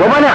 Gopala,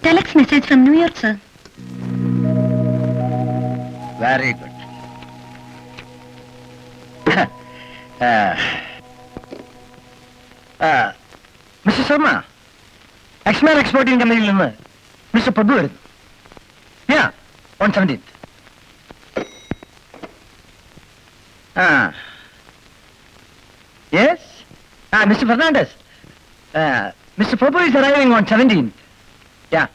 Telex message from New York, sir. Very good. Mr. Sharma, Exman Exporting Company, Mr. Prabhu. Yeah, on 17th. Yes? Mr. Fernandez. Mr. Prabhu is arriving on 17th. Yeah,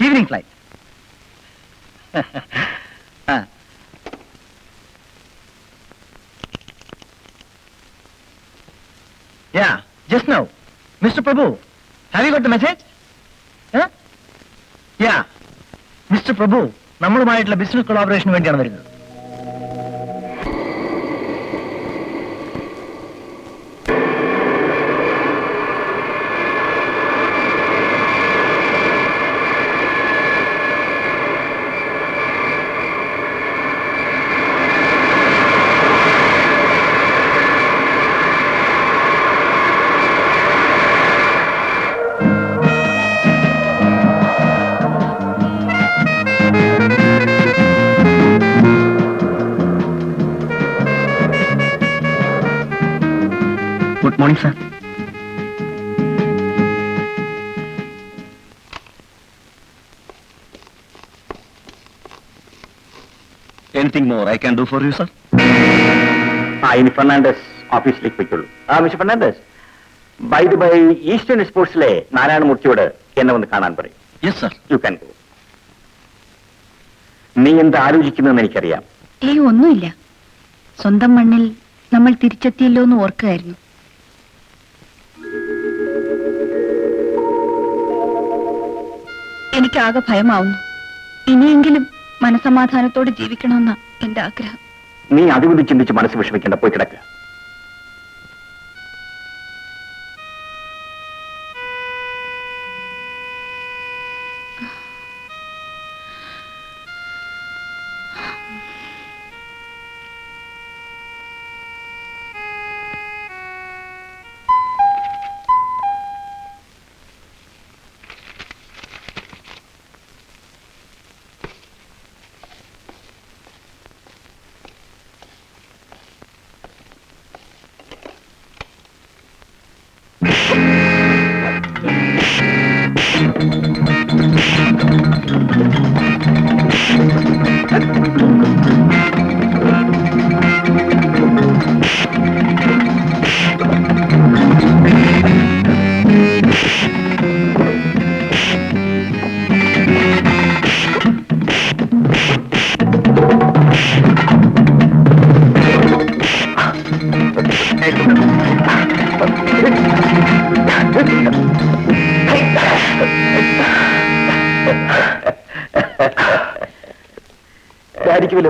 evening flight. Yeah, just now. Mr. Prabhu, have you got the message? Huh? Yeah. Mr. Prabhu, നമ്മളുമായിട്ടുള്ള business കൊളാബറേഷന് വേണ്ടിയാണ് വരുന്നത്. Good morning, sir. Anything more I can do for you, sir? ഇനി ഫെർണാണ്ടസ് ഓഫീസിലേക്ക് പോയിക്കോളൂ. Mister Fernandes, by the by eastern സ്പോർട്സിലെ നാരായണമൂർത്തിയോട് എന്നെ ഒന്ന് കാണാൻ പറയും. Yes, sir. You can go. നീ എന്ത് ആലോചിക്കുന്നതെന്ന് എനിക്കറിയാം. ഒന്നുമില്ല. സ്വന്തം മണ്ണിൽ നമ്മൾ തിരിച്ചെത്തിയല്ലോ എന്ന് ഓർക്കുകയായിരുന്നു. എനിക്കാകെ ഭയമാവുന്നു. ഇനിയെങ്കിലും മനസമാധാനത്തോടെ ജീവിക്കണമെന്ന എന്റെ ആഗ്രഹം. നീ അതുകൊണ്ട് ചിന്തിച്ച് മനസ്സ് വിഷമിക്കേണ്ട, പോയി കിടക്കുക.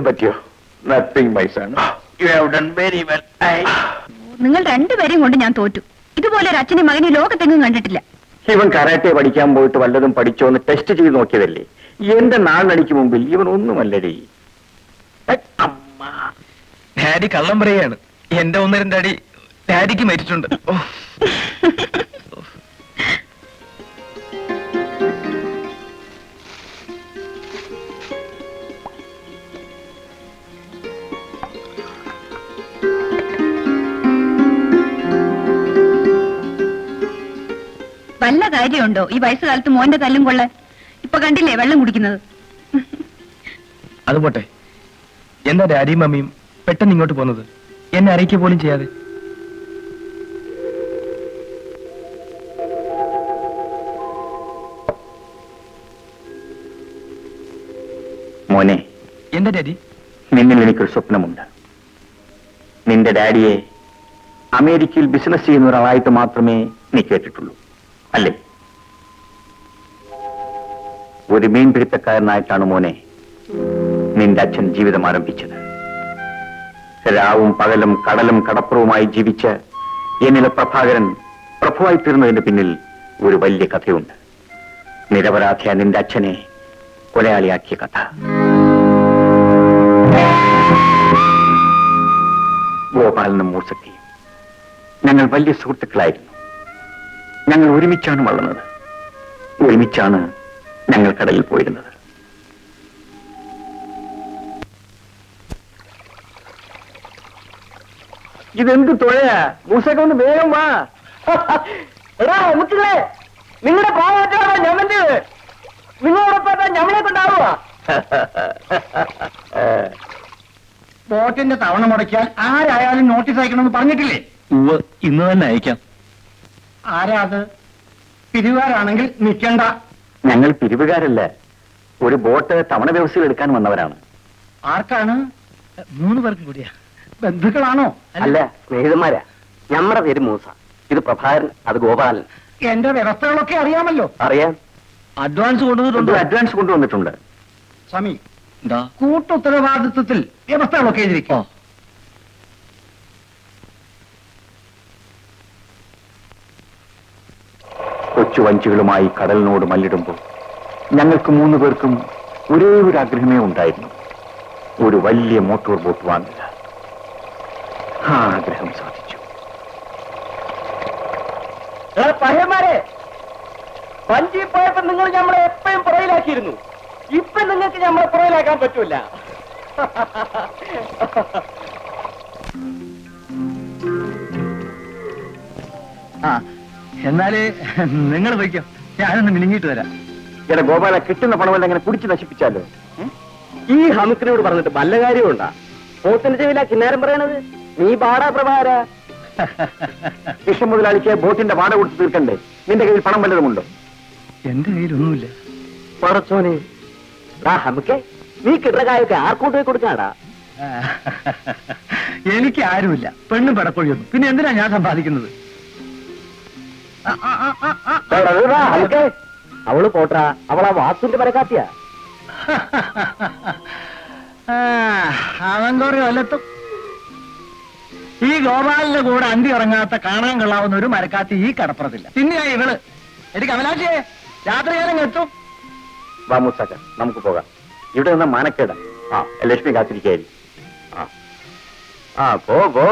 പറ്റിയോ? Nothing my son. You have done very well. നിങ്ങൾ രണ്ടുപേരെയും കൊണ്ട് ഞാൻ തോറ്റു. ഇതുപോലെ ഒരു അച്ഛനും മകനും ലോകത്തെങ്ങും കണ്ടിട്ടില്ല. ഇവൻ കരാട്ടെ പഠിക്കാൻ പോയിട്ട് വല്ലതും പഠിച്ചോ എന്ന് ടെസ്റ്റ് ചെയ്ത് നോക്കിയതല്ലേ. എന്റെ നാളടിക്ക് മുമ്പിൽ ഇവൻ ഒന്നുമല്ലടേ. ഡാഡി കള്ളം പറയാണ്. എന്റെ 1-2 അടി ഡാഡിക്ക് മരിച്ചിട്ടുണ്ട്. വല്ല കാര്യമുണ്ടോ ഈ വയസ്സുകാലത്ത് മോന്റെ തല്ലും കൊള്ളാൻ? ഇപ്പൊ കണ്ടില്ലേ വെള്ളം കുടിക്കുന്നത്. അത് പോട്ടെ, എന്താ ഡാഡിയും മമ്മിയും പെട്ടെന്ന് ഇങ്ങോട്ട് പോകുന്നത്, എന്നെ അറിയിക്കുക പോലും ചെയ്യാതെ? എന്താ ഡാഡി? നിന്നിൽ എനിക്കൊരു സ്വപ്നമുണ്ട്. നിന്റെ ഡാഡിയെ അമേരിക്കയിൽ ബിസിനസ് ചെയ്യുന്ന ഒരാളായിട്ട് മാത്രമേ നീ കേട്ടിട്ടുള്ളൂ, അല്ലേ? ഒരു മീൻപിടുത്തക്കാരനായിട്ടാണ് മോനെ നിന്റെ അച്ഛൻ ജീവിതം ആരംഭിച്ചത്. രാവും പകലും കടലും കടപ്പുറവുമായി ജീവിച്ച് എന്നിലെ പ്രഭാകരൻ പ്രഭുവായി തീർന്നതിന് പിന്നിൽ ഒരു വലിയ കഥയുണ്ട്. നിരപരാധിയായ നിന്റെ അച്ഛനെ കൊലയാളിയാക്കിയ കഥ. ഗോപാലനും മൂസത്തിയും ഞങ്ങൾ വലിയ സുഹൃത്തുക്കളായിരുന്നു. ഞങ്ങൾ ഒരുമിച്ചാണ് വളർന്നത്, ഒരുമിച്ചാണ് ഞങ്ങൾ കടലിൽ പോയിരുന്നത്. ഇതെന്ത് തുഴയാ? മൂസൊക്കെ ഒന്ന് വേഗം വാ. എടാ മുത്തുകളെ, നിങ്ങളുടെ പാവറ്റാണോ ഞമ്മന്റെ? നിങ്ങളോടൊപ്പം ഞമ്മളെ കൊണ്ടാവുക. ബോട്ടിന്റെ തവണ മുടക്കിയാൽ ആരായാലും നോട്ടീസ് അയക്കണമെന്ന് പറഞ്ഞിട്ടില്ലേ? ഇന്ന് തന്നെ അയക്കാം. ആരാ അത്? പിരിവാരാണെങ്കിൽ നിൽക്കണ്ട. ഞങ്ങൾ പിരിവുകാരല്ല, ഒരു ബോട്ട് തവണ വ്യവസ്ഥയിൽ എടുക്കാൻ വന്നവരാണ്. ആർക്കാണ്? 3 പേർക്കും കൂടിയാ? ബന്ധുക്കളാണോ? അല്ല, സ്നേഹിതന്മാരാ. ഞമ്മടെ പേര് മൂസ, ഇത് പ്രഭാകരൻ, അത് ഗോപാലൻ. എന്റെ വ്യവസ്ഥകളൊക്കെ അറിയാമല്ലോ. അറിയാം. അഡ്വാൻസ് കൊണ്ടുവന്നിട്ടുണ്ട്. അഡ്വാൻസ് കൊണ്ടുവന്നിട്ടുണ്ട്. സ്വാമി, എന്താ? കൂട്ടുത്തരവാദിത്വത്തിൽ വ്യവസ്ഥകളൊക്കെ എഴുതിയിരിക്കും. കൊച്ചു വഞ്ചികളുമായി കടലിനോട് മല്ലിടുമ്പോൾ ഞങ്ങൾക്ക് 3 പേർക്കും ഒരേ ഒരു ആഗ്രഹമേ ഉണ്ടായിരുന്നു, ഒരു വലിയ മോട്ടോർ ബോട്ട് വാങ്ങുക. ആ ആഗ്രഹം സാധിച്ചു. പയ്യന്മാരെ, വഞ്ചി പോയപ്പോ നിങ്ങൾ നമ്മളെ എപ്പോഴും പുറയിലാക്കിയിരുന്നു. ഇപ്പൊ നിങ്ങൾക്ക് നമ്മളെ പുറയിലാക്കാൻ പറ്റൂല. എന്നാല് നിങ്ങൾ വയ്ക്കും, ഞാനൊന്ന് മിനിങ്ങിട്ട് വരാം. എടാ ഗോപാല, കിട്ടുന്ന പണമെല്ലാം അങ്ങനെ കുടിച്ച് നശിപ്പിച്ചാലോ? ഈ ഹമുക്കിനോട് പറഞ്ഞിട്ട് വല്ല കാര്യമുണ്ടാ? പോത്തിന്റെ ചെവില കിന്നാരം പറയണത്. നീ പാടാ പ്രഭാര. വിഷം മുതലാളിക്ക് ബോട്ടിന്റെ വാടക കൊടുത്ത് തീർക്കണ്ടേ? നിന്റെ കയ്യിൽ പണം വല്ലതുമുണ്ടോ? എന്റെ കയ്യിലൊന്നുമില്ല. പറച്ചോനെ, ഹമുക്കെ, നീ കിടക്കായൊക്കെ ആർക്കോട്ട് പോയി കൊടുക്കാടാ? എനിക്ക് ആരുമില്ല, പെണ്ണും പെടക്കൊഴിയൊന്നും. പിന്നെ എന്തിനാ ഞാൻ സമ്പാദിക്കുന്നത്? ഹമുക്കെ, അവള് പോട്ടാ, അവളാ വാസുന്റെ പരക്കാത്തിയാ. അവൻ കുറെ കൊല്ലത്തും. ഈ ഗോപാലിന്റെ കൂടെ അന്തി ഇറങ്ങാത്ത കാണാൻ കൊള്ളാവുന്ന ഒരു മരക്കാത്തി ഈ കടപ്പുറത്തില്ല. പിന്നെയാ ഇവള്. എടി കമലാക്ഷിയെ, രാത്രികാലം എത്തും. വാ മൂസാക്ക, നമുക്ക് പോകാം. ഇവിടെ നിന്ന മാനക്കേട. ആ, ലക്ഷ്മി കാത്തിരിക്കായിരിക്കും. ആ പോ പോ.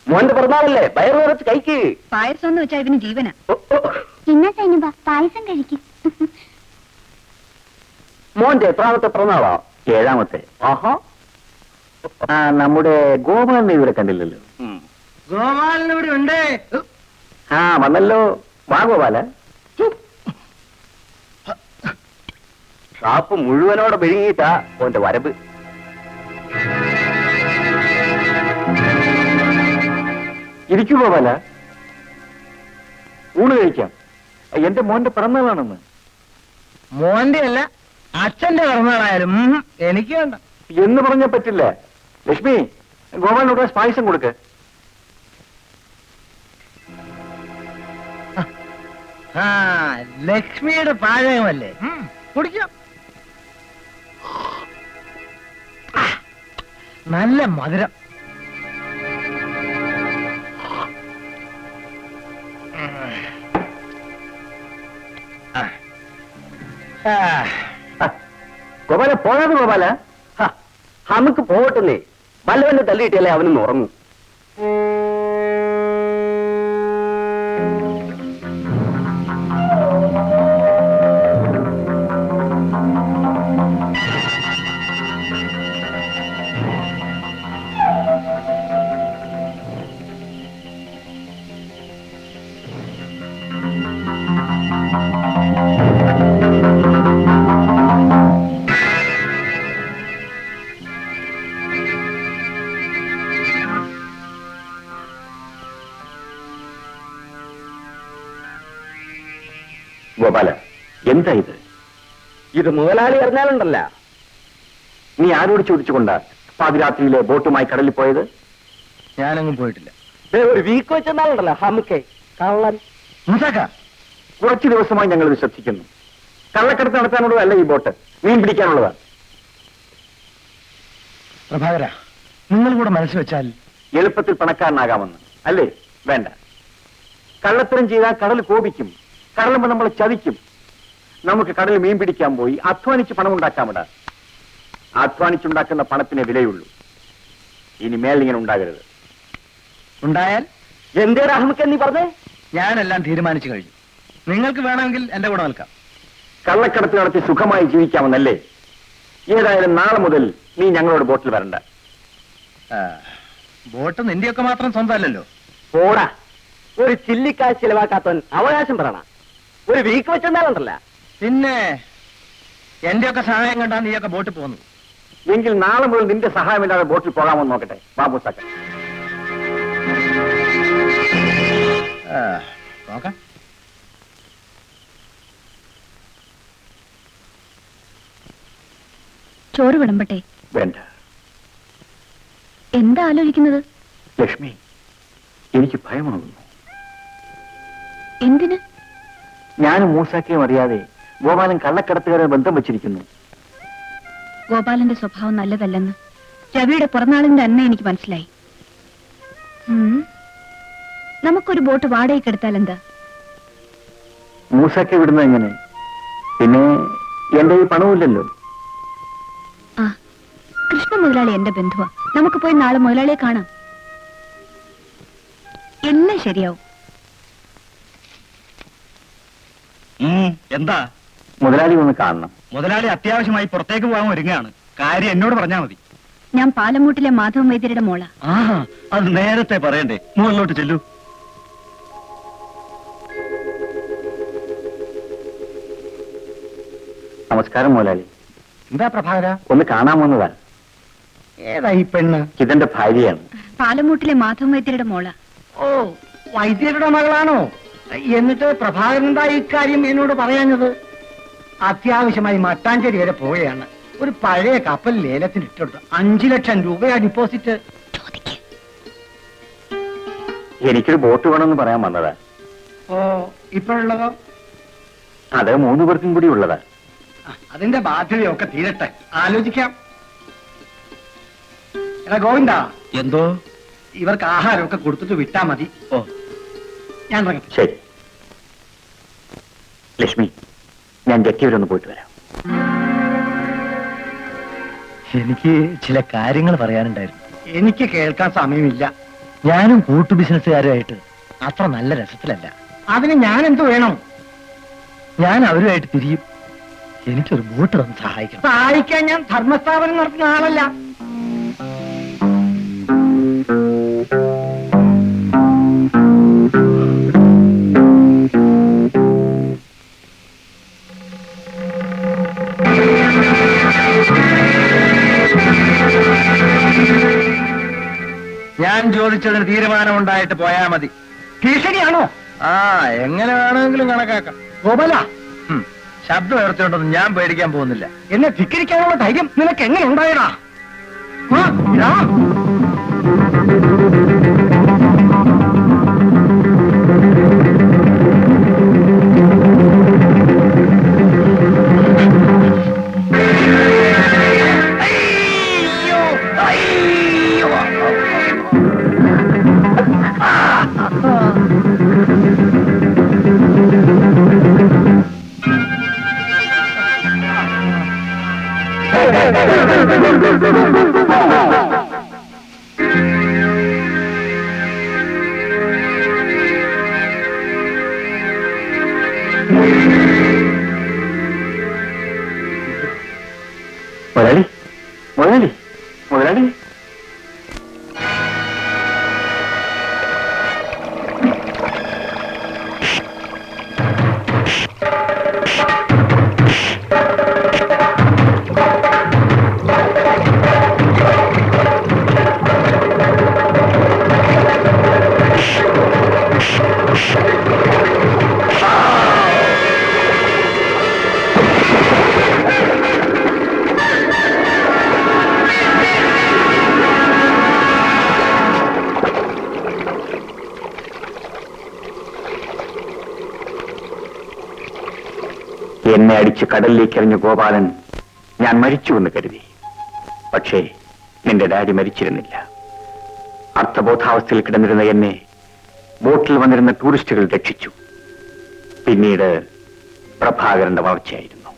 മോന്റെ പിറന്നാളല്ലേ, വയറു നിറച്ച് കഴിക്ക്. പായസം എന്ന് വെച്ചാ ഇതിന് ജീവനാ. ഇന്ന സൈനുബ പായസം കഴിക്കും. മോന്റെ എത്രാമത്തെ പിറന്നാളാ? 7ാമത്തെ. ആഹാ. നമ്മുടെ ഗോപാലിനെ ഇവിടെ കണ്ടില്ലല്ലോ. ഗോപാലിനിവിടെ ഉണ്ടേ. ആ വന്നല്ലോ. വാ ഗോപാല. ഷാപ്പ് മുഴുവനോടെ വിഴുങ്ങിയിട്ടാ മോന്റെ വരവ്. ഇരിക്കൂ ഗോപാല, ഊണ് കഴിക്കാം. എന്റെ മോന്റെ പിറന്നാളാണെന്ന്. മോന്റെ അല്ല, അച്ഛന്റെ പിറന്നാളായാലും എനിക്ക് വേണ്ട. എന്ന് പറഞ്ഞാൽ പറ്റില്ല. ലക്ഷ്മി, ഗോപാലിനോട് പായസം കൊടുക്ക്. ആ, ലക്ഷ്മിയുടെ പാചകമല്ലേ, കുടിക്കാം. നല്ല മധുരം. ഗോപാല പോകാതെ ഗോപാല. നമുക്ക് പോകട്ടെന്നേ, വല്ലവന്റെ തല്ലിയിട്ടല്ലേ അവനൊന്ന് ഉറങ്ങും. ഗോപാല, എന്താ ഇത്? ഇത് മുതലാളി അറിഞ്ഞാലുണ്ടല്ല. നീ ആരോട് ചോദിച്ചുകൊണ്ടാ പാതിരാത്രിയിലെ ബോട്ടുമായി കടലിൽ പോയത്? ഞാനങ്ങും പോയിട്ടില്ല. ഒരു വീക്ക് വെച്ചെന്നാലുണ്ടല്ലോ ഹമുക്കെ കള്ളൻ. മൂസാക്ക, കുറച്ചു ദിവസമായി ഞങ്ങൾ ഇത് ശ്രദ്ധിക്കുന്നു. കള്ളക്കടത്ത് നടത്താനുള്ളതല്ല ഈ ബോട്ട്, മീൻ പിടിക്കാനുള്ളതാണ്. പ്രഭാകര, നിങ്ങൾ കൂടെ മനസ്സ് വെച്ചാൽ എളുപ്പത്തിൽ പണക്കാരനാകാമെന്ന് അല്ലേ? വേണ്ട. കള്ളത്തരം ചെയ്താൽ കടൽ കോപിക്കും, കടലുമ്പോൾ നമ്മളെ ചതിക്കും. നമുക്ക് കടലിൽ മീൻ പിടിക്കാൻ പോയി അധ്വാനിച്ച് പണം ഉണ്ടാക്കാമിട. അധ്വാനിച്ചുണ്ടാക്കുന്ന പണത്തിനെ വിലയുള്ളൂ. ഇനി മേലിങ്ങനെ ഉണ്ടാകരുത്. ഉണ്ടായാൽ എന്തേ ഹമുക്കെ നീ പറഞ്ഞേ? ഞാനെല്ലാം തീരുമാനിച്ചു കഴിഞ്ഞു. നിങ്ങൾക്ക് വേണമെങ്കിൽ എന്റെ കൂടെ നിൽക്കാം. കള്ളക്കടത്ത് നടത്തി സുഖമായി ജീവിക്കാമെന്നല്ലേ? ഏതായാലും നാളെ മുതൽ നീ ഞങ്ങളോട് ബോട്ടിൽ വരണ്ട. ബോട്ട് നിന്റെയൊക്കെ മാത്രം സ്വന്തമല്ലല്ലോ. പോടാ, ഒരു ചില്ലിക്കാശ് ചെലവാക്കാത്തവൻ അവകാശം പറയണ. ഒരു വീക്ക് വെച്ചെന്നാലുണ്ടല്ല. പിന്നെ എന്റെയൊക്കെ സഹായം കണ്ടാ നീയൊക്കെ ബോട്ടിൽ പോകുന്നു. എങ്കിൽ നാളെ മുതൽ നിന്റെ സഹായമില്ലാതെ ബോട്ടിൽ പോകാമെന്ന് നോക്കട്ടെ. ബാബുസാക്ക, നോക്കാം. ചോറ് വിളമ്പട്ടെ? വേണ്ട. എന്താ ആലോചിക്കുന്നത്? ലക്ഷ്മി, എനിക്ക് ഭയമാകുന്നു. എന്തിന്? ഞാനും മൂസാക്കയും അറിയാതെ ഗോപാലൻ കള്ളക്കടത്തുകാരെ ബന്ധം വച്ചിരിക്കുന്നു. ഗോപാലന്റെ സ്വഭാവം നല്ലതല്ലെന്ന് രവിയുടെ പിറന്നാളിന്റെ അന്ന് എനിക്ക് മനസ്സിലായി. നമുക്കൊരു ബോട്ട് വാടകയ്ക്ക് എടുത്താൽ എന്താ? മൂസാക്ക വിടുന്നത് എങ്ങനെ? പിന്നെ എന്റെ ഈ പണമില്ലല്ലോ. ആ, കൃഷ്ണ മുതലാളി എന്റെ ബന്ധുവാ. നമുക്ക് പോയി നാളെ മുതലാളിയെ കാണാം. എല്ലാം ശരിയാവും. എന്താ? മുതലാളി ഒന്ന് കാണണം. മുതലാളി അത്യാവശ്യമായി പുറത്തേക്ക് പോകാൻ ഒരുങ്ങാണ്. കാര്യം എന്നോട് പറഞ്ഞാൽ മതി. ഞാൻ പാലമൂട്ടിലെ മാധവൻ വൈദ്യരുടെ മോള. അത് നേരത്തെ പറയണ്ടേ? മുകളിലോട്ട് ചെല്ലൂ. നമസ്കാരം മുതലാളി. എന്താ പ്രഭാകര? ഒന്ന് കാണാമെന്നതാ. ഏതാ ഈ പെണ്ണ്? ഇതെന്റെ ഭാര്യയാണ്. പാലമൂട്ടിലെ മാധവൻ വൈദ്യരുടെ മോള. ഓ, വൈദ്യരുടെ മകളാണോ? എന്നിട്ട് പ്രഭാകരൻ എന്താ ഇക്കാര്യം എന്നോട് പറയാഞ്ഞത്? അത്യാവശ്യമായി മട്ടാഞ്ചേരി വരെ പോവുകയാണ്. ഒരു പഴയ കപ്പൽ ലേലത്തിന് ഇട്ടിട്ട് 5 ലക്ഷം രൂപയാ ഡിപ്പോസിറ്റ്. എനിക്കൊരു ബോട്ട് വേണമെന്ന് പറയാൻ വന്നതാ. ഓ, ഇപ്പോഴുള്ളതോ? അത് 3 പേർക്കും കൂടി ഉള്ളതാ. അതിന്റെ ബാധ്യതയൊക്കെ തീരട്ടെ, ആലോചിക്കാം. എടാ ഗോവിന്ദ, എന്തോ? ഇവർക്ക് ആഹാരമൊക്കെ കൊടുത്തിട്ട് വിട്ടാ മതി. ഓ, ഞാൻ ഇറങ്ങാം. ശരി. ലക്ഷ്മി, ഞാൻ ജക്കി വരെ ഒന്ന് പോയിട്ട് വരാം. എനിക്ക് ചില കാര്യങ്ങൾ പറയാനുണ്ടായിരുന്നു. എനിക്ക് കേൾക്കാൻ സമയമില്ല. ഞാനും കൂട്ടു ബിസിനസ്സുകാരുമായിട്ട് അത്ര നല്ല രസത്തിലല്ല. അതിന് ഞാൻ എന്ത് വേണം? ഞാൻ അവരുമായിട്ട് തിരിയും. എനിക്കൊരു ബോട്ട് തന്ന് സഹായിക്കണം. സഹായിക്കാൻ ഞാൻ ധർമ്മസ്ഥാപനം നടത്തുന്ന ആളല്ല. ഞാൻ ചോദിച്ചതിന് തീരുമാനമുണ്ടായിട്ട് പോയാ മതി. ഭീഷണിയാണോ? ആ, എങ്ങനെ വേണമെങ്കിലും കണക്കാക്കാം. ഗോപാല, ശബ്ദം ഉയർത്തിയോണ്ടൊന്നും ഞാൻ പേടിക്കാൻ പോകുന്നില്ല. എന്നെ ധിക്കരിക്കാനുള്ള ധൈര്യം നിനക്ക് എങ്ങനെ ഉണ്ടായടാ? അടിച്ച് കടലിലേക്ക് എറിഞ്ഞ ഗോപാലൻ ഞാൻ മരിച്ചുവെന്ന് കരുതി. പക്ഷേ നിന്റെ ഡാഡി മരിച്ചിരുന്നില്ല. അർത്ഥബോധാവസ്ഥയിൽ കിടന്നിരുന്ന എന്നെ ബോട്ടിൽ വന്നിരുന്ന ടൂറിസ്റ്റുകൾ രക്ഷിച്ചു. പിന്നീട് പ്രഭാകരന്റെ വളർച്ചയായിരുന്നു.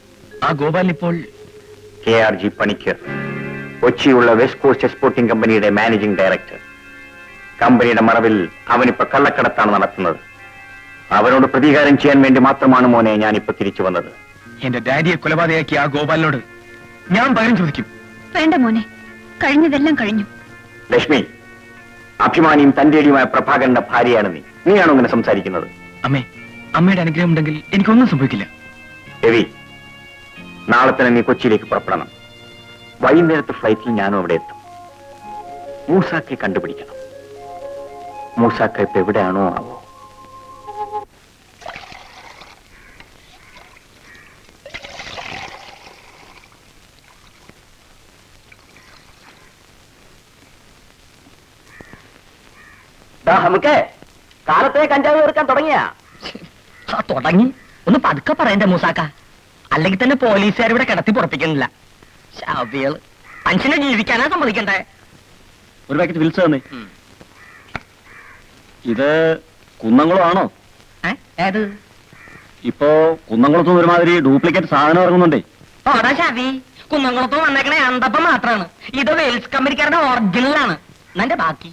ആ ഗോപാലൻ ഇപ്പോൾ KRG പണിക്കർ, കൊച്ചിയുള്ള വെസ്റ്റ് കോസ്റ്റ് എക്സ്പോർട്ടിംഗ് കമ്പനിയുടെ മാനേജിംഗ് ഡയറക്ടർ. കമ്പനിയുടെ മറവിൽ അവനിപ്പോ കള്ളക്കടത്താണ് നടത്തുന്നത്. അവനോട് പ്രതികാരം ചെയ്യാൻ വേണ്ടി മാത്രമാണ് മോനെ ഞാനിപ്പോ തിരിച്ചു വന്നത്. എന്റെ ഡാഡിയെ കൊലപാതകയാക്കി ആ ഗോപാലിനോട് ഞാൻ പകരം ചോദിക്കും. വേണ്ട മോനെ, കഴിഞ്ഞതെല്ലാം കഴിഞ്ഞു. ലക്ഷ്മി, അഭിമാനിയും തന്റേടിയുമായ പ്രഭാകരന്റെ ഭാര്യയാണ് നീ. നീയാണോ ഇങ്ങനെ സംസാരിക്കുന്നത്? അമ്മേ, അമ്മയുടെ അനുഗ്രഹം ഉണ്ടെങ്കിൽ എനിക്കൊന്നും സംഭവിക്കില്ല. രവി, നാളെ തന്നെ നീ കൊച്ചിയിലേക്ക് പുറപ്പെടണം. വൈകുന്നേരത്തെ ഫ്ലൈറ്റിൽ ഞാനും അവിടെ എത്തും. മൂസാക്കെ കണ്ടുപിടിക്കണം. മൂസാക്ക ഇപ്പൊ എവിടെയാണോ ആവോ. നമുക്ക് കാലത്തെ കഞ്ചാവ് തീർക്കാൻ തുടങ്ങിയ തുടങ്ങി ഒന്ന് പതുക്കെ പറയണ്ടേ മൂസാക്ക, അല്ലെങ്കിൽ തന്നെ പോലീസുകാർ ഇവിടെ കിടത്തി പുറപ്പിക്കുന്നില്ല. ശാവികള് മനുഷ്യനെ ജീവിക്കാനാ സമ്മതിക്കണ്ടേ. ഒരു പാക്കറ്റ് വിൽസ് തന്നെ. ഇത് കുന്നംകുളം ആണോ? ഏത് ഇപ്പോ കുന്നംകുളത്തും ഒരുമാതിരി ഡ്യൂപ്ലിക്കേറ്റ് സാധനം ഇറങ്ങുന്നുണ്ടേ. ഓടാ ശാവി, കുന്നംകുളത്ത് വന്നേക്കണേ അന്തപ്പം മാത്രാണ്. ഇത് വെയിൽസ് കമ്പനിക്കാരുടെ ഒറിജിനലാണ്. എന്നെ ബാക്കി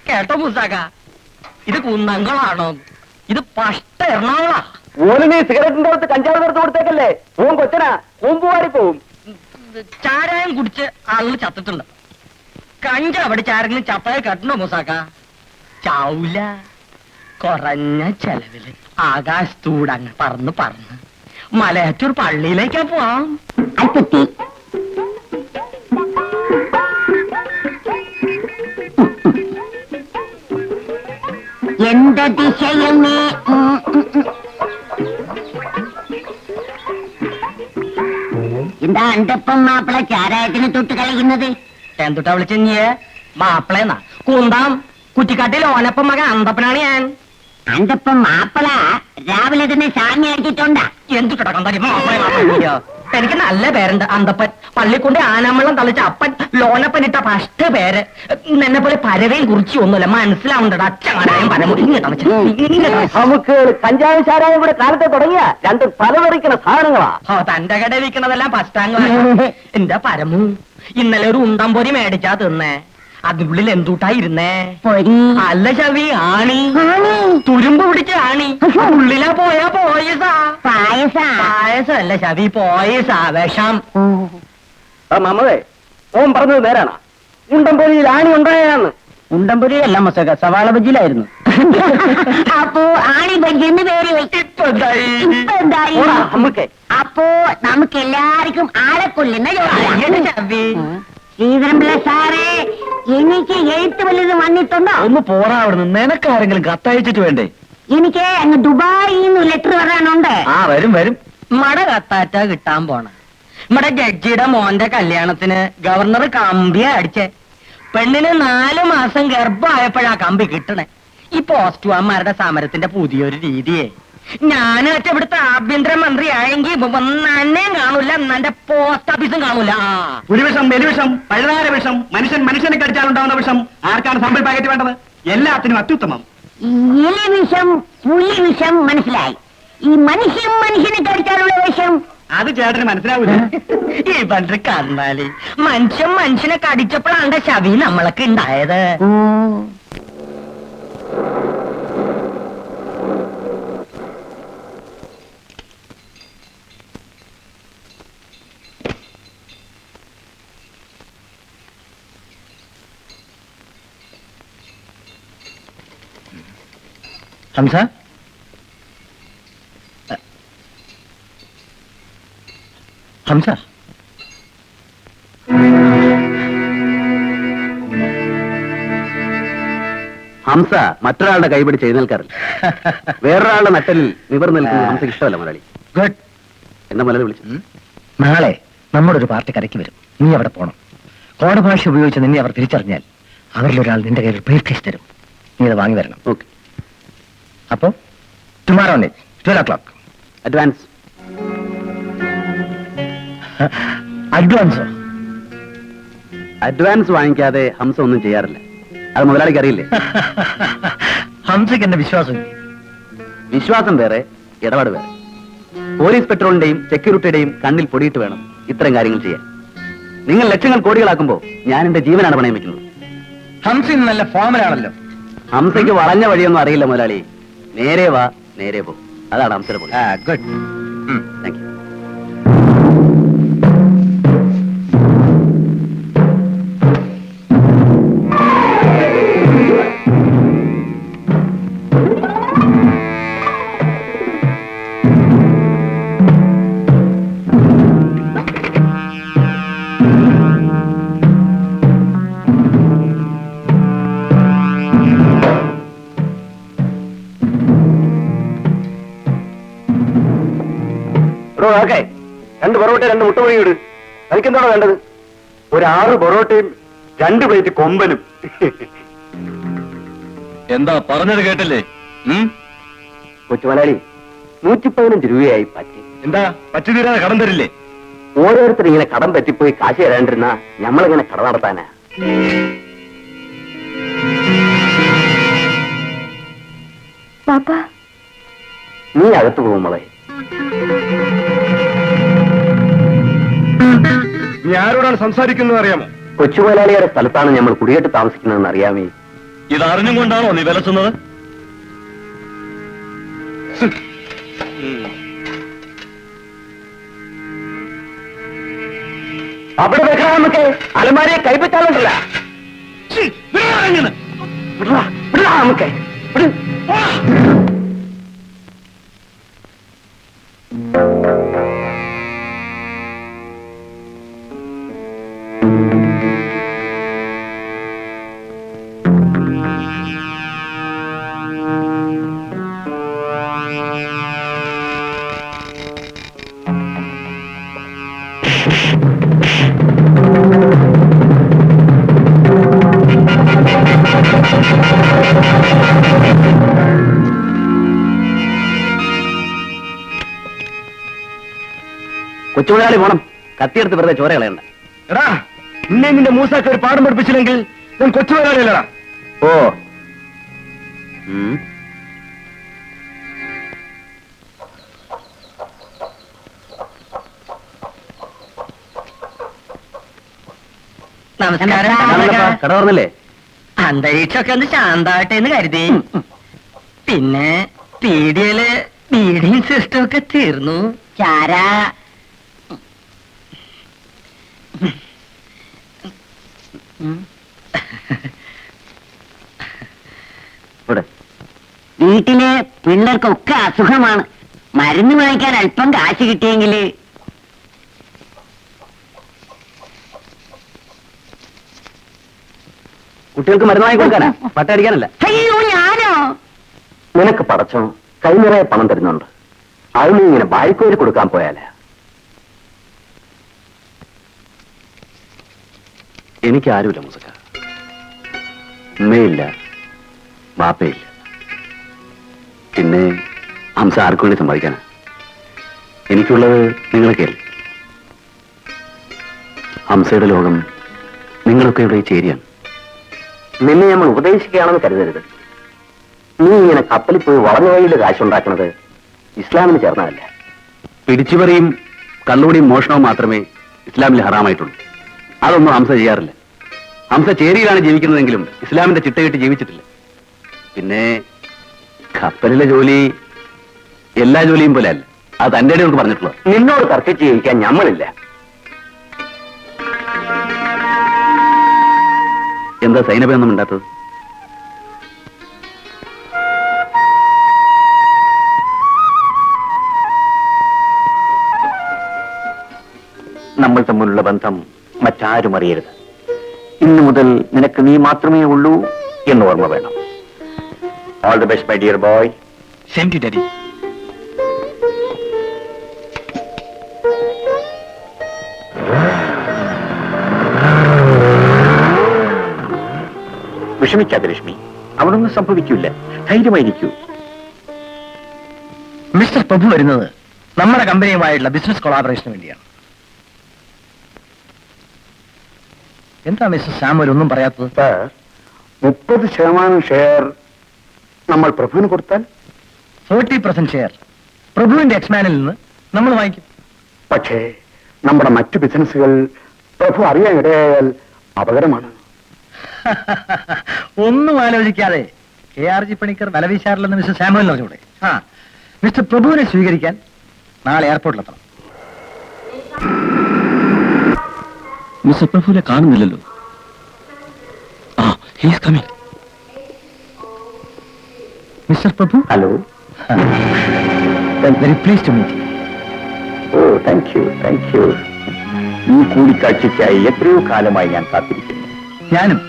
കേട്ടോ മൂസാക്ക, ഇത് കുന്നംകുളാണോ? ഇത് പഷ്ട എറണാകുളാ. ഓന് നീ സിഗരറ്റിന്റെ അടുത്ത് കഞ്ചാവ് തീർത്ത് കൊടുത്തേക്കല്ലേ, ഓൻ കൊച്ചനാ കൂമ്പുവാരി പോവും. ചാരായം കുടിച്ച് ആളുകൾ ചത്തിട്ടുണ്ട്. കഞ്ചാവടി ചാരെങ്കിലും ചത്തായി കെട്ടണോ മൂസാക്ക? ചാവൂല. കുറഞ്ഞ ചെലവില് ആകാശത്തൂടങ്ങ് പറന്ന് പറന്ന് മലയാറ്റൂർ പള്ളിയിലേക്കാ പോവാം. എന്റെ ദിശയമേ എന്താ അണ്ടപ്പം മാപ്പിള ചാരായത്തിന് തൊട്ട് കളിക്കുന്നത്? എന്തുട്ടാ വിളിച്ചേ? മാപ്പിളേന്നാ? കുന്താം കുറ്റിക്കാട്ടിൽ ഓനപ്പം മകൻ അന്തപ്പനാണ് ഞാൻ. അണ്ടപ്പം മാപ്പിള രാവിലെ തന്നെ സാമി അടിച്ചിട്ടുണ്ടാ? എന്തുട്ടാ കണ്ടാ മാപ്പിളെ മാപ്പിള? എനിക്ക് നല്ല പേരുണ്ട്, അന്തപ്പൻ. പള്ളിക്കൊണ്ട് ആനാമ്പള്ളം തളിച്ച അപ്പൻ, ലോനപ്പൻ ഇട്ട ഫസ്റ്റ് പേര്. എന്നെ പോലെ പരവേയും കുറിച്ച് ഒന്നുമില്ല, മനസ്സിലാവുന്നുണ്ട്. അച്ഛനാരായും നമുക്ക് കഞ്ചാവ് ചാരായം ഇവിടെ കാലത്തെ തുടങ്ങിയ രണ്ട് പലവറിക്കണ സാധനങ്ങളാ. തന്റെ കട വിൽക്കണതെല്ലാം ഫസ്റ്റാങ്. എന്റെ പരമു, ഇന്നലെ ഒരു ഉണ്ടംപൊരി മേടിച്ചാ തിന്നേ. അതിനുള്ളിൽ എന്തുട്ടായിരുന്നേ? അല്ല ശവി, ആണി. തുരുമ്പ് പിടിച്ച ആണി. ഉള്ളിലാ പോയാ പോയസാ. പായസല്ല ശവി, പോയസാ, വിഷം. മമതേ, ഓൻ പറഞ്ഞത് നേരാണ്. ഉണ്ടംപൊരിയിൽ ആണി ഉണ്ടായാന്ന്. ഉണ്ടംപൊരിയല്ല മസക, സവാള ബജ്ജിയിലായിരുന്നു. അപ്പോ ആണി ബജ്ജിന്ന് പേര് ഇപ്പൊ എന്തായി? നമുക്ക് അപ്പോ നമുക്ക് എല്ലാവർക്കും ആളെ കൊല്ലുന്ന ജോലി. ശവി, ശ്രീധരൻപിള്ള സാറേ, എനിക്ക് എഴുത്ത് വല്ലതും വന്നിട്ടുണ്ടോ? ഒന്ന് പോറാ അവിടുന്ന്. നിനക്കാരെങ്കിലും കത്തയച്ചിട്ട് വേണ്ടേ? എനിക്ക് അങ്ങ് ദുബായിൽ നിന്ന് ലെറ്റർ വരാനുണ്ട്. ആ വരും വരും. മട കത്താറ്റ കിട്ടാൻ പോണ. നമ്മുടെ ജഡ്ജിയുടെ മോന്റെ കല്യാണത്തിന് ഗവർണർ കമ്പിയാ അടിച്ചേ. പെണ്ണിന് 4 മാസം ഗർഭമായപ്പോഴാ കമ്പി കിട്ടണേ. ഈ പോസ്റ്റ്മാരുടെ സമരത്തിന്റെ പുതിയൊരു രീതിയെ. ഞാനൊറ്റ ഇവിടുത്തെ ആഭ്യന്തരമന്ത്രി ആയെങ്കിൽ നന്നേം കാണൂല, എന്നെ പോസ്റ്റ് ഓഫീസും കാണൂല. ഒരു വിഷം, എലിവിഷം, പഴുതാര വിഷം, മനുഷ്യനെ കടിച്ചാലുണ്ടാവുന്ന വിഷം ആർക്കാണ് സാമ്പിൾ പാക്കറ്റ് വേണ്ടത്? എല്ലാത്തിനും അത്യുത്തമം. എലി വിഷം, പുലി വിഷം മനസ്സിലായി. ഈ മനുഷ്യനെ കടിച്ചാലുള്ള വിഷം അത് ചേട്ടന് മനസ്സിലാവൂല. ഈ പണ്ട് കന്നാലി മനുഷ്യനെ കടിച്ചപ്പോഴാണ് ശവി നമ്മളൊക്കെ ഉണ്ടായത്. ഹംസ, ഹംസ, ഹംസ മറ്റൊരാളുടെ കൈപിടിച്ച് എഴുന്നേൽക്കാറില്ല. വേറൊരാളുടെ നട്ടലിൽ നിവർന്നു നിൽക്കുന്ന ഹംസക്ക് ഇഷ്ടമല്ല മുരളി. ഗുഡ്. എന്താ മുരളി വിളിച്ചു? നാളെ നമ്മുടെ ഒരു പാർട്ടി കരയ്ക്ക് വരും. നീ അവിടെ പോണം. കോടഭാഷ ഉപയോഗിച്ച് നിന്നെ അവർ തിരിച്ചറിഞ്ഞാൽ അവരിലൊരാൾ നിന്റെ കയ്യിൽ ബ്രീഫ് കേസ് തരും. നീ അത് വാങ്ങി വരണം. ഓക്കെ. അപ്പോ ടുമാറോ നൈറ്റ് 12 o'clock. അഡ്വാൻസ്. അഡ്വാൻസോ? അഡ്വാൻസ് വാങ്ങിക്കാതെ ഹംസ ഒന്നും ചെയ്യാറില്ല. അത് മുതലാളിക്ക് അറിയില്ലേ? ഹംസയ്ക്ക് എന്നെ വിശ്വാസമില്ലേ? വിശ്വാസം വേറെ, ഇടപാട് വേറെ. പോലീസ് പെട്രോളിന്റെയും സെക്യൂരിറ്റിയുടെയും കണ്ണിൽ പൊടിയിട്ട് വേണം ഇത്തരം കാര്യങ്ങൾ ചെയ്യാൻ. നിങ്ങൾ ലക്ഷങ്ങൾ കോടികളാക്കുമ്പോ ഞാൻ എന്റെ ജീവനാണ് പണയം വെക്കുന്നത്. ഹംസ ഇന്ന് നല്ല ഫോമിലാണല്ലോ. ഹംസയ്ക്ക് വളഞ്ഞ വഴിയൊന്നും അറിയില്ല മുതലാളി. നേരെ വാ നേരെ പോ, അതാണ് ഹംസയുടെ പോലെ. ഗുഡ്. Thank you. രണ്ട് പൊറോട്ട 2 മുട്ടമണി ഇട്. എനിക്കെന്താണോ വേണ്ടത്? ഒരു 6 പൊറോട്ടയും 2 പ്ലേറ്റ് കൊമ്പനും. എന്താ പറഞ്ഞത് കേട്ടല്ലേ? കൊച്ചുമലയാളി 115 രൂപയായി പറ്റി. എന്താ പറ്റി തീരാതെ കടം തരില്ലേ? ഓരോരുത്തർ ഇങ്ങനെ കടം പറ്റിപ്പോയി കാശ് തരാണ്ടിരുന്ന നമ്മളിങ്ങനെ കട നടത്താനാ. പാപ്പ, നീ അകത്ത് പോകുമ്പോളെ. നീ ആരോടാണ് സംസാരിക്കുന്നത് അറിയാമോ? കൊച്ചുമലയാളിയുടെ സ്ഥലത്താണ് നമ്മൾ കുടിയേറ്റ് താമസിക്കുന്നതെന്ന് അറിയാമേ. ഇതറിഞ്ഞും കൊണ്ടാണോ നീ വിലസുന്നത്? അവിടെ വെക്കണം. നമുക്ക് അലമാരയെ കൈപ്പറ്റാറുണ്ടല്ല. നമുക്ക് കൊച്ചുമുതലാളി പോണം. കത്തിയെടുത്ത് വെറുതെ ചോര കളയണ്ട. എടാ, നിന്നെ നിന്റെ മൂസാക്ക് ഒരു പാഠം പഠിപ്പിച്ചില്ലെങ്കിൽ ഞാൻ കൊച്ചുമലയാളിയല്ലടാ. ഓ നമസ്കാരം. കട തുറന്നില്ലേ? അന്തരീക്ഷമൊക്കെ ഒന്ന് ശാന്താവട്ടെ എന്ന് കരുതി. പിന്നെ പീഡിയയില് ബീഡിയും സിസ്റ്റം ഒക്കെ തീർന്നു. ചാരാ വീട്ടിലെ പിള്ളേർക്കൊക്കെ അസുഖമാണ്. മരുന്ന് വാങ്ങിക്കാൻ അല്പം കാശ് കിട്ടിയെങ്കിൽ. കുട്ടികൾക്ക് മരുന്ന് വാങ്ങി കൊടുക്കാനാ, പട്ടടിക്കാനല്ല. അയ്യോ, ഞാനോ? നിനക്ക് പടച്ചോ കൈ നിറയെ പണം തരുന്നുണ്ട്. അത് നീ ഇങ്ങനെ വായ്പയിൽ കൊടുക്കാൻ പോയാലേ. എനിക്കാരുമില്ല മുസക്ക. ഉമ്മയില്ല, ബാപ്പയില്ല. പിന്നെ ഹംസ ആർക്കു വേണ്ടി സമ്പാദിക്കാനാ? എനിക്കുള്ളത് നിങ്ങളൊക്കെയല്ലേ. ഹംസയുടെ ലോകം നിങ്ങളൊക്കെ ഇവിടെ ചേരിയാണ്. നിന്നെ നമ്മൾ ഉപദേശിക്കുകയാണെന്ന് കരുതരുത്. നീ ഇങ്ങനെ കപ്പലിൽ പോയി വളഞ്ഞ വഴിയിൽ കാശുണ്ടാക്കുന്നത് ഇസ്ലാമിന് ചേർന്നതല്ല. പിടിച്ചുപറിയും കള്ളുകൂടിയും മോഷണവും മാത്രമേ ഇസ്ലാമിൽ ഹറാമായിട്ടുള്ളൂ. അതൊന്നും ഹംസ ചെയ്യാറില്ല. ഹംസ ചേരിയിലാണ് ജീവിക്കുന്നതെങ്കിലും ഇസ്ലാമിന്റെ ചിട്ടകെട്ട് ജീവിച്ചിട്ടില്ല. പിന്നെ കപ്പലിലെ ജോലി എല്ലാ ജോലിയും പോലെ അല്ല. അത് തന്റെ ഇടയിൽ പറഞ്ഞിട്ടുള്ളത്. നിന്നോട് തർക്കിച്ച് ജീവിക്കാൻ ഞമ്മളില്ല. എന്താ സൈനബൊന്നും ഉണ്ടാത്തത്? നമ്മൾ തമ്മിലുള്ള ബന്ധം മറ്റാരും അറിയരുത്. ഇന്നു മുതൽ നിനക്ക് നീ മാത്രമേ ഉള്ളൂ എന്ന് ഓർമ്മ വേണം. All the best my dear boy. Same to daddy. വിഷമിക്കാതെ ലക്ഷ്മി, അവനൊന്നും സംഭവിക്കില്ല. ധൈര്യമായിരിക്കൂ. മിസ്റ്റർ പ്രഭു വരുന്നത് നമ്മുടെ കമ്പനിയുമായുള്ള ബിസിനസ് കൊളാബറേഷന് വേണ്ടിയാണ്. എന്താ മിസ്റ്റർ സാമുവൽ ഒന്നും പറയാത്തത്? സർ, 30% ഷെയർ നമ്മൾ പ്രഭുവിന് കൊടുത്താൽ 30% ഷെയർ പ്രഭുവിന്റെ എക്സ്മാനിൽ നിന്ന് നമ്മൾ വാങ്ങിക്കും. പക്ഷേ നമ്മുടെ മറ്റു ബിസിനസ്സുകൾ പ്രഭു അറിയാൻ ഇടയായാൽ അപകടമാണ്. ഒന്നും ആലോചിക്കാതെ KRG പണിക്കർ വലവീശാറില്ലെന്ന് മിസ്റ്റർ സാമുവൽ അറിഞ്ഞൂടെ? മിസ്റ്റർ പ്രഭുവിനെ സ്വീകരിക്കാൻ നാളെ എയർപോർട്ടിലെത്തണം. മിസ്റ്റർ പ്രഭുവിനെ കാണുന്നില്ലല്ലോ. He's coming. Mister Prabhu, hello. Very pleased to meet. Oh, thank you. ഈ കൂടിക്കാഴ്ചയ്ക്കായി എത്രയോ കാലമായി ഞാൻ കാത്തിരിക്കുന്നു. ഞാനും.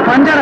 പഞ്ചാര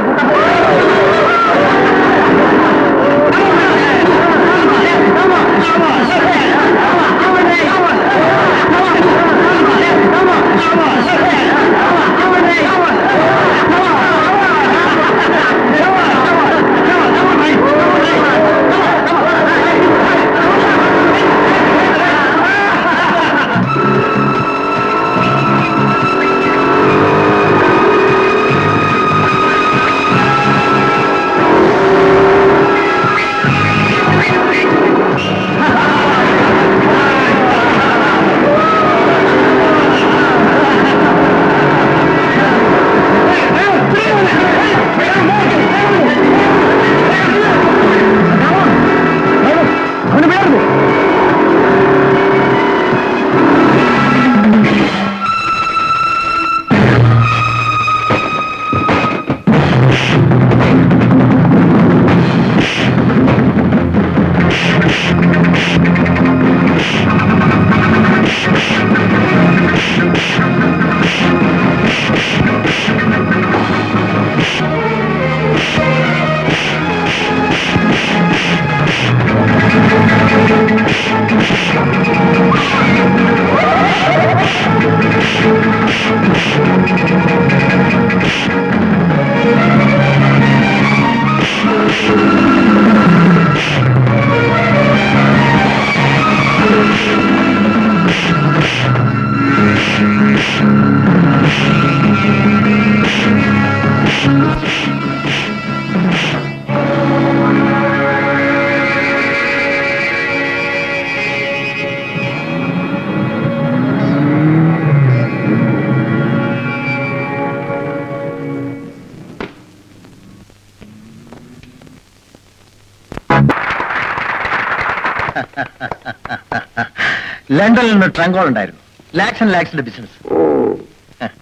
ലണ്ടനിൽ നിന്ന് ട്രങ്കോൾ ഉണ്ടായിരുന്നു. ലാക്സ് ആൻഡ് ലാക്സിന്റെ ബിസിനസ്. ഓ,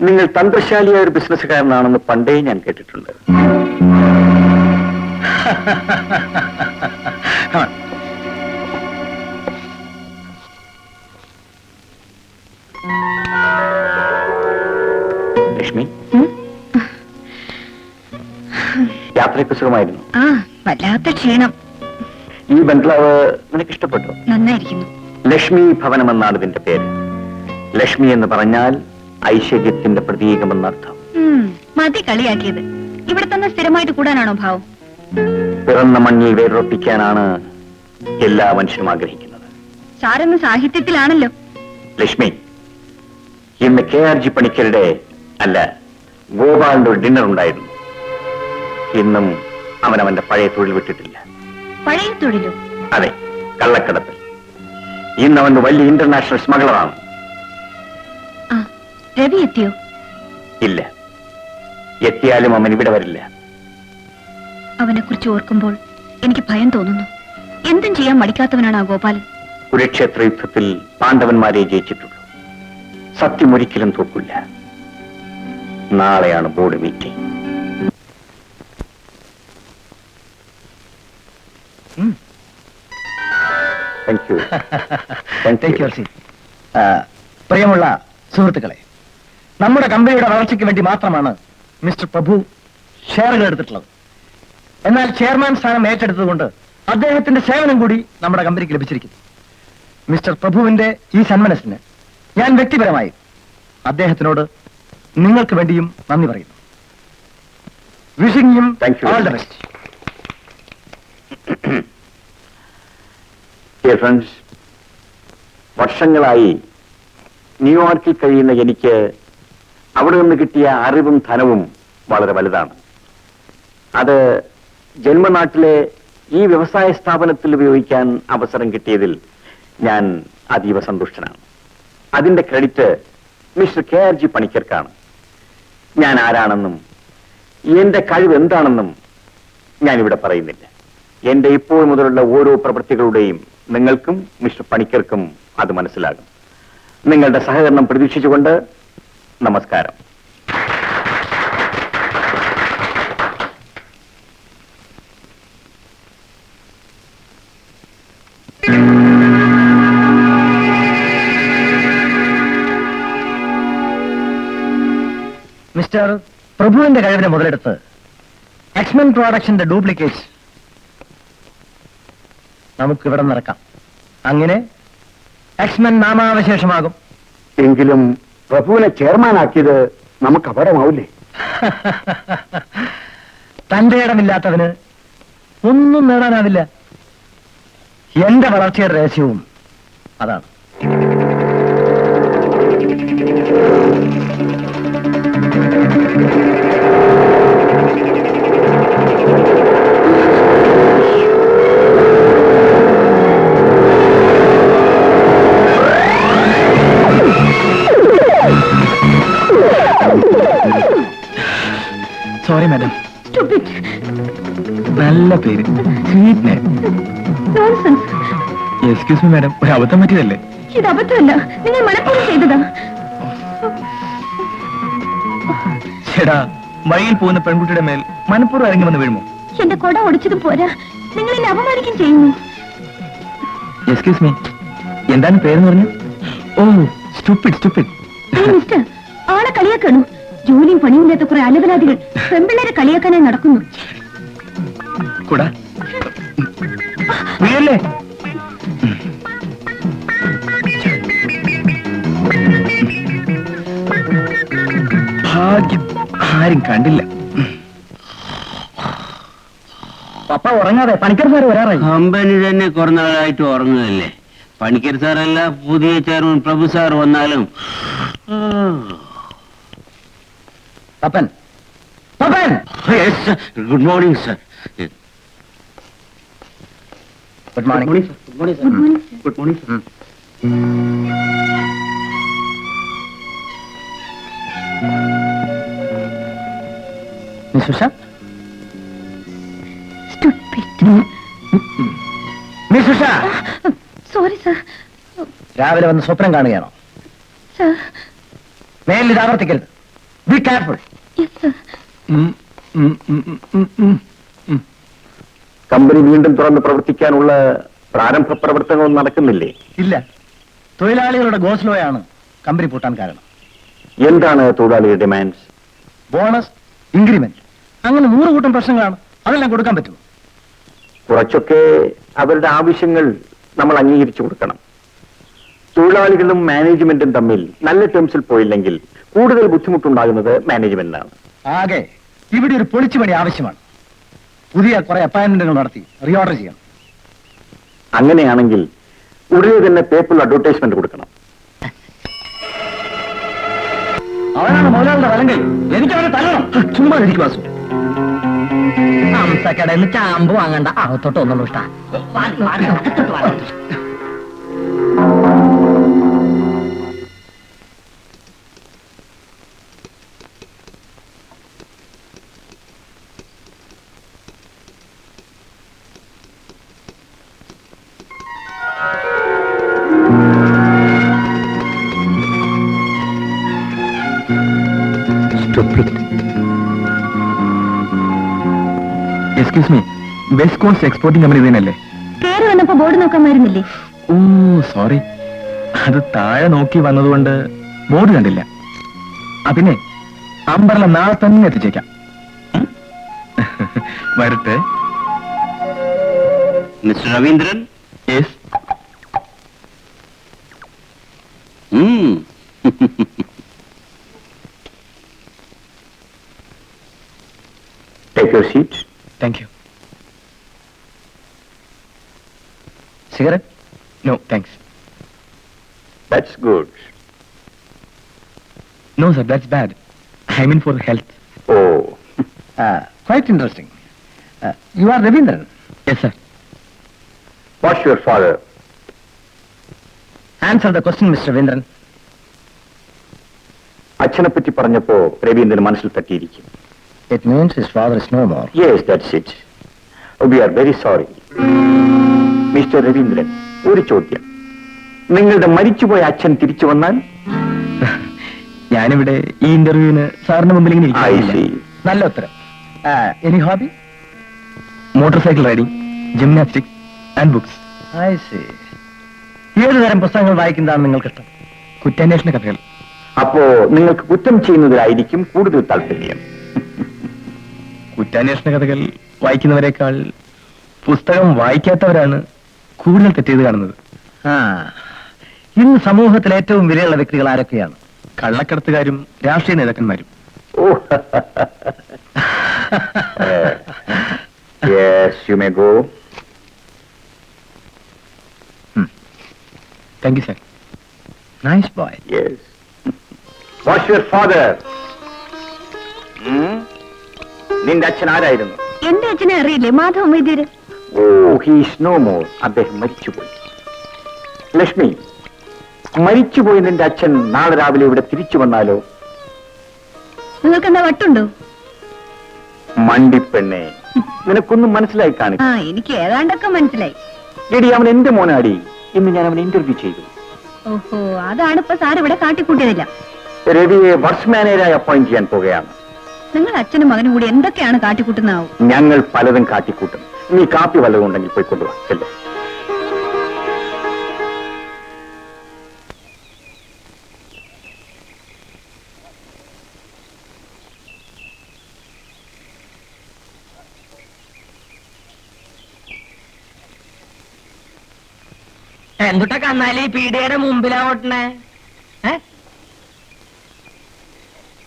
നിങ്ങൾ തന്ത്രശാലിയായ ഒരു ബിസിനസ്സുകാരനാണെന്ന് പണ്ടേ ഞാൻ കേട്ടിട്ടുണ്ട്. ലക്ഷ്മി, യാത്രയൊക്കെ സുഖമായിരുന്നു? വല്ലാത്ത ക്ഷീണം. ഈ ബംഗ്ലാവ് നിനക്ക് ഇഷ്ടപ്പെട്ടു? നന്നായിരിക്കുന്നു. ലക്ഷ്മി ഭവനം എന്നാണ് ഇതിന്റെ പേര്. ലക്ഷ്മി എന്ന് പറഞ്ഞാൽ ഐശ്വര്യത്തിന്റെ പ്രതീകമെന്നർത്ഥം. മതി കളിയാക്കിയത്. ഇവിടെ തന്നെ സ്ഥിരമായിട്ട് കൂടാനാണോ ഭാവം? പിറന്ന മണ്ണിൽ വേരൊട്ടിക്കാനാണ് എല്ലാ മനുഷ്യരും ആഗ്രഹിക്കുന്നത്. സാറെന്ന് സാഹിത്യത്തിലാണല്ലോ. ലക്ഷ്മി, ഇന്ന് KRG പണിക്കരുടെ അല്ല, ഗോപാലിന്റെ ഒരു ഡിന്നർ ഉണ്ടായിരുന്നു. ഇന്നും അവനവന്റെ പഴയ തൊഴിൽ വിട്ടിട്ടില്ല. പഴയ തൊഴിലോ? അതെ, കള്ളക്കടത്തിൽ. ഇന്ന് അവന്റെ വലിയ ഇന്റർനാഷണൽ സ്മഗ്ലറാണ്. രവി എത്തിയോ? ഇല്ല, എത്തിയാലും അവൻ ഇവിടെ വരില്ല. അവനെ കുറിച്ച് ഓർക്കുമ്പോൾ എനിക്ക് ഭയം തോന്നുന്നു. എന്തും ചെയ്യാൻ മടിക്കാത്തവനാണ് ആ ഗോപാലൻ. കുരുക്ഷേത്ര യുദ്ധത്തിൽ പാണ്ഡവന്മാരെ ജയിച്ചിട്ടുള്ളൂ. സത്യം ഒരിക്കലും തോക്കില്ല. നാളെയാണ് ബോർഡ് മീറ്റിംഗ്. പ്രിയമുള്ള സുഹൃത്തുക്കളെ, നമ്മുടെ കമ്പനിയുടെ വളർച്ചയ്ക്ക് വേണ്ടി മാത്രമാണ് മിസ്റ്റർ പ്രഭു ഷെയറുകൾ എടുത്തിട്ടുള്ളത്. എന്നാൽ ചെയർമാൻ സ്ഥാനം ഏറ്റെടുത്തതുകൊണ്ട് അദ്ദേഹത്തിന്റെ സേവനം കൂടി നമ്മുടെ കമ്പനിക്ക് ലഭിച്ചിരിക്കുന്നു. മിസ്റ്റർ പ്രഭുവിന്റെ ഈ സന്മനസ്സിന് ഞാൻ വ്യക്തിപരമായി അദ്ദേഹത്തിനോട് നിങ്ങൾക്ക് വേണ്ടിയും നന്ദി പറയുന്നു. Wishing him all the best. Friends, വർഷങ്ങളായി ന്യൂയോർക്കിൽ കഴിയുന്ന എനിക്ക് അവിടെ നിന്ന് കിട്ടിയ അറിവും ധനവും വളരെ വലുതാണ്. അത് ജന്മനാട്ടിലെ ഈ വ്യവസായ സ്ഥാപനത്തിൽ ഉപയോഗിക്കാൻ അവസരം കിട്ടിയതിൽ ഞാൻ അതീവ സന്തുഷ്ടനാണ്. അതിന്റെ ക്രെഡിറ്റ് മിസ്റ്റർ KRG പണിക്കർക്കാണ്. ഞാൻ ആരാണെന്നും എന്റെ കഴിവ് എന്താണെന്നും ഞാനിവിടെ പറയുന്നില്ല. എന്റെ ഇപ്പോൾ മുതലുള്ള ഓരോ പ്രവൃത്തികളുടെയും നിങ്ങൾക്കും മിസ്റ്റർ പണിക്കർക്കും അത് മനസ്സിലാകും. നിങ്ങളുടെ സഹകരണം പ്രതീക്ഷിച്ചുകൊണ്ട് നമസ്കാരം. മിസ്റ്റർ പ്രഭുവിന്റെ കഴിവിനെ മുതലെടുത്ത് എക്സ്മെൻ പ്രോഡക്ഷന്റെ ഡ്യൂപ്ലിക്കേറ്റ് നമുക്ക് ഇവിടെ നിറക്കാം. അങ്ങനെ എക്സ്മെൻ നാമാവശേഷമാകും. എങ്കിലും പ്രഭുവിനെ ചെയർമാനാക്കിയത് നമുക്ക് അപകടമാവില്ലേ? തന്റെ ഇടമില്ലാത്തവന് ഒന്നും നേടാനാവില്ല. എന്റെ വളർച്ചയുടെ രഹസ്യവും അതാണ്. Sorry madam. നല്ല പേര്, sweet name. Excuse me madam, ഒരു അബദ്ധം പറ്റിയതല്ലേ? ഇത് അബദ്ധമല്ല, നിങ്ങൾ മനഃപൂർവ്വം ചെയ്തതാ. ചേടാ, വഴിയിൽ പോകുന്ന പെൺകുട്ടിയുടെ മേൽ മനഃപൂർവ്വം ഇറങ്ങി വന്ന് വീഴുമോ? എന്റെ കൊട ഒടിച്ചതും പോരാ, നിങ്ങൾ എന്നെ അപമാനിക്കും ചെയ്യുന്നു. എക്സ്ക്യൂസ് മീ, എന്താണ് പേരെന്ന് പറഞ്ഞു? ഓ, സ്റ്റുപ്പിഡ് സ്റ്റുപ്പിഡ്. മിസ്റ്റർ, ആളെ കളിയാക്കണു. ജോലിയും പണിയില്ലാത്ത കുറെ അലവലാദികൾ പെമ്പിള്ളേരെ കളിയാക്കാനായി നടക്കുന്നു. കൂടാ വീഴല്ലേ? ഭാഗ്യം, ആരും കണ്ടില്ല. പപ്പ ഉറങ്ങാതെ, പണിക്കർ സാർ വരാറായി. കമ്പനി തന്നെ കുറെ നാളായിട്ട് ഉറങ്ങുകയല്ലേ. പണിക്കർ സാറല്ല, പുതിയ ചെയർമാൻ പ്രഭു സാർ വന്നാലും Pappan, Pappan. Good morning sir. Good morning. Good morning sir. Miss Usha, miss Usha, sorry sir. രാവിലെ വന്ന് സ്വപ്നം കാണുകയാണോ? സർ, മേലിൽ ഇത് ആവർത്തിക്കരുത്. Be careful. Yes sir. Company വീണ്ടും തുറന്ന് പ്രവർത്തിക്കാനുള്ള പ്രാരംഭ പ്രവർത്തനങ്ങളും നടക്കുന്നില്ലേ? ഇല്ല, തൊഴിലാളികളുടെ ഗോസ്ലോയാണ് കമ്പനി പൂട്ടാൻ കാരണം. എന്താണ് തൊഴിലാളിയുടെ ഡിമാൻഡ്സ്? ബോണസ്, ഇൻക്രിമെന്റ്, അങ്ങനെ 100 കൂട്ടം പ്രശ്നങ്ങളാണ്. അതെല്ലാം കൊടുക്കാൻ പറ്റുമോ? കുറച്ചൊക്കെ അവരുടെ ആവശ്യങ്ങൾ നമ്മൾ അംഗീകരിച്ചു കൊടുക്കണം. തൊഴിലാളികളും മാനേജ്മെന്റും തമ്മിൽ നല്ല ടേംസിൽ പോയില്ലെങ്കിൽ കൂടുതൽ ബുദ്ധിമുട്ടുണ്ടാകുന്നത് മാനേജ്മെന്റിനാണ്. ആകെ ഇവിടെ ഒരു പൊളിച്ചുപണി ആവശ്യമാണ്. പുതിയ കുറെ അപ്പോയിന്റ്മെന്റുകൾ നടത്തി റീഓർഡർ ചെയ്യണം. അങ്ങനെയാണെങ്കിൽ ഉടനെ തന്നെ പേപ്പറിൽ അഡ്വർടൈസ്മെന്റ് കൊടുക്കണം. അവനാണ് മുതലാളിയുടെ വലങ്കൈ. എനിക്ക് അവനെ തല്ലണം. ചുമ്മാ ഇരിക്കും വാസു. ഹംസക്കടയിൽ ചാമ്പ് വാങ്ങണ്ട, അകത്തോട്ട് ഒന്നും ഇഷ്ട. Excuse me, west coast exporting company തന്നെയല്ലേ? കയറി വന്നപ്പോ ബോർഡ് നോക്കാമായിരുന്നില്ലേ? ഓ സോറി, അത് താഴെ നോക്കി വന്നതുകൊണ്ട് ബോർഡ് കണ്ടില്ല. പിന്നെ അമ്പർല നാളെ തന്നെ എത്തിച്ചേക്കാം. വരട്ടെ. Mister Raveendran. Yes. Take your seat. Thank you. Cigarette? No thanks. That's good. No sir, that's bad. I mean for health. Oh, quite interesting. You are Raveendran? Yes sir. what's your father? Answer the question mister Raveendran. അച്ഛനെ പറ്റി പറഞ്ഞപ്പോ രവീന്ദ്രൻ മനസ്സിൽ തട്ടിയിരിക്കും. It means his father is no more. Yes, that's it. We are very sorry. Mister Raveendran, ഒരു ചോദ്യം. നിങ്ങളുടെ മരിച്ചുപോയ അച്ഛൻ തിരിച്ചു വന്നാൽ? ഞാനിവിടെ ഈ ഇന്റർവ്യൂവിന് സാറിന് മുമ്പിൽ ഇങ്ങനെ I ഇരിക്കുകയില്ല. see. നല്ല ഉത്തരം. Any hobby? Motor cycle riding, gymnastics and books. I C. ഏത് തരം പുസ്തകങ്ങൾ വായിക്കുന്നതാണ് നിങ്ങൾക്കിഷ്ടം? കുറ്റാന്വേഷണ കഥകൾ. അപ്പോ നിങ്ങൾക്ക് കുറ്റം ചെയ്യുന്നതിലായിരിക്കും കൂടുതൽ താല്പര്യം. കുറ്റാന്വേഷണ കഥകൾ വായിക്കുന്നവരെക്കാൾ പുസ്തകം വായിക്കാത്തവരാണ് കൂടുതൽ തെറ്റെയ്ത് കാണുന്നത്. ഇന്ന് സമൂഹത്തിൽ ഏറ്റവും വിലയുള്ള വ്യക്തികൾ ആരൊക്കെയാണ്? കള്ളക്കടത്തുകാരും രാഷ്ട്രീയ നേതാക്കന്മാരും. Oh. Yes, you may go. Thank you sir. Nice boy. Yes. What's your father? നിന്റെ അച്ഛൻ ആരായിരുന്നു? എന്റെ അച്ഛനെ അറിയില്ലേ, മാധവ വൈദ്യര്. ഓ, he is no more. അദ്ദേഹം മരിച്ചുപോയി. ലക്ഷ്മി, മരിച്ചുപോയി നിന്റെ അച്ഛൻ നാളെ രാവിലെ ഇവിടെ തിരിച്ചു വന്നാലോ? നിങ്ങൾക്ക് എന്താ വട്ടുണ്ടോ? മണ്ടിപ്പെണ്ണെ, നിനക്കൊന്നും മനസ്സിലായി കാണിക്കും. എനിക്ക് ഏതാണ്ടൊക്കെ മനസ്സിലായി. എടി, അവൻ എന്റെ മോനാടി. ഇന്ന് ഞാൻ അവനെ ഇന്റർവ്യൂ ചെയ്തു. ഓഹോ, അതാണ് ഇപ്പൊ സാർ ഇവിടെ കാട്ടിക്കൂട്ടിയതില്ല. രവിയെ വർക്സ് മാനേജരായി അപ്പോയിന്റ് ചെയ്യാൻ പോകുകയാണ്. നിങ്ങൾ അച്ഛനും മകനും കൂടി എന്തൊക്കെയാണ് കാട്ടിക്കൂട്ടുന്നാവും. ഞങ്ങൾ പലതും കാട്ടിക്കൂട്ടും. നീ കാപ്പി വല്ലതും ഉണ്ടെങ്കിൽ പോയി കൊണ്ടുവാ. ചെല്ലേ. എന്തുട്ടാ കന്നാലി പീഡിയയുടെ മുമ്പിലാ ഓട്ടണേ?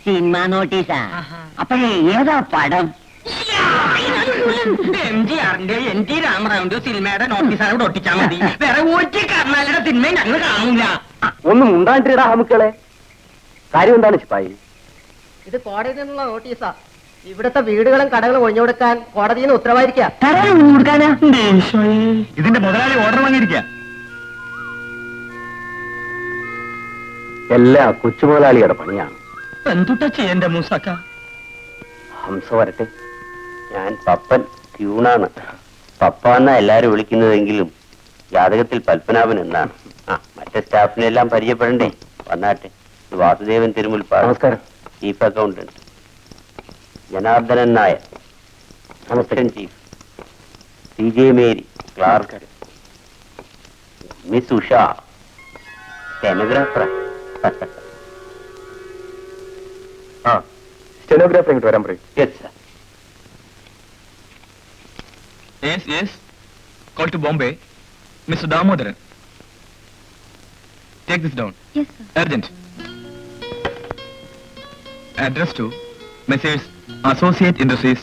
സിനിമ നോട്ടീസാ? അപ്പോഴേ ഏതാ പടം? MGR-ന്റെ NT രാമറാവിന്റെ സിനിമയുടെ നോട്ടീസാണ് ഇവിടെ ഒട്ടിച്ചാൽ മതി. വേറെ ഒരു കർണാലയുടെ സിനിമ ഞങ്ങൾ കാണൂല. ഒന്നും ഉണ്ടായിട്ടിടാ മക്കളെ. കാര്യം എന്താണ് ചിപ്പായി? ഇത് കോടതിയിൽ നിന്നുള്ള നോട്ടീസാ. ഇവിടുത്തെ വീടുകളും കടകളും ഒഴിഞ്ഞു കൊടുക്കാൻ കോടതിയിൽ നിന്ന് ഉത്തരവായിരിക്കാം. കൊടുക്കാനാ? ഇതിന്റെ മുതലാളി ഓർഡർ വാങ്ങിയിരിക്കുക. എല്ലാ കൊച്ചുമുതലാളിയുടെ പണിയാണ്. എന്തുട്ടാ ചെയ്യണ്ട മൂസക്ക? ഹംസ വരട്ടെ. ഞാൻ പപ്പൻ ട്യൂണാണ്. പപ്പ എന്നാ എല്ലാരും വിളിക്കുന്നതെങ്കിലും ജാതകത്തിൽ പത്മനാഭൻ എന്നാണ്. മറ്റേ സ്റ്റാഫിനെ എല്ലാം പരിചയപ്പെടണ്ടേ? വന്നാട്ടെ. വാസുദേവൻ തിരുമുൽപ്പാട്, നമസ്കാരം. Chief accountant. Janardhanan Nair, assistant chief. CJ Mary, clerk. Miss Usha, stenographer. Stenographer ഇങ്ങോട്ട് വരാൻ പറയും. Yes sir. Yes, yes. Call to Bombay. Mr. Damodaran. Take this down. Yes, sir. Urgent. Address to Messrs. Associate Industries,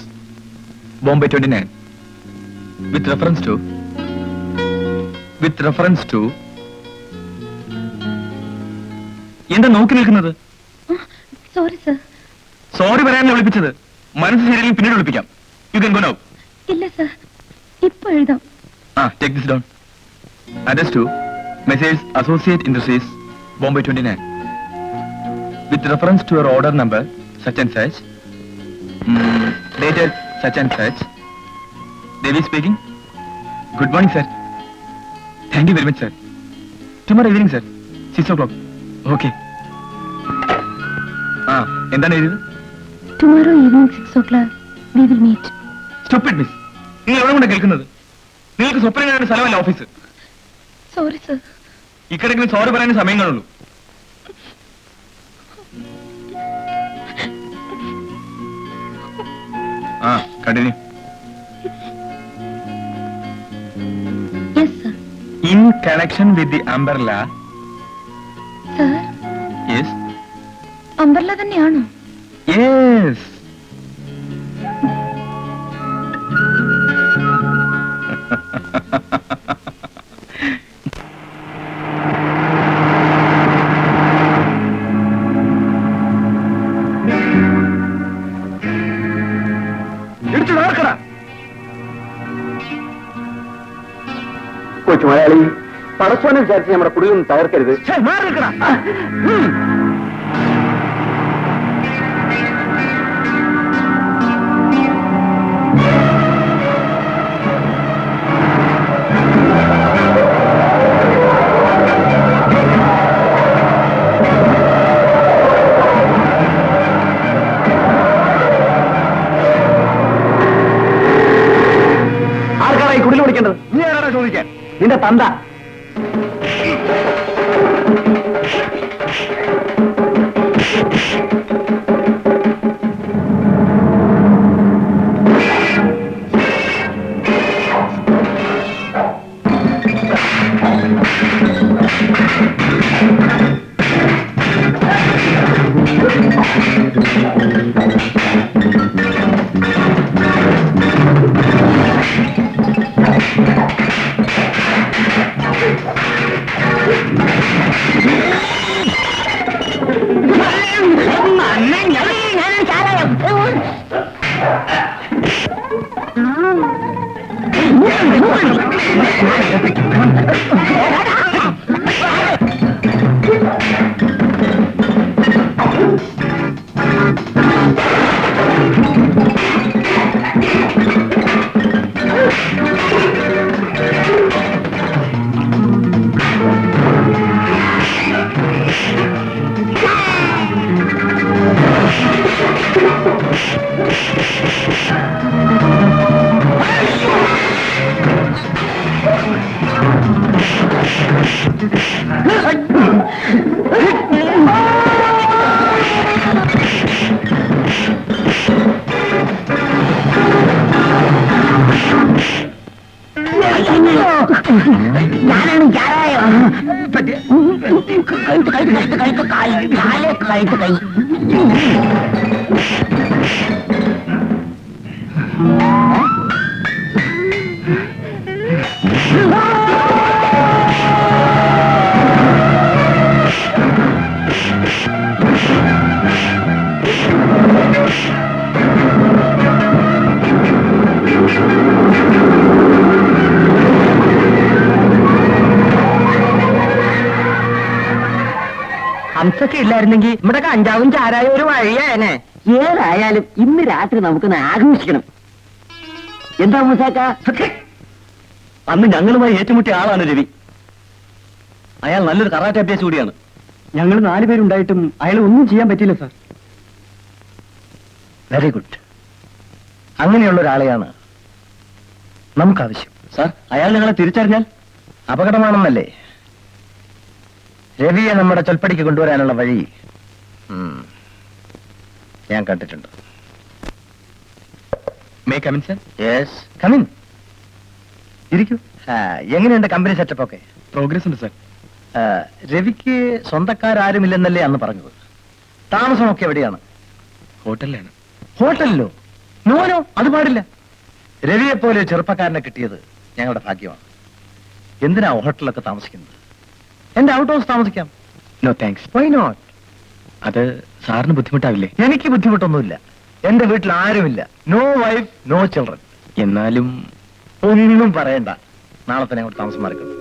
Bombay 29. With reference to എന്താ നോക്കി നിൽക്കുന്നത്? Sorry sir. Sorry പറയാനല്ല വിളിപ്പിച്ചത്. മനസ്സ് ശരിയെങ്കിൽ പിന്നീട് വിളിപ്പിക്കാം. You can go now. ഇല്ല sir, ഇപ്പൊ എഴുതാം. Take this down. Address to Messrs. Associate Industries, Bombay 29. With reference to your order number such and such, dated such and such. Devi speaking. Good morning, sir. Thank you very much, sir. Tomorrow evening, sir. 6 o'clock. Okay. എന്താണ് എഴുതിയത്? Tomorrow evening 6 o'clock we will meet. Stop it, miss. നിങ്ങൾ എവിടെ കൊണ്ട് കേൾക്കുന്നത്? നിങ്ങൾക്ക് സ്വപ്നം കാണുന്ന സ്ഥലമല്ല ഓഫീസ്. Sorry sir. ഇക്കടക്കിന് സോറി പറയാൻ സമയം കാണുള്ളൂ. Continue. In connection with the umbrella. Sir, Yes. Umbrella തന്നെയാണോ? Yes. കൊച്ചു മലയാളി, പടച്ചോനെ വിചാരിച്ച് നമ്മുടെ കുടിയൊന്നും തകർക്കരുത്. ആർക്കാണ് ഈ കുടിൽ വിളിക്കേണ്ടത്? നീ ആരാടാ ചോദിക്കാൻ? നിന്റെ തന്ത. ഞാനാണ് ചാരായോ കഴിച്ച് കൈ ഹംസൊക്കെ ഇല്ലായിരുന്നെങ്കിൽ നമ്മുടെ കഞ്ചാവും ചാരായും ഒരു വഴിയായനെ. ഏതായാലും ഇന്ന് രാത്രി നമുക്കൊന്ന് ആഘോഷിക്കണം. എന്താ മൂസാക്ക? അന്ന് ഞങ്ങളുമായി ഏറ്റുമുട്ടിയ ആളാണ് രവി. അയാൾ നല്ലൊരു കറാട്ടെ അഭ്യാസം കൂടിയാണ്. ഞങ്ങൾ 4 പേരുണ്ടായിട്ടും അയാൾ ഒന്നും ചെയ്യാൻ പറ്റില്ല സാർ. Very good. അങ്ങനെയുള്ള ഒരാളെയാണ് നമുക്കാവശ്യം. സാർ, അയാൾ ഞങ്ങളെ തിരിച്ചറിഞ്ഞാൽ അപകടമാണെന്നല്ലേ? രവിയെ നമ്മുടെ ചൊൽപ്പടിക്ക് കൊണ്ടുവരാനുള്ള വഴി ഞാൻ കണ്ടിട്ടുണ്ട്. May I come in, sir? Yes, come in. ഇരിക്കൂ. എങ്ങനെയുണ്ട് കമ്പനി സെറ്റപ്പ് ഒക്കെ? Progress ഉണ്ട്, sir. രവിക്ക് സ്വന്തക്കാരാരുമില്ലെന്നല്ലേ അന്ന് പറഞ്ഞത്? താമസമൊക്കെ എവിടെയാണ്? ഹോട്ടലിലാണ്. ഹോട്ടലിലോ? നോനോ, അത് പാടില്ല. രവിയെ പോലെ ചെറുപ്പക്കാരനെ കിട്ടിയത് ഞങ്ങളുടെ ഭാഗ്യമാണ്. എന്തിനാ ഹോട്ടലിലൊക്കെ താമസിക്കുന്നത്? എന്റെ ഔട്ട് ഹൗസ് താമസിക്കാം. No, thanks. Why not? അത് സാറിന് ബുദ്ധിമുട്ടാവില്ലേ? എനിക്ക് ബുദ്ധിമുട്ടൊന്നുമില്ല. എന്റെ വീട്ടിൽ ആരുമില്ല. No wife, no children. എന്നാലും ഒന്നും പറയണ്ട. നാളെ തന്നെ അങ്ങോട്ട് താമസം മാറിക്കുന്നു.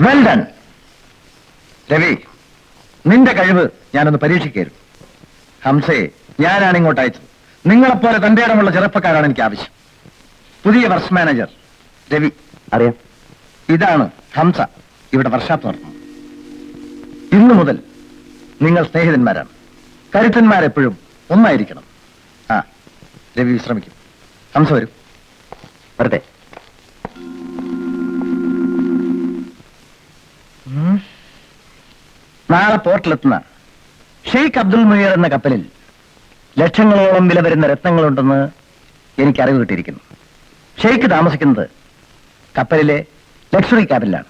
Well done. രവി, നിന്റെ കഴിവ് ഞാനൊന്ന് പരീക്ഷിക്കായിരുന്നു. ഹംസയെ ഞാനാണ് ഇങ്ങോട്ട് അയച്ചത്. നിങ്ങളെപ്പോലെ തന്റെ ഇടമുള്ള ചെറുപ്പക്കാരാണ് എനിക്ക് ആവശ്യം. പുതിയ വർക്സ് മാനേജർ രവി. അറിയാം. ഇതാണ് ഹംസ, ഇവിടെ വർക്ക്ഷോപ്പ് നടത്തുന്നത്. ഇന്നു മുതൽ നിങ്ങൾ സ്നേഹിതന്മാരാണ്. കരുത്തന്മാരെപ്പോഴും ഒന്നായിരിക്കണം. ആ, രവി വിശ്രമിക്കും. ഹംസ വരും. വരട്ടെ. നാളെ പോർട്ടിലെത്തുന്ന ഷെയ്ഖ് അബ്ദുൽ മുനീർ എന്ന കപ്പലിൽ ലക്ഷങ്ങളോളം വില വരുന്ന രത്നങ്ങളുണ്ടെന്ന് എനിക്ക് അറിവ് കിട്ടിയിരിക്കുന്നു. ഷെയ്ഖ് താമസിക്കുന്നത് കപ്പലിലെ ലക്ഷറി ക്യാബിനിലാണ്.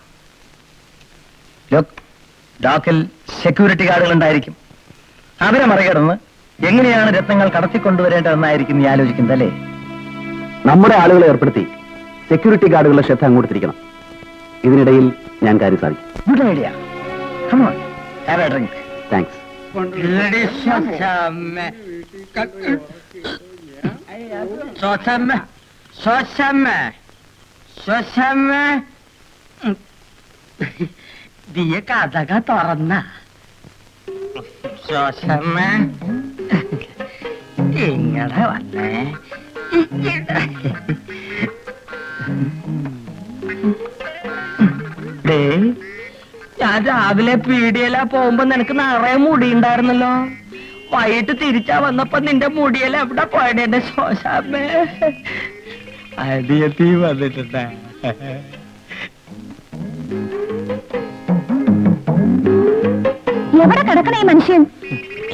ഡോക്കിൽ സെക്യൂരിറ്റി ഗാർഡുകൾ ഉണ്ടായിരിക്കും. അവരെ മറികടന്ന് എങ്ങനെയാണ് രത്നങ്ങൾ കടത്തിക്കൊണ്ടുവരേണ്ടതെന്നായിരിക്കും നീ ആലോചിക്കുന്നത്, അല്ലേ? നമ്മുടെ ആളുകളെ ഏർപ്പെടുത്തി സെക്യൂരിറ്റി ഗാർഡുകളുടെ ശ്രദ്ധ അങ്ങോട്ട് തിരിക്കണം. ഇതിനിടയിൽ ഞാൻ കാര്യം സാധിക്കും. Good idea. Come on, have a drink. Thanks. ദിയ കഥക തുറന്ന ശോശമ്മ ഇങ്ങടെ വന്നേ. ഞാൻ രാവിലെ പീടിയല പോകുമ്പോ നിനക്ക് നിറയെ മുടി ഉണ്ടായിരുന്നല്ലോ. വൈകിട്ട് തിരിച്ചാ വന്നപ്പോ നിന്റെ മുടിയെല്ലാം എവിടെ പോയത് എന്റെ ശോശാമ്മേ? അടിയത്തി വന്നിട്ടുണ്ടാ. എവിടെ കിടക്കണ ഈ മനുഷ്യൻ?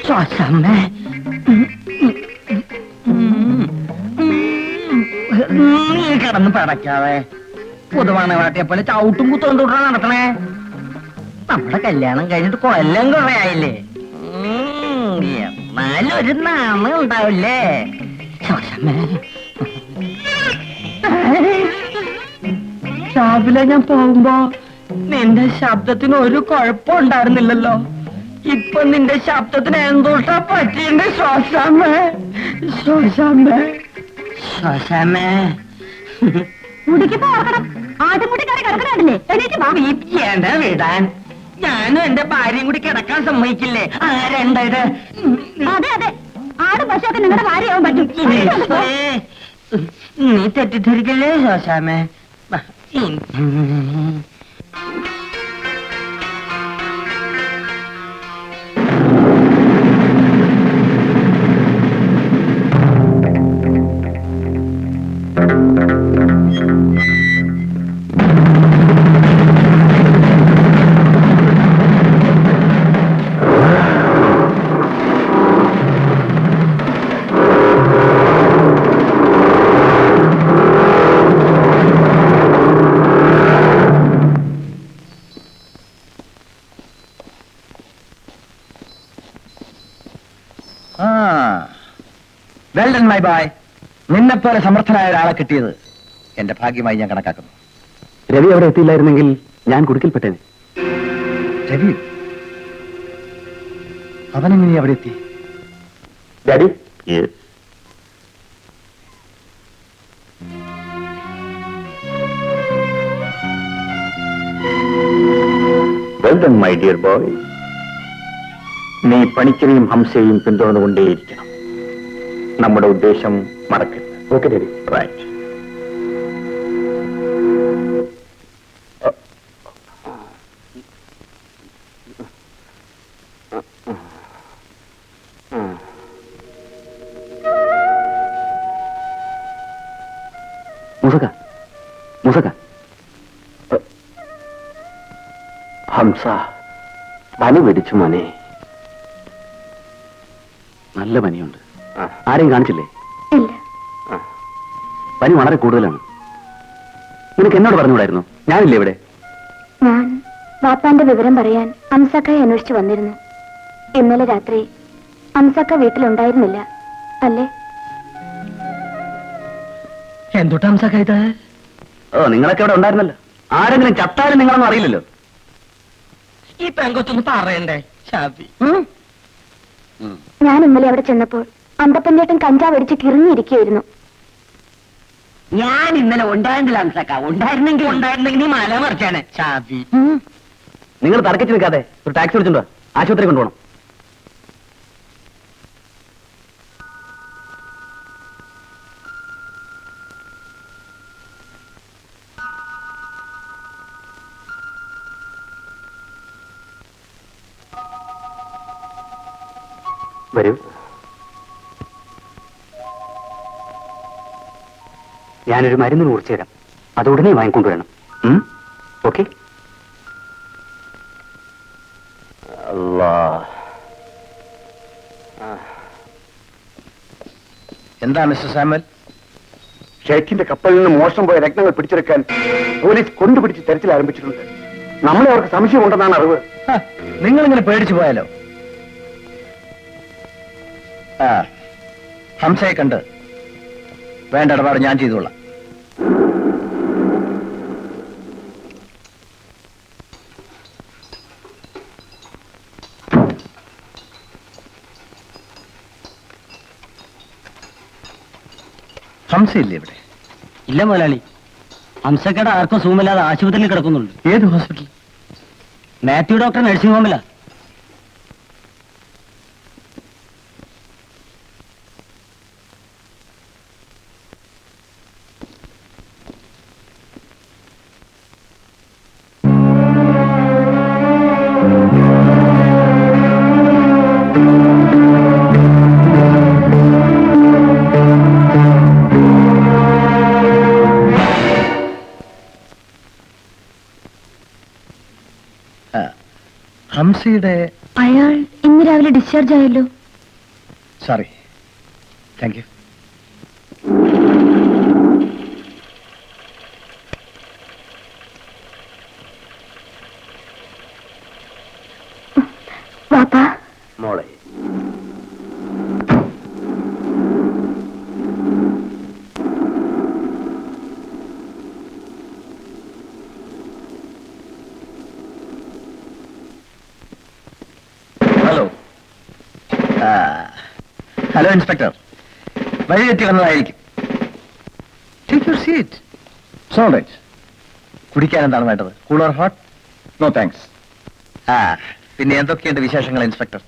ശോശാമ്മേ, നീ കിടന്ന് പടക്കാതെ പുതുമണ വാട്ടിയപ്പോലെ ചവിട്ടും കുത്തോണ്ട് നടത്തണേ. നമ്മുടെ കല്യാണം കഴിഞ്ഞിട്ട് കൊല്ലം കുറെ ആയില്ലേ. എന്നാലും ഒരു നാമം ഉണ്ടാവില്ലേ ശോശമ്മേ? രാവിലെ ഞാൻ പോകുമ്പോ നിന്റെ ശബ്ദത്തിന് ഒരു കുഴപ്പമുണ്ടായിരുന്നില്ലല്ലോ. ഇപ്പൊ നിന്റെ ശബ്ദത്തിന് എന്തോട്ടാ പറ്റിയുണ്ട് ശോശാമ്മേ? ശോശാമ്മേ, ശോശാമ്മേ, മുടിക്കിപ്പോ ഓർക്കണം. ആട്ടുംകുട്ടിക്കാരെ കിടക്കണല്ലേ? ചെയ്യേണ്ട വിടാൻ. ഞാനും എന്റെ ഭാര്യയും കൂടി കിടക്കാൻ സമ്മതിക്കില്ലേ? ആരണ്ടത്? അതെ അതെ, ആട് പശുവൊക്കെ നിങ്ങളുടെ ഭാര്യയാവാൻ പറ്റും. നീ തെറ്റിദ്ധരിക്കല്ലേ ശോശാമ്മേ? Well done my boy. നിന്നെപ്പോലെ സമർത്ഥനായ ഒരാളെ കിട്ടിയത് എന്റെ ഭാഗ്യമായി ഞാൻ കണക്കാക്കുന്നു. രവി അവിടെ എത്തിയില്ലായിരുന്നെങ്കിൽ ഞാൻ കുടുക്കിൽപ്പെട്ടേനെ. രവി അവനെങ്ങനെ അവിടെ എത്തി? Daddy, well done my dear boy. നീ പണിക്കരെയും ഹംസയെയും പിന്തുടർന്നുകൊണ്ടേയിരിക്കണം. നമ്മുടെ ഉദ്ദേശം മറക്കരുത്. Okay daddy? റൈറ്റ്. മുസക്ക, ഹംസ, പനി പിടിച്ചു മോനെ. നല്ല പനിയുണ്ട്. ആരെയും കാണിച്ചില്ലേ? ഇല്ല. പനി വളരെ കൂടുതലാണ്. നിനക്ക് എന്നോട് പറഞ്ഞുകൂടായിരുന്നു? ഞാനില്ലേ ഇവിടെ? ഞാൻ വാപ്പാന്റെ വിവരം പറയാൻ അംസക്കയെ അന്വേഷിച്ചു വന്നിരുന്നു. ഇന്നലെ രാത്രി അംസക്ക വീട്ടിലുണ്ടായിരുന്നില്ല, അല്ലേ? എന്തുട്ടാ ഹംസക്ക ഇത്? ഓ, നിങ്ങളൊക്കെ ഇവിടെ ഉണ്ടായിരുന്നല്ലോ. ആരെങ്കിലും ചത്താലും നിങ്ങളൊന്നും അറിയില്ലല്ലോ. ഈ പെങ്കൊച്ചൊന്ന് പറയണ്ടേ ഷാഫി? ഞാൻ ഇന്നലെ അവിടെ ചെന്നപ്പോൾ അന്തപ്പഞ്ചേട്ടൻ കഞ്ചാവ് അടിച്ച് കിറങ്ങിയിരിക്കുകയായിരുന്നു. ഞാൻ ഇന്നലെ ഉണ്ടായിരുന്നില്ല അംസക്ക. ഉണ്ടായിരുന്നെങ്കിൽ നീ മല മറിച്ചാണ്. ചാവി. നിങ്ങൾ തർക്കിച്ച് നിൽക്കാതെ ഒരു ടാക്സി വിളിച്ചിട്ടുണ്ടോ? ആശുപത്രി കൊണ്ടുപോകണം. വരൂ. ഞാനൊരു മരുന്ന് കുറിച്ച് തരാം. അത് ഉടനെ വാങ്ങിക്കൊണ്ടുവരണം. ഓക്കെ? എന്താ മിസ്റ്റർ സാമുവൽ? ഷെയ്ഖിന്റെ കപ്പലിൽ നിന്ന് മോഷണം പോയ രത്നങ്ങൾ പിടിച്ചെടുക്കാൻ പോലീസ് കൊണ്ടുപിടിച്ച് തെരച്ചിൽ ആരംഭിച്ചിട്ടുണ്ട്. നമ്മളെ അവർക്ക് സംശയമുണ്ടെന്നാണ് അറിവ്. നിങ്ങളിങ്ങനെ പേടിച്ചു പോയാലോ? ഹംസയെ കണ്ട് വേണ്ട ഇടപാട് ഞാൻ ചെയ്തോളാം. ഹംസയില്ലേ ഇവിടെ? ഇല്ല മുതലാളി, ഹംസക്കട ആർക്കും സുഖമില്ലാതെ ആശുപത്രിയിൽ കിടക്കുന്നുണ്ട്. ഏത് ഹോസ്പിറ്റൽ? മാത്യു ഡോക്ടർ നഴ്സിംഗ് ഹോമിലാ. ഹംസയുടെ അയാൾ ഇന്ന് രാവിലെ ഡിസ്ചാർജ് ആയല്ലോ. സോറി. Thank you. പാപ്പാ, മോളെ, ഹലോ. Hello inspector. വഴിയെത്തി വന്നതായിരിക്കും. Take your seat. സോൾ റൈറ്റ്. കുടിക്കാൻ എന്താണ് വേണ്ടത്? Cool or hot? No thanks. പിന്നെ എന്തൊക്കെയുണ്ട് വിശേഷങ്ങൾ ഇൻസ്പെക്ടർ?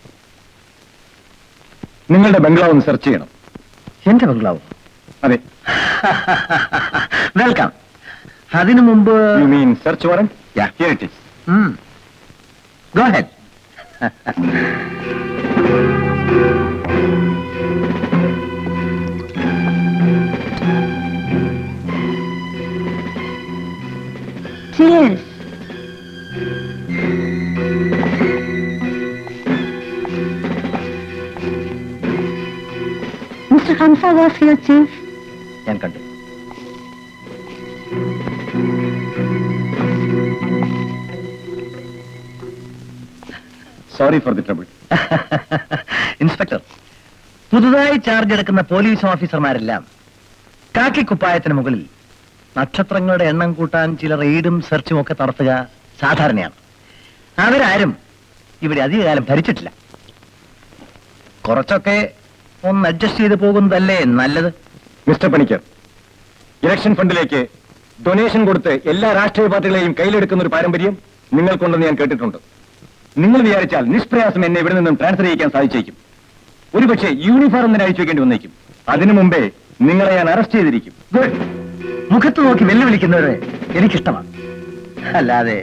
നിങ്ങളുടെ ബംഗ്ലാവ് ഒന്ന് സെർച്ച് ചെയ്യണം. എന്റെ ബംഗ്ലാവ്? അതെ. വെൽക്കം. അതിനു മുമ്പ് you mean search warrant? Yeah. Here it is. Go ahead. cheers. Mr. Hamza was here, Chief. ഞാൻ കണ്ടു. Sorry for the trouble. Inspector, പുതുതായി ചാർജ് എടുക്കുന്ന പോലീസ് ഓഫീസർമാരെല്ലാം കാക്കിക്കുപ്പായത്തിന് മുകളിൽ നക്ഷത്രങ്ങളുടെ എണ്ണം കൂട്ടാൻ ചില റെയ്ഡും സെർച്ചും ഒക്കെ നടത്തുക സാധാരണയാണ്. അവരാരും ഇവിടെ അധികകാലം ഭരിച്ചിട്ടില്ല. കുറച്ചൊക്കെ ഒന്ന് അഡ്ജസ്റ്റ് ചെയ്ത് പോകുന്നതല്ലേ നല്ലത്? മിസ്റ്റർ പണിക്കർ, ഇലക്ഷൻ ഫണ്ടിലേക്ക് ഡൊനേഷൻ കൊടുത്ത് എല്ലാ രാഷ്ട്രീയ പാർട്ടികളെയും കയ്യിലെടുക്കുന്ന ഒരു പാരമ്പര്യം നിങ്ങൾക്കുണ്ടെന്ന് ഞാൻ കേട്ടിട്ടുണ്ട്. നിങ്ങൾ വിചാരിച്ചാൽ നിഷ്പ്രയാസം എന്നെ ഇവിടെ നിന്നും ട്രാൻസ്ഫർ ചെയ്യിക്കാൻ സാധിച്ചേക്കും. ഒരുപക്ഷെ യൂണിഫോം തന്നെ അഴിച്ചു വെക്കേണ്ടി വന്നേക്കും. അതിനു മുമ്പേ നിങ്ങളെ ഞാൻ അറസ്റ്റ് ചെയ്തിരിക്കും. ഗുഡ്. മുഖത്ത് നോക്കി വെല്ലുവിളിക്കുന്നവരെ എനിക്കിഷ്ടമാണ്. അല്ലാതെ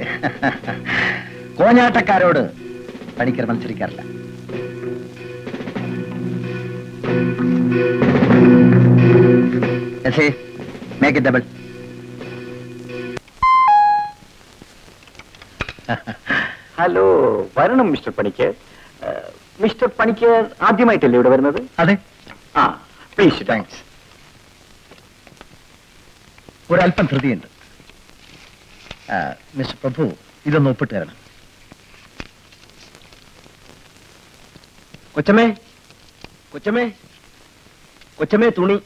കോഞ്ഞാട്ടക്കാരോട് പണിക്കർ മത്സരിക്കാറില്ല. Make it double. ഹലോ, വരണം മിസ്റ്റർ പണിക്കർ. മിസ്റ്റർ പണിക്കർ ആദ്യമായിട്ടല്ലേ ഇവിടെ വരുന്നത്? അതെ. പ്ലീസ്. താങ്ക്സ്. ഒരല്പം ധൃതിയുണ്ട്. മിസ്റ്റർ പ്രഭു, ഇതൊന്ന് ഒപ്പിട്ട് തരണം. കൊച്ചമ്മേ, കൊച്ചമ്മേ, കൊച്ചമ്മേ, തുണി.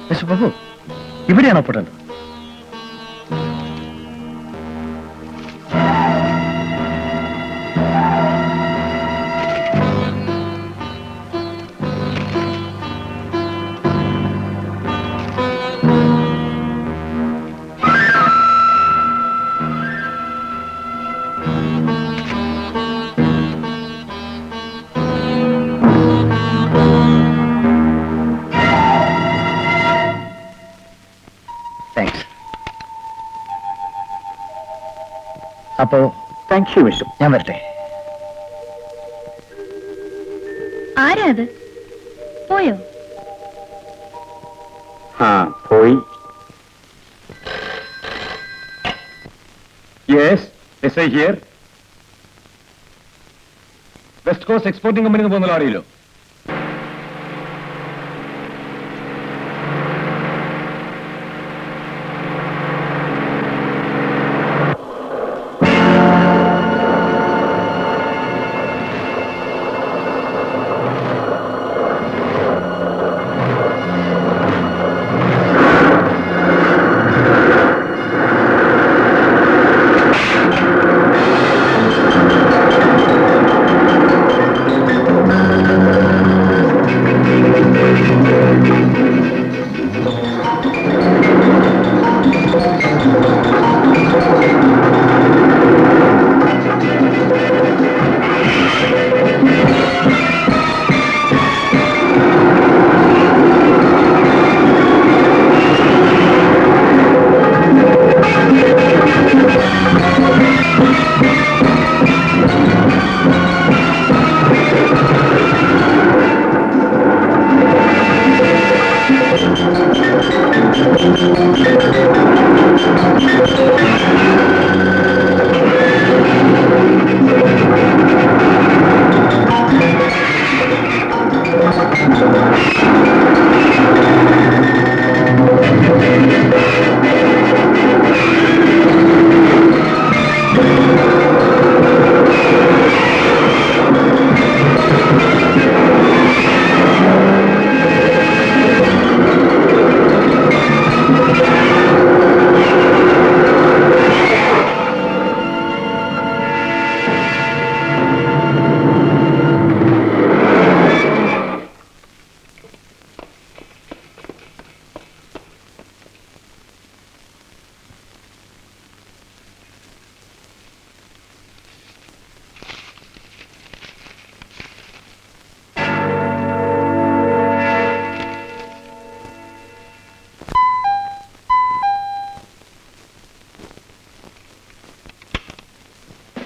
മിസ്റ്റർ പ്രഭു, ഇവിടെയാണ് ഒപ്പിടേണ്ടത്. അപ്പോ താങ്ക് യു മിസ്റ്റർ. ഞാൻ വരട്ടെ. ആരാ അത്? പോയോ? പോയി. Yes, S I here. West coast exporting company പോകുന്നല്ലോ, അറിയില്ലോ?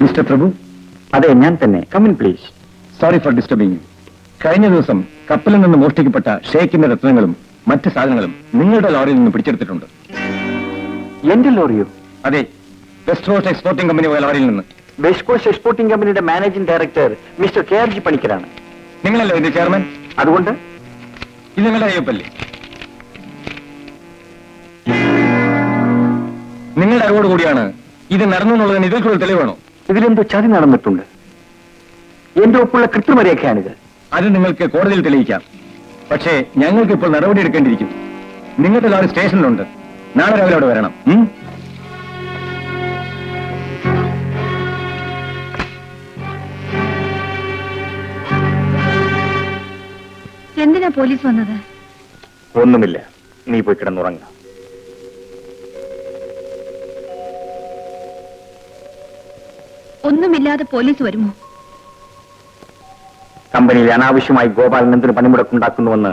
മിസ്റ്റർ പ്രഭു. അതെ, ഞാൻ തന്നെ. Come in please. Sorry for disturbing. കഴിഞ്ഞ ദിവസം കപ്പലിൽ നിന്ന് മോഷ്ടിക്കപ്പെട്ട ഷേക്കിന്റെ രത്നങ്ങളും മറ്റ് സാധനങ്ങളും നിങ്ങളുടെ ലോറിയിൽ നിന്ന് പിടിച്ചെടുത്തിട്ടുണ്ട്. എന്റെ ലോറിയോ? അതെ, വെസ്റ്റ് കോസ്റ്റ് എക്സ്പോർട്ടിംഗ് കമ്പനി ലോറിയിൽ നിന്ന്. വെസ്റ്റ് കോസ്റ്റ് എക്സ്പോർട്ടിംഗ് കമ്പനിയുടെ മാനേജിംഗ് ഡയറക്ടർ മിസ്റ്റർ KRG പണിക്കരാണ്. നിങ്ങളല്ലേ ഇതിന്റെ ചെയർമാൻ? അതുകൊണ്ട് ഇത് നിങ്ങളുടെ അയ്യപ്പല്ലേ? നിങ്ങളുടെ അറിവോട് കൂടിയാണ് ഇത് നടന്നു എന്നുള്ളതിന് ഇതിൽ കൂടുതൽ തെളിവാണോ? ഇതിലെന്തോ ചതി നടന്നിട്ടുണ്ട്. എന്റെ ഒപ്പുള്ള കൃത്രിമരേഖയാണിത്. അത് നിങ്ങൾക്ക് കോടതിയിൽ തെളിയിക്കാം. പക്ഷേ ഞങ്ങൾക്ക് ഇപ്പോൾ നടപടി എടുക്കേണ്ടിയിരിക്കുന്നു. നിങ്ങളുടെ ലോറി സ്റ്റേഷനിലുണ്ട്. നാളെ രാവിലെ അവിടെ വരണം. എന്തിനാ പോലീസ് വന്നത്? ഒന്നുമില്ല, നീ പോയി കിടന്നുറങ്ങ. ഒന്നുമില്ലാതെ പോലീസ് വരുമോ? കമ്പനിയിൽ അനാവശ്യമായി ഗോപാലൻ എന്തിനു പണിമുടക്കുണ്ടാക്കുന്നുവെന്ന്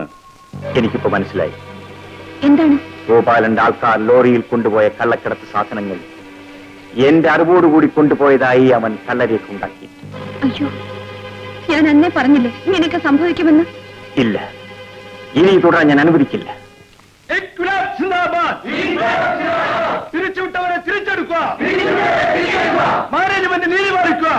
എനിക്കിപ്പോ മനസ്സിലായി. എന്താണ്? ഗോപാലന്റെ ആൾക്കാർ ലോറിയിൽ കൊണ്ടുപോയ കള്ളക്കടത്ത് സാധനങ്ങൾ എന്റെ അറിവോടുകൂടി കൊണ്ടുപോയതായി അവൻ കള്ളരേഖ ഉണ്ടാക്കി. അയ്യോ, ഞാൻ അന്നേ പറഞ്ഞില്ലേ ഇങ്ങനെയൊക്കെ സംഭവിക്കുമെന്ന്. ഇല്ല, ഇനി തുടരാൻ ഞാൻ അനുവദിക്കില്ല. തിരിച്ചുവിട്ടവരെ തിരിച്ചെടുക്കുക. മാനേജ്മെന്റ് നീതി പാലിക്കുക.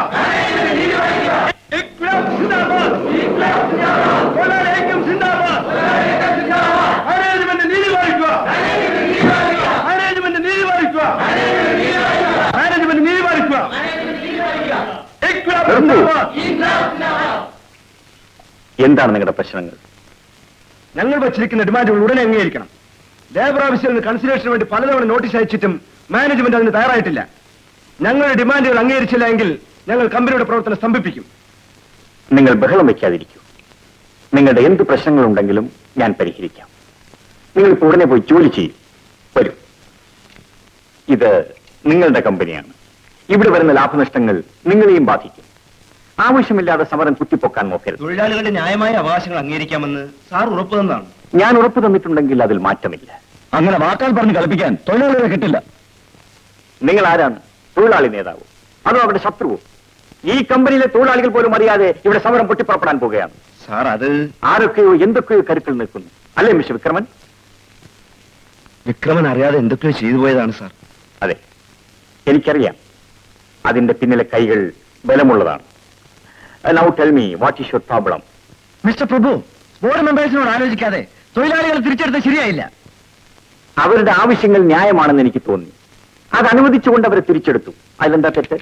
മാനേജ്മെന്റ് നീതി പാലിക്കുക. മാനേജ്മെന്റ് നീതി പാലിക്കുക. മാനേജ്മെന്റ് നീതി പാലിക്കുക. എന്താണ് നിങ്ങളുടെ പ്രശ്നങ്ങൾ? ഞങ്ങൾ വച്ചിരിക്കുന്ന ഡിമാൻഡുകൾ ഉടനെ അംഗീകരിക്കണം. ലേബർ ഓഫീസിൽ നിന്ന് കൺസിഡറേഷന് വേണ്ടി പലതവണ നോട്ടീസ് അയച്ചിട്ടും മാനേജ്മെന്റ് അതിന് തയ്യാറായിട്ടില്ല. ഞങ്ങളുടെ ഡിമാൻഡുകൾ അംഗീകരിച്ചില്ല എങ്കിൽ ഞങ്ങൾ കമ്പനിയുടെ പ്രവർത്തനം സ്തംഭിപ്പിക്കും. നിങ്ങൾ ബഹളം വയ്ക്കാതിരിക്കൂ. നിങ്ങളുടെ എന്ത് പ്രശ്നങ്ങളുണ്ടെങ്കിലും ഞാൻ പരിഹരിക്കാം. നിങ്ങൾ ഇപ്പോൾ ഉടനെ പോയി ജോലി ചെയ്യും. വരൂ. ഇത് നിങ്ങളുടെ കമ്പനിയാണ്. ഇവിടെ വരുന്ന ലാഭനഷ്ടങ്ങൾ നിങ്ങളെയും ബാധിക്കും. ആവശ്യമില്ലാതെ സമരം കുത്തിപ്പൊക്കാൻ നോക്കരുത്. തൊഴിലാളികളുടെ ന്യായമായ അവകാശങ്ങൾ അംഗീകരിക്കാമെന്ന് സാർ ഉറപ്പ് തന്നാണ്. ഞാൻ ഉറപ്പ് തന്നിട്ടുണ്ടെങ്കിൽ അതിൽ മാറ്റമില്ല. അങ്ങനെ വാക്കാൽ പറഞ്ഞ് കളിപ്പിക്കാൻ തൊഴിലാളികളെ കിട്ടില്ല. നിങ്ങൾ ആരാണ്? തൊഴിലാളി നേതാവ്. അതോ അവരുടെ ശത്രുവോ? ഈ കമ്പനിയിലെ തൊഴിലാളികൾ പോലും അറിയാതെ ഇവിടെ സമരം പൊട്ടിപ്പുറപ്പെടാൻ പോവുകയാണ്. സാർ, അത് ആരൊക്കെയോ എന്തൊക്കെയോ കരുക്കൾ നിൽക്കുന്നു, അല്ലേ മിസ്റ്റർ വിക്രമൻ? വിക്രമൻ അറിയാതെ എന്തൊക്കെയോ ചെയ്തു പോയതാണ് സാർ. അതെ, എനിക്കറിയാം. അതിന്റെ പിന്നിലെ കൈകൾ ബലമുള്ളതാണ്. Now tell me, what is your problem? Mister Prabhu, board മെമ്പേഴ്സിനോട് ആലോചിക്കാതെ തൊഴിലാളികൾ തിരിച്ചെടുത്ത് ശരിയായില്ല. അവരുടെ ആവശ്യങ്ങൾ ന്യായമാണെന്ന് എനിക്ക് തോന്നി. അത് അനുവദിച്ചുകൊണ്ട് അവരെ തിരിച്ചെടുത്തു. അതിലെന്താ തെറ്റ്?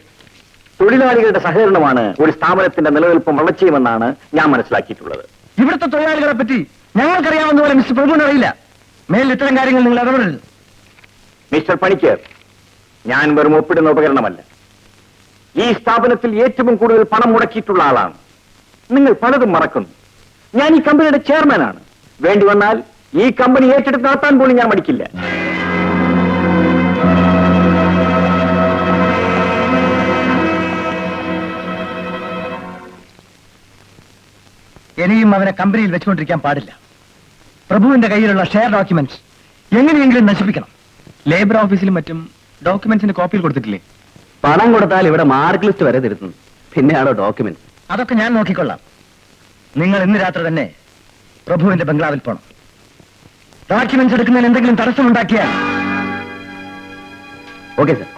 തൊഴിലാളികളുടെ സഹകരണമാണ് ഒരു സ്ഥാപനത്തിന്റെ നിലനിൽപ്പും വളർച്ചയുമെന്നാണ് ഞാൻ മനസ്സിലാക്കിയിട്ടുള്ളത്. ഇവിടുത്തെ തൊഴിലാളികളെ പറ്റി ഞങ്ങൾക്കറിയാവുന്ന പോലെ മിസ്റ്റർ പ്രഭുവിന് അറിയില്ല. മേലിൽ ഇത്തരം കാര്യങ്ങൾ നിങ്ങൾ ഇടപെടരുത്. മിസ്റ്റർ പണിക്കർ, ഞാൻ വെറും ഒപ്പിടുന്ന ഉപകരണമല്ല. ഈ സ്ഥാപനത്തിൽ ഏറ്റവും കൂടുതൽ പണം മുടക്കിയിട്ടുള്ള ആളാണ്. നിങ്ങൾ പലതും മറക്കുന്നു. ഞാൻ ഈ കമ്പനിയുടെ ചെയർമാനാണ്. വേണ്ടി വന്നാൽ ഈ കമ്പനി ഏറ്റെടുത്ത് നടത്താൻ പോലും ഞാൻ മടിക്കില്ല. ഇനിയും അവനെ കമ്പനിയിൽ വെച്ചുകൊണ്ടിരിക്കാൻ പാടില്ല. പ്രഭുവിന്റെ കയ്യിലുള്ള ഷെയർ ഡോക്യുമെന്റ്സ് എങ്ങനെയെങ്കിലും നശിപ്പിക്കണം. ലേബർ ഓഫീസിലും മറ്റും ഡോക്യുമെന്റ്സിന്റെ കോപ്പിയിൽ കൊടുത്തിട്ടില്ലേ? പണം കൊടുത്താൽ ഇവിടെ മാർക്ക് ലിസ്റ്റ് വരെ തരുന്നു, പിന്നെയാണോ ഡോക്യുമെന്റ്? അതൊക്കെ ഞാൻ നോക്കിക്കൊള്ളാം. നിങ്ങൾ ഇന്ന് രാത്രി തന്നെ പ്രഭുവിന്റെ ബംഗ്ലാവിൽ പോണം. ഡോക്യുമെന്റ്സ് എടുക്കുന്നതിന് എന്തെങ്കിലും തടസ്സമുണ്ടാക്കിയാൽ ഓക്കെ സർ.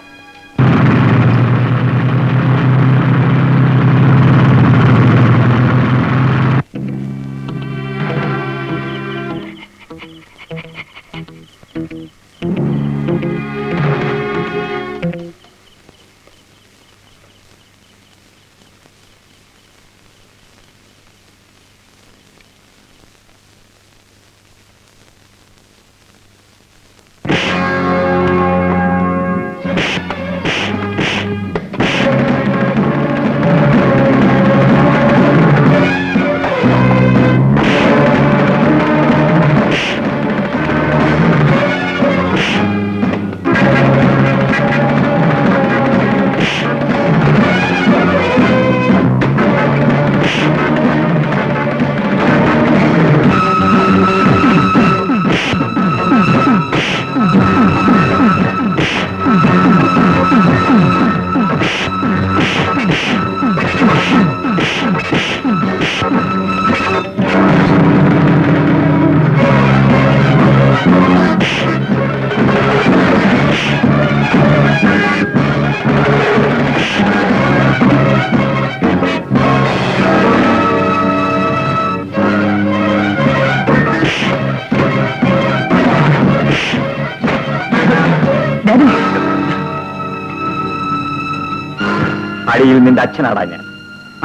അടിയിൽ നിന്റെ അച്ഛനാടാ ഞാൻ.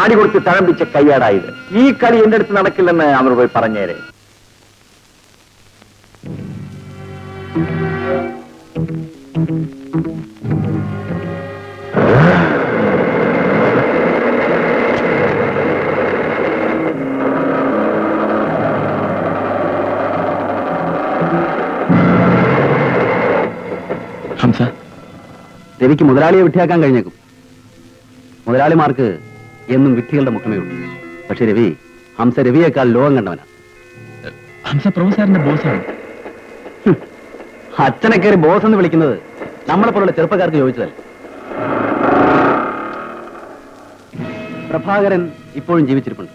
അടി കൊടുത്ത് തഴമ്പിച്ച കൈയാടായത്. ഈ കളി എന്റെ അടുത്ത് നടക്കില്ലെന്ന് അവർ പോയി പറഞ്ഞേരെ. ഹംസ, രവിക്ക് മുതലാളിയെ വിട്ടിയാക്കാൻ കഴിഞ്ഞേക്കും. മുതലാളിമാർക്ക് എന്നും വിട്ടികളുടെ മുഖമേ ഉള്ളൂ. പക്ഷെ രവി, ഹംസ രവിയേക്കാൾ ലോകം കണ്ടവനാണ്. ഹംസ പ്രഭു സാറിന്റെ ബോസാണ്. അച്ഛനെ കയറി ബോസ് എന്ന് വിളിക്കുന്നത് നമ്മളെ പോലുള്ള ചെറുപ്പക്കാർക്ക് ചോദിച്ചതല്ല. പ്രഭാകരൻ ഇപ്പോഴും ജീവിച്ചിരിപ്പുണ്ട്.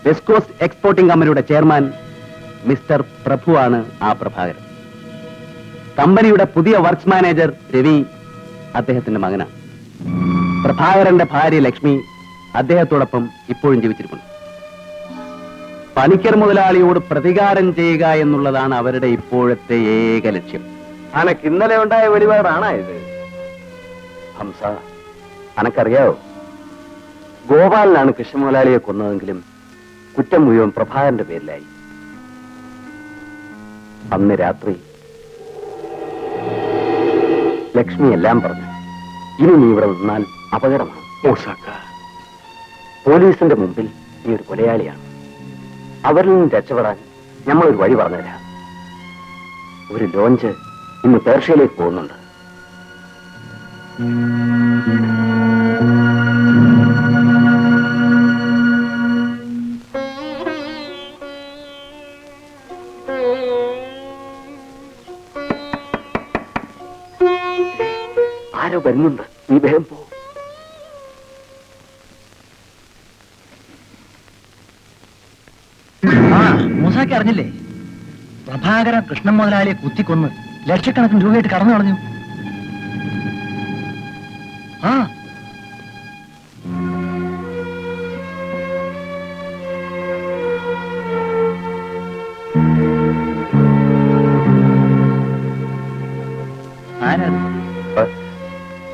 വെസ്റ്റ് കോസ്റ്റ് എക്സ്പോർട്ടിംഗ് കമ്പനിയുടെ ചെയർമാൻ മിസ്റ്റർ പ്രഭു ആണ് ആ പ്രഭാകരൻ. കമ്പനിയുടെ പുതിയ വർക്ക്സ് മാനേജർ രവി അദ്ദേഹത്തിന്റെ മകനാണ്. പ്രഭാകരന്റെ ഭാര്യ ലക്ഷ്മി അദ്ദേഹത്തോടൊപ്പം ഇപ്പോഴും ജീവിച്ചിരിപ്പുണ്ട്. പണിക്കർ മുതലാളിയോട് പ്രതികാരം ചെയ്യുക എന്നുള്ളതാണ് അവരുടെ ഇപ്പോഴത്തെ ഏക ലക്ഷ്യം. അനക്ക് ഇന്നലെ ഉണ്ടായ വെളിപാടാണ് ഇത്. ഹംസ, അനക്കറിയാവോ, ഗോപാലനാണ് കൃഷ്ണ മുതലാളിയെ കൊന്നതെങ്കിലും കുറ്റം മുഴുവൻ പ്രഭാകരന്റെ പേരിലായി. അന്ന് രാത്രി ലക്ഷ്മി എല്ലാം പറഞ്ഞു. ഇനി നീ ഇവിടെ നിന്നാൽ അപകടമാണ്. ഓസാക്ക, പോലീസിന്റെ മുമ്പിൽ നീ ഒരു കൊലയാളിയാണ്. അവരിൽ നിന്ന് രക്ഷപ്പെടാൻ നമ്മളൊരു വഴി പറഞ്ഞുതരാം. ഒരു ലോഞ്ച് ഇന്ന് പേർഷ്യയിലേക്ക് പോകുന്നുണ്ട്. ആരോ വരുന്നുണ്ട്, നീ വേഗം പോ. വാർത്തയൊക്കെ അറിഞ്ഞില്ലേ? പ്രഭാകര കൃഷ്ണൻ മുതലാളിയെ കുത്തിക്കൊന്ന് ലക്ഷക്കണക്കിന് രൂപയായിട്ട് കടന്നു കളഞ്ഞു. ആ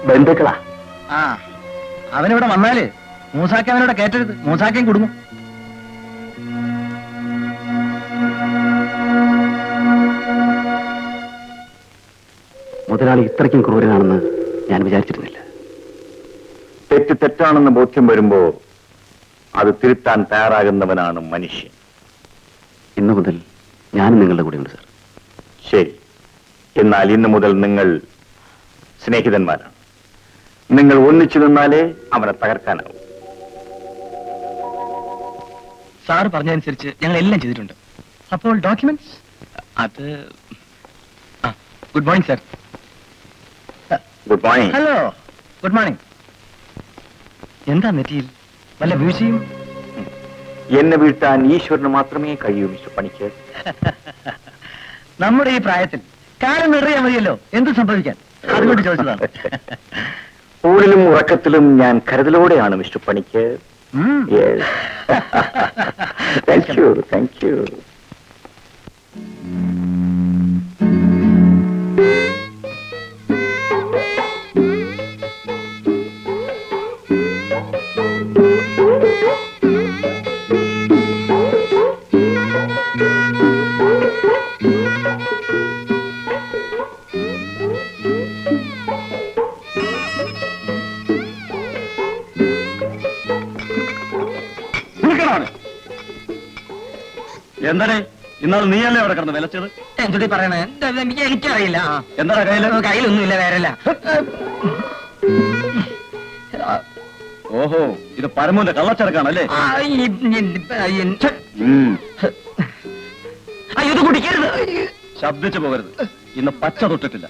ബന്ധുക്കളാ? ആ അവനിവിടെ വന്നാല് മൂസാക്ക അവനോട് കേറ്റരുത്, മൂസാക്കയും കുടുങ്ങും. മുതലാളി ഇത്രയ്ക്കും ക്രൂരനാണെന്ന് ഞാൻ വിചാരിച്ചിരുന്നില്ല. തെറ്റ് തെറ്റാണെന്ന് ബോധ്യം വരുമ്പോ അത് തിരുത്താൻ തയ്യാറാകുന്നവനാണ് മനുഷ്യൻ. ഇന്നു മുതൽ ഞാനും നിങ്ങളുടെ കൂടെ ഉണ്ട്, സാർ. ശരി, എന്നാൽ ഇന്നു മുതൽ നിങ്ങൾ സ്നേഹിതന്മാരാണ്. നിങ്ങൾ ഒന്നിച്ചു നിന്നാലേ അവനെ തകർക്കാനാവും. സാറ് പറഞ്ഞതനുസരിച്ച് ഞങ്ങൾ എല്ലാം ചെയ്തിട്ടുണ്ട്. അപ്പോൾ ഡോക്യുമെന്റ്സ്? അത് good morning sir. Good morning. Hello, good morning. എന്താ നെറ്റിയിൽ വല്ല വീഴ്ചയും? എന്നെ വീഴ്ത്താൻ ഈശ്വരന് മാത്രമേ കഴിയൂ മിസ്റ്റർ പണിക്കർ. നമ്മുടെ ഈ പ്രായത്തിൽ കാലം നിറയാൻ മതിയല്ലോ, എന്ത് സംഭവിക്കാൻ? അതുകൊണ്ട് ചോദിച്ചതാണ്. ഊണിലും ഉറക്കത്തിലും ഞാൻ കരുതലോടെയാണ് mister Panicker. Thank you, thank you. എന്താണ് ഇന്നാൾ നീയല്ലേ അവിടെ കിടന്ന് വിലച്ചത്? എന്തുട്ടി പറയണേ? എനിക്കറിയില്ല. എന്താ കയ്യില്? കയ്യിലൊന്നുമില്ല, വേറല്ല. ഓഹോ, ഇത് പരമോന്റെ കള്ളച്ചരക്കാണല്ലേ? അയ്യോ, ഇത് കുടിക്കരുത്. ശബ്ദിച്ചു പോകരുത്. ഇന്ന് പച്ച തൊട്ടിട്ടില്ല.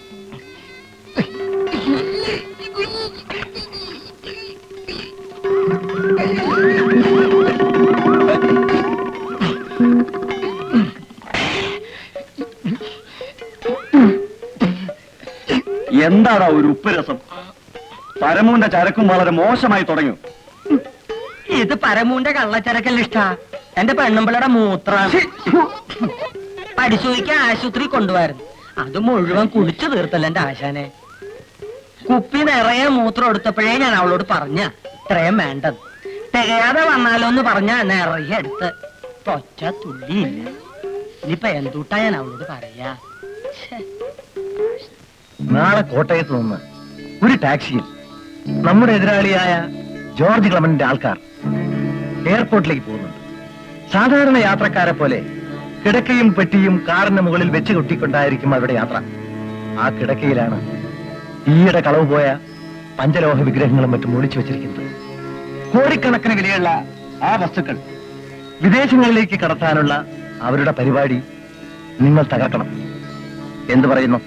എന്താടാ ഒരു ഉപ്പ് രസം? പരമൂന്റെ ചരക്കും വളരെ മോശമായി തുടങ്ങി. ഇത് പരമൂന്റെ കള്ളച്ചരക്കല്ല ഇഷ്ട, എന്റെ പെണ്ണുമ്പിളയുടെ മൂത്രം. പരിശോധിക്കാൻ ആശുപത്രി കൊണ്ടുപോയിരുന്നു. അത് മുഴുവൻ കുടിച്ചു തീർത്തല്ല എന്റെ ആശാനെ. കുപ്പി നിറയെ മൂത്രം എടുത്തപ്പോഴേ ഞാൻ അവളോട് പറഞ്ഞ ഇത്രയും വേണ്ടത്. തികയാതെ വന്നാലോ എന്ന് പറഞ്ഞ നിറയെ എടുത്ത് തൊച്ച തുള്ളിയില്ല. ഇനിയിപ്പൊ എന്തുട്ടാ ഞാൻ അവളോട് പറയാ? നാളെ കോട്ടയത്ത് നിന്ന് ഒരു ടാക്സിയിൽ നമ്മുടെ എതിരാളിയായ ജോർജ് ക്ലമന്റിന്റെ ആൾക്കാർ എയർപോർട്ടിലേക്ക് പോകുന്നുണ്ട്. സാധാരണ യാത്രക്കാരെ പോലെ കിടക്കയും പെട്ടിയും കാറിന് മുകളിൽ വെച്ച് കൊട്ടിക്കൊണ്ടായിരിക്കും അവരുടെ യാത്ര. ആ കിടക്കയിലാണ് ഈയിടെ കളവ് പോയ പഞ്ചലോഹ വിഗ്രഹങ്ങളും മറ്റും ഒളിച്ചു വെച്ചിരിക്കുന്നത്. കോടിക്കണക്കിന് വിലയുള്ള ആ വസ്തുക്കൾ വിദേശങ്ങളിലേക്ക് കടത്താനുള്ള അവരുടെ പരിപാടി നിങ്ങൾ തകർക്കണം. എന്തു പറയുന്നു?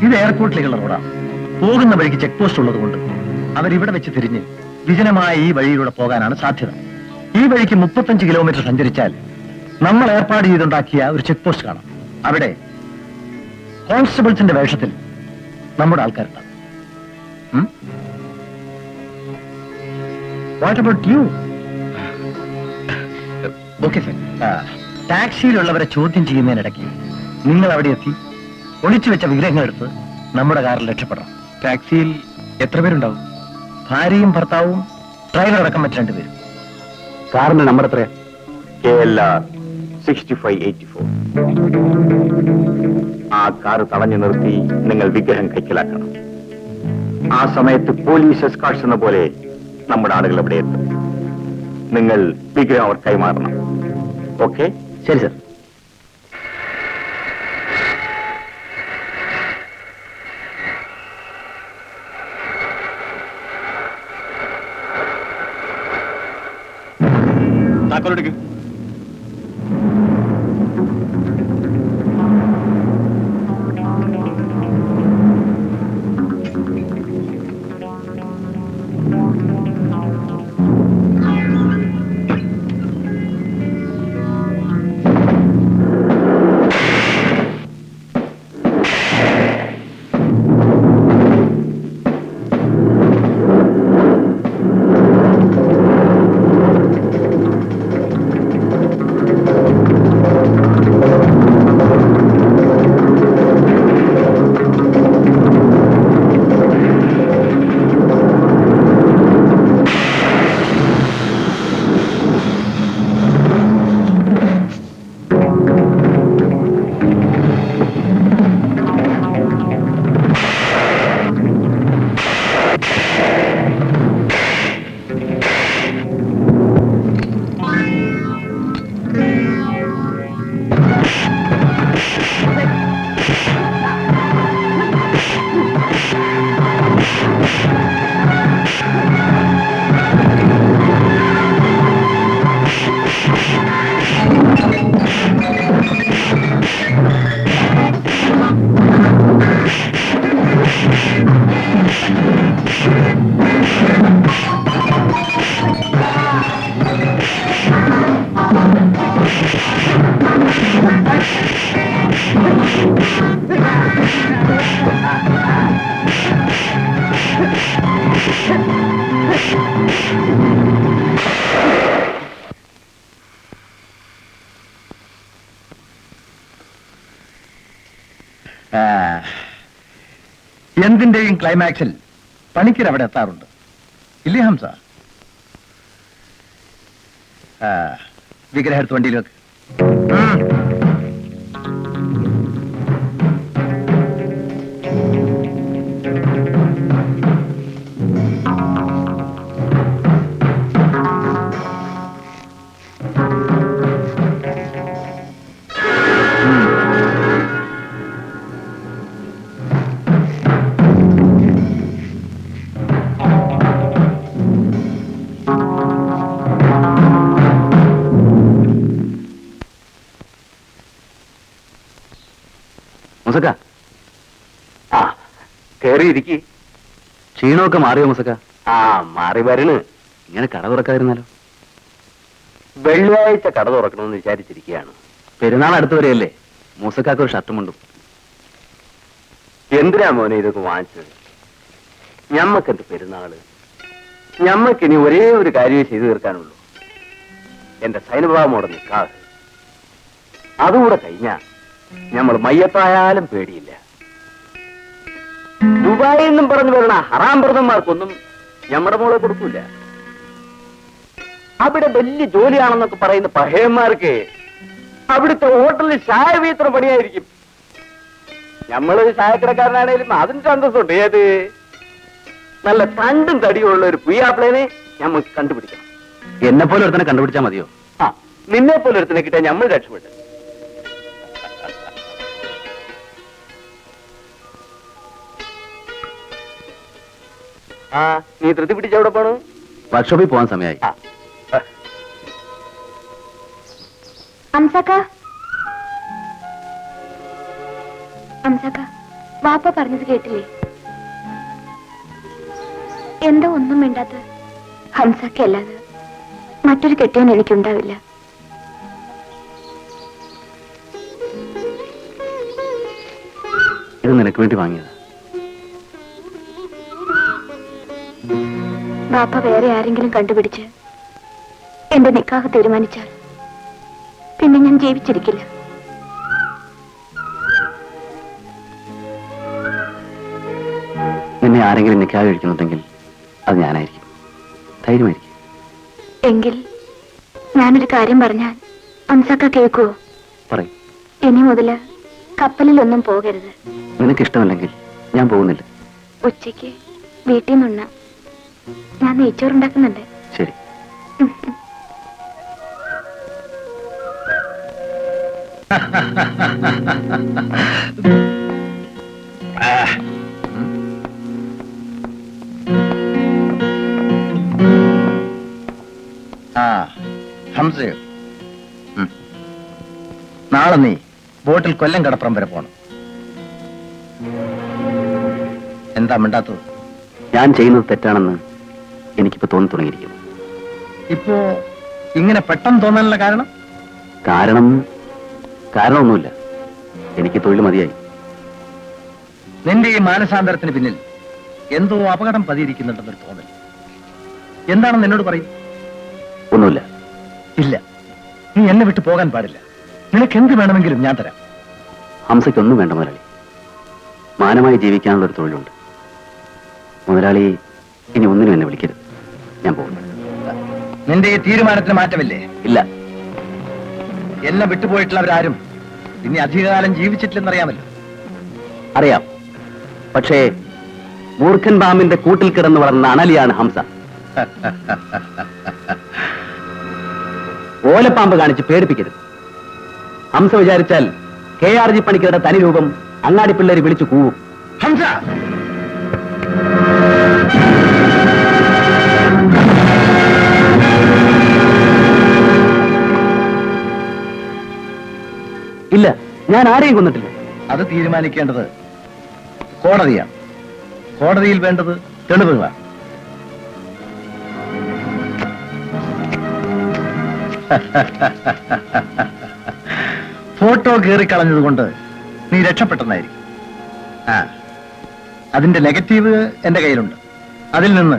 ഇത് എയർപോർട്ടിലേക്കുള്ള റോഡാണ്. പോകുന്ന വഴിക്ക് ചെക്ക് പോസ്റ്റ് ഉള്ളതുകൊണ്ട് അവരിവിടെ വെച്ച് തിരിഞ്ഞ് വിജനമായ ഈ വഴിയിലൂടെ പോകാനാണ് സാധ്യത. ഈ വഴിക്ക് 35 കിലോമീറ്റർ സഞ്ചരിച്ചാൽ നമ്മൾ ഏർപ്പാട് ചെയ്തുണ്ടാക്കിയ ഒരു ചെക്ക് പോസ്റ്റ് കാണാം. അവിടെ കോൺസ്റ്റബിൾസിന്റെ വേഷത്തിൽ നമ്മുടെ ആൾക്കാരുണ്ടാവും. What about you? Okay sir. ടാക്സിയിലുള്ളവരെ ചോദ്യം ചെയ്യുന്നതിനിടയ്ക്ക് നിങ്ങൾ അവിടെ എത്തി ഒളിച്ചു വെച്ച വിഗ്രഹങ്ങൾ എടുത്ത് നമ്മുടെ കാറിൽ രക്ഷപ്പെടണം. ടാക്സിയിൽ എത്ര പേരുണ്ടാവും? ഭാര്യയും ഭർത്താവും ഡ്രൈവർ അടക്കം മറ്റ് 2 പേരും. കാറിന്റെ നമ്പർ എത്രയാ? KLR 6584. ആ കാർ തടഞ്ഞു നിർത്തി നിങ്ങൾ വിഗ്രഹം കൈക്കലാക്കണം. ആ സമയത്ത് പോലീസ് എസ്കാർട്സ് എന്ന പോലെ നമ്മുടെ ആളുകൾ അവിടെ എത്തും. നിങ്ങൾ വിഗ്രഹം അവർ കൈമാറണം. ഓക്കെ? ശരി സർ. താക്കോലെടുക്ക്. എന്തിന്റെയും ക്ലൈമാക്സിൽ പണിക്കർ അവിടെ എത്താറുണ്ട് ഇല്ലേ ഹംസ? വിഗ്രഹെടുത്ത് വണ്ടിയിൽ വെക്ക്. മുസക്ക, ആ കേറിയിരിക്കി. ക്ഷീണമൊക്കെ മാറിയോ മുസക്ക? ആ മാറി വരണ്. ഇങ്ങനെ കട തുറക്കാതിരുന്നാലോ? വെള്ളിയാഴ്ച കട തുറക്കണമെന്ന് വിചാരിച്ചിരിക്കുകയാണ്. പെരുന്നാൾ അടുത്ത് വരെയല്ലേ? മൂസക്കാക്ക് ഒരു ഷർട്ടുമുണ്ടും. എന്തിനാ മോനെ ഇതൊക്കെ വാങ്ങിച്ചത്? ഞമ്മക്കെന്ത് പെരുന്നാള്? ഞമ്മക്കിനി ഒരേ ഒരു കാര്യമേ ചെയ്തു തീർക്കാനുള്ളൂ. എന്റെ സൈനഭാവമോടെ നിൽക്കാതെ അതുകൂടെ കഴിഞ്ഞാ നമ്മൾ മയ്യത്തായാലും പേടിയില്ല. ദുബായിൽ നിന്നും പറഞ്ഞു വരണ ഹറാം വ്രതന്മാർക്കൊന്നും നമ്മുടെ മോളെ കൊടുക്കൂല. അവിടെ വലിയ ജോലിയാണെന്നൊക്കെ പറയുന്ന പഹയന്മാർക്ക് അവിടുത്തെ ഹോട്ടലിൽ ചായ വീത്ര പണിയായിരിക്കും. നമ്മളൊരു ചായക്കടക്കാരനാണേലും അതിന് സന്തോഷമുണ്ട്. ഏത് നല്ല തണ്ടും തടിയുള്ള ഒരു പുയ്യാപ്പിളേനെ ഞമ്മക്ക് കണ്ടുപിടിക്കണം. എന്നെ പോലെ ഒരുത്തനെ കണ്ടുപിടിച്ചാൽ മതിയോ? ആ, നിന്നെ പോലെ ഒരുത്തനെ കിട്ടാൻ നമ്മൾ രക്ഷപ്പെട്ടു. ആ, നീ ധൃതി പിടിച്ച് എവിടെ പോണു? വർക്ക്ഷോപ്പിൽ പോകാൻ സമയമായി. വാപ്പ പറഞ്ഞത് കേട്ടില്ലേ? എന്താ ഒന്നും വേണ്ടാത്ത? ഹംസക്ക അല്ലാതെ മറ്റൊരു കെട്ടിയാൻ എനിക്കുണ്ടാവില്ല. ഇത് നിനക്ക് വേണ്ടി വാങ്ങിയത്. ബാപ്പ വേറെ ആരെങ്കിലും കണ്ടുപിടിച്ച് എന്റെ നിക്കാഹ് തീരുമാനിച്ചാൽ പിന്നെ ഞാൻ ജീവിച്ചിരിക്കില്ല. നിന്നെ ആരെങ്കിലും നിക്കാഹ് കഴിക്കുന്നുണ്ടെങ്കിൽ അത് ഞാനായിരിക്കും. ധൈര്യമായിരിക്കും. എങ്കിൽ ഞാനൊരു കാര്യം പറഞ്ഞാൽ ഹംസക്ക കേൾക്കുവോ? പറയും. ഇനി മുതല് കപ്പലിലൊന്നും പോകരുത്. നിനക്കിഷ്ടമല്ലെങ്കിൽ ഞാൻ പോകുന്നില്ല. ഉച്ചയ്ക്ക് വീട്ടിൽ നിന്നുണ്ണ. ഞാൻ നെയ്ച്ചോറുണ്ടാക്കുന്നുണ്ട്. ശരി. ഹംസയോ, നാളെ നീ ബോട്ടിൽ കൊല്ലം കടപ്പുറം വരെ പോണം. എന്താ മിണ്ടാത്തത്? ഞാൻ ചെയ്യുന്നത് തെറ്റാണെന്ന് എനിക്കിപ്പോ തോന്നി തുടങ്ങിയിരിക്കുന്നു. ഇപ്പോ ഇങ്ങനെ പെട്ടെന്ന് തോന്നാനുള്ള കാരണം? കാരണമൊന്നുമില്ല. എനിക്ക് തൊഴിൽ മതിയായി. നിന്റെ ഈ മാനസാന്തരത്തിന് പിന്നിൽ എന്തോ അപകടം പതിയിരിക്കുന്നുണ്ടെന്നൊരു തോന്നൽ. എന്താണെന്ന് എന്നോട് പറയും. ഒന്നുമില്ല. ഇല്ല, നീ എന്നെ വിട്ടു പോകാൻ പാടില്ല. നിനക്ക് എന്ത് വേണമെങ്കിലും ഞാൻ തരാം. ഹംസയ്ക്കൊന്നും വേണ്ട മുതലാളി. മാനമായി ജീവിക്കാനുള്ള ഒരു തൊഴിലുണ്ട്. മുതലാളി ഇനി ഒന്നിനും എന്നെ വിളിക്കരുത്. ഞാൻ പോകുന്നു. നിന്റെ ഈ തീരുമാനത്തിന് മാറ്റമില്ലേ? ഇല്ല. എന്നെ വിട്ടുപോയിട്ടുള്ളവരാരും ഇനി അധികകാലം ജീവിച്ചിട്ടില്ലെന്നറിയാമല്ലോ. അറിയാം. പക്ഷേ മൂർഖൻ പാമ്പിന്റെ കൂട്ടിൽ കിടന്ന് വളർന്ന അണലിയാണ് ഹംസ. ഓലപ്പാമ്പ് കാണിച്ച് പേടിപ്പിക്കരുത്. ഹംസ വിചാരിച്ചാൽ KRG പണിക്കരുടെ തനി രൂപം അങ്ങാടി പിള്ളേര് വിളിച്ചു കൂവും. ഹംസ, ഇല്ല, ഞാൻ ആരെയും കൊന്നിട്ടില്ല. അത് തീരുമാനിക്കേണ്ടത് കോടതിയാണ്. കോടതിയിൽ വേണ്ടത് തെളിവുകളാണ്. ഫോട്ടോ കീറിക്കളഞ്ഞത് കൊണ്ട് നീ രക്ഷപ്പെട്ടെന്നായിരിക്കും. ആ, അതിന്റെ നെഗറ്റീവ് എന്റെ കയ്യിലുണ്ട്. അതിൽ നിന്ന്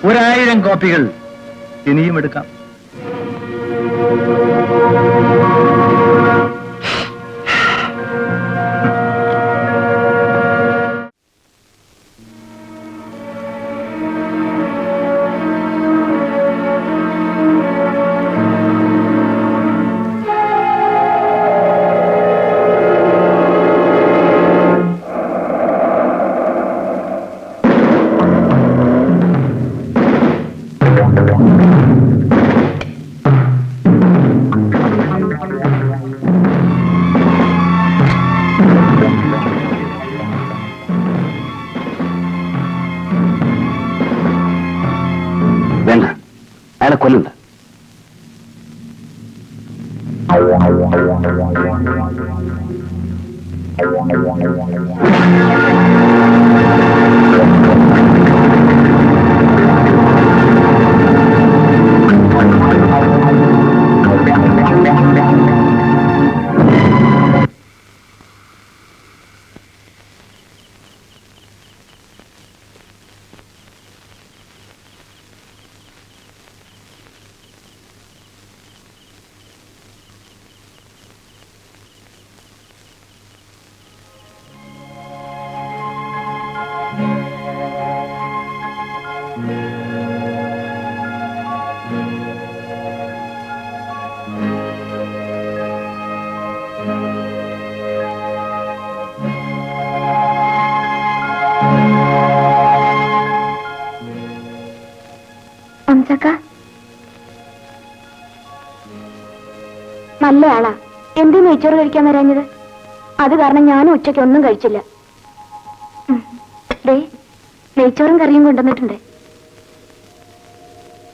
1000 കോപ്പികൾ ഇനിയും എടുക്കാം. വേണ്ട, അയാളെ കൊല്ലണ്ട. നല്ല ആളാ. എന്ത് നെയ്ച്ചോറ് കഴിക്കാൻ വരാഞ്ഞത്? അത് കാരണം ഞാനും ഉച്ചയ്ക്ക് ഒന്നും കഴിച്ചില്ല. നെയ്ച്ചോറും കറിയും കൊണ്ടുവന്നിട്ടുണ്ട്.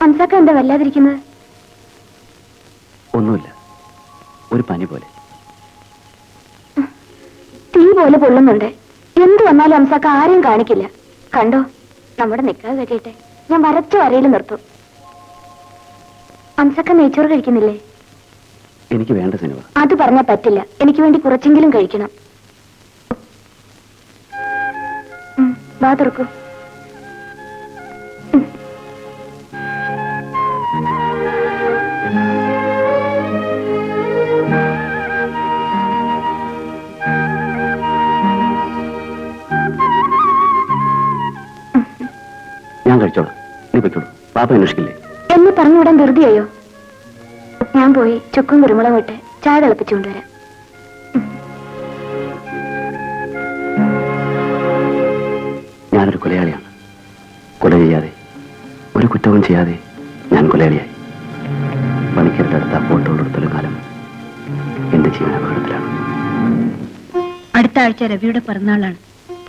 അംസക്ക എന്താ വല്ലാതിരിക്കുന്നത്? ഒന്നുമില്ല, ഒരു പനി പോലെ. തീ പോലെ പൊള്ളുന്നുണ്ട്. എന്ത് വന്നാലും അംസക്ക ആരെയും കാണിക്കില്ല. കണ്ടോ, നമ്മുടെ നിക്കാതെ കഴിയട്ടെ, ഞാൻ വരച്ച വരയിൽ നിർത്തും. അംസക്ക നെയ്ച്ചോറ് കഴിക്കുന്നില്ലേ? എനിക്ക് വേണ്ട സിനിമ. അത് പറഞ്ഞാൽ പറ്റില്ല. എനിക്ക് വേണ്ടി കുറച്ചെങ്കിലും കഴിക്കണം. വാ തുറക്കൂ. ഞാൻ കഴിച്ചോളാം, നീ പൊയ്ക്കോളൂ. പാപ്പ അന്വേഷിക്കില്ലേ? എന്നെ പറഞ്ഞുവിടാൻ ധൃതിയായോ? ഞാൻ പോയി ചുക്കും കുരുമുളകും ഇട്ട് ചായ തിളപ്പിച്ചുകൊണ്ടുവരാം. ഞാനൊരു കൊലയാളിയാണ്. കൊല ചെയ്യാതെ, ഒരു കുറ്റവും ചെയ്യാതെ ഞാൻ കൊലയാളിയായി. പണിക്കരുടെ അടുത്ത ഫോട്ടോകളെടുത്തോളം കാലം എന്റെ ജീവൻ അപകടത്തിലാണ്. അടുത്ത ആഴ്ച രവിയുടെ പിറന്നാളാണ്.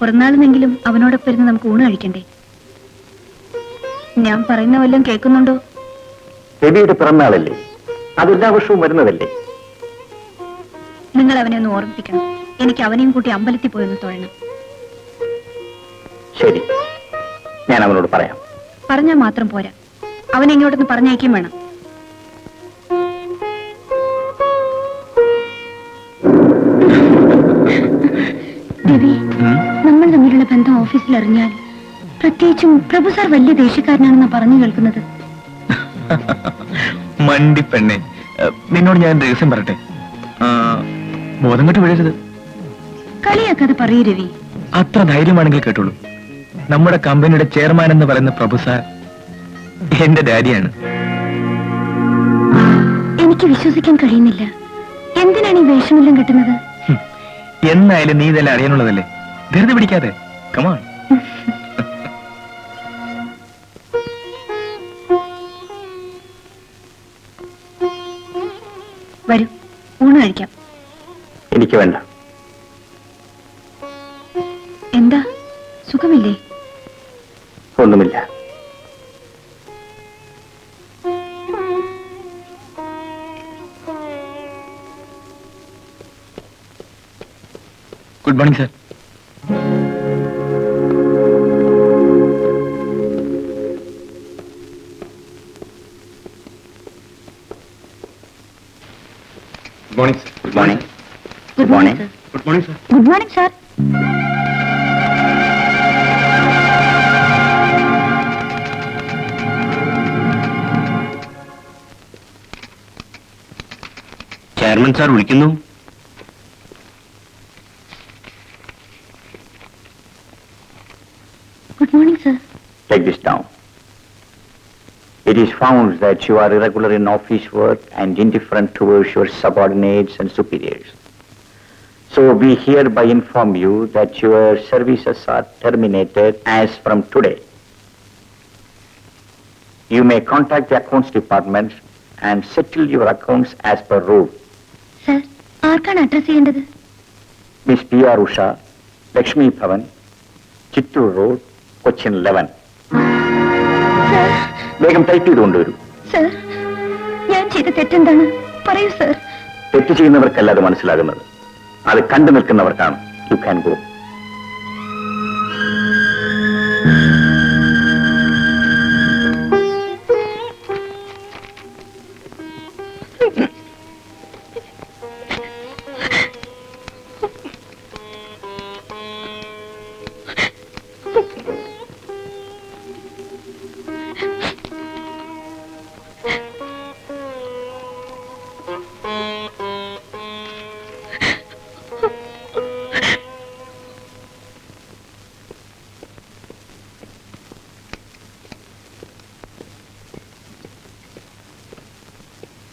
പിറന്നാളിനെങ്കിലും അവനോടൊപ്പം ഇരുന്ന് നമുക്ക് ഊണ് കഴിക്കണ്ടേ? ഞാൻ പറയുന്ന വല്ലതും കേൾക്കുന്നുണ്ടോ? രവിയുടെ പിറന്നാളല്ലേ, അതെല്ലാ വർഷവും വരുന്നതല്ലേ? നിങ്ങൾ അവനെ ഒന്ന് ഓർമ്മിപ്പിക്കണം. എനിക്ക് അവനെയും കൂട്ടി അമ്പലത്തിൽ പോയൊന്ന് തൊഴണം. ശരി, ഞാൻ അവനോട് പറയാം. പറഞ്ഞാൽ മാത്രം പോരാ, അവനെ ഇങ്ങോട്ടൊന്ന് പറഞ്ഞയക്കും വേണം. രവി, നമ്മൾ തമ്മിലുള്ള ബന്ധം ഓഫീസിൽ അറിഞ്ഞാൽ, പ്രത്യേകിച്ചും പ്രഭു സാർ വലിയ ദേഷ്യക്കാരനാണെന്നാ പറഞ്ഞു കേൾക്കുന്നത്. മണ്ടി പെണ്ണെ, നിന്നോട് ഞാൻ രഹസ്യം പറയട്ടെ. ബോധം കെട്ട് വീഴരുത്. കളിയാക്കാതെ പറയൂ രവി. അത്ര ധൈര്യമാണെങ്കിൽ കേട്ടോളൂ. നമ്മുടെ കമ്പനിയുടെ ചെയർമാൻ എന്ന് പറയുന്ന പ്രഭു സാർ എന്റെ ഡാഡിയാണ്. എനിക്ക് വിശ്വസിക്കാൻ കഴിയുന്നില്ല. എന്തിനാണ് ഈ വേഷമെല്ലാം കിട്ടുന്നത്? എന്നായാലും നീ ഇതെല്ലാം അറിയാനുള്ളതല്ലേ, ധൃതി പിടിക്കാതെ. കമാൺ. വരൂ, ഊണ് കഴിക്കാം. എനിക്ക് വേണ്ട. എന്താ, സുഖമില്ലേ? ഒന്നുമില്ല. Good morning sir. Good morning. Good morning sir. Good morning sir. Good morning sir. Chairman sir വിളിക്കുന്നു. ഗുഡ് മോർണിംഗ് സർ. Take this down. It is found that you are irregular in office work and indifferent towards your subordinates and superiors. So we hereby inform you that your services are terminated as from today. You may contact the accounts department and settle your accounts as per rule. Sir, ആർക്കാണ് address ചെയ്യേണ്ടത്? Miss P.R. Usha, Lakshmi Bhavan, Chittoor Road, Cochin 11. Sir, വേഗം type ചെയ്ത് കൊണ്ടുവരൂ. Sir, ഞാൻ ചെയ്ത തെറ്റെന്താണ്? പറയൂ sir. തെറ്റ് ചെയ്യുന്നവർക്കല്ല അത് മനസ്സിലാകുന്നത്, അത് കണ്ടു നിൽക്കുന്നവർക്കാണ്. You can go.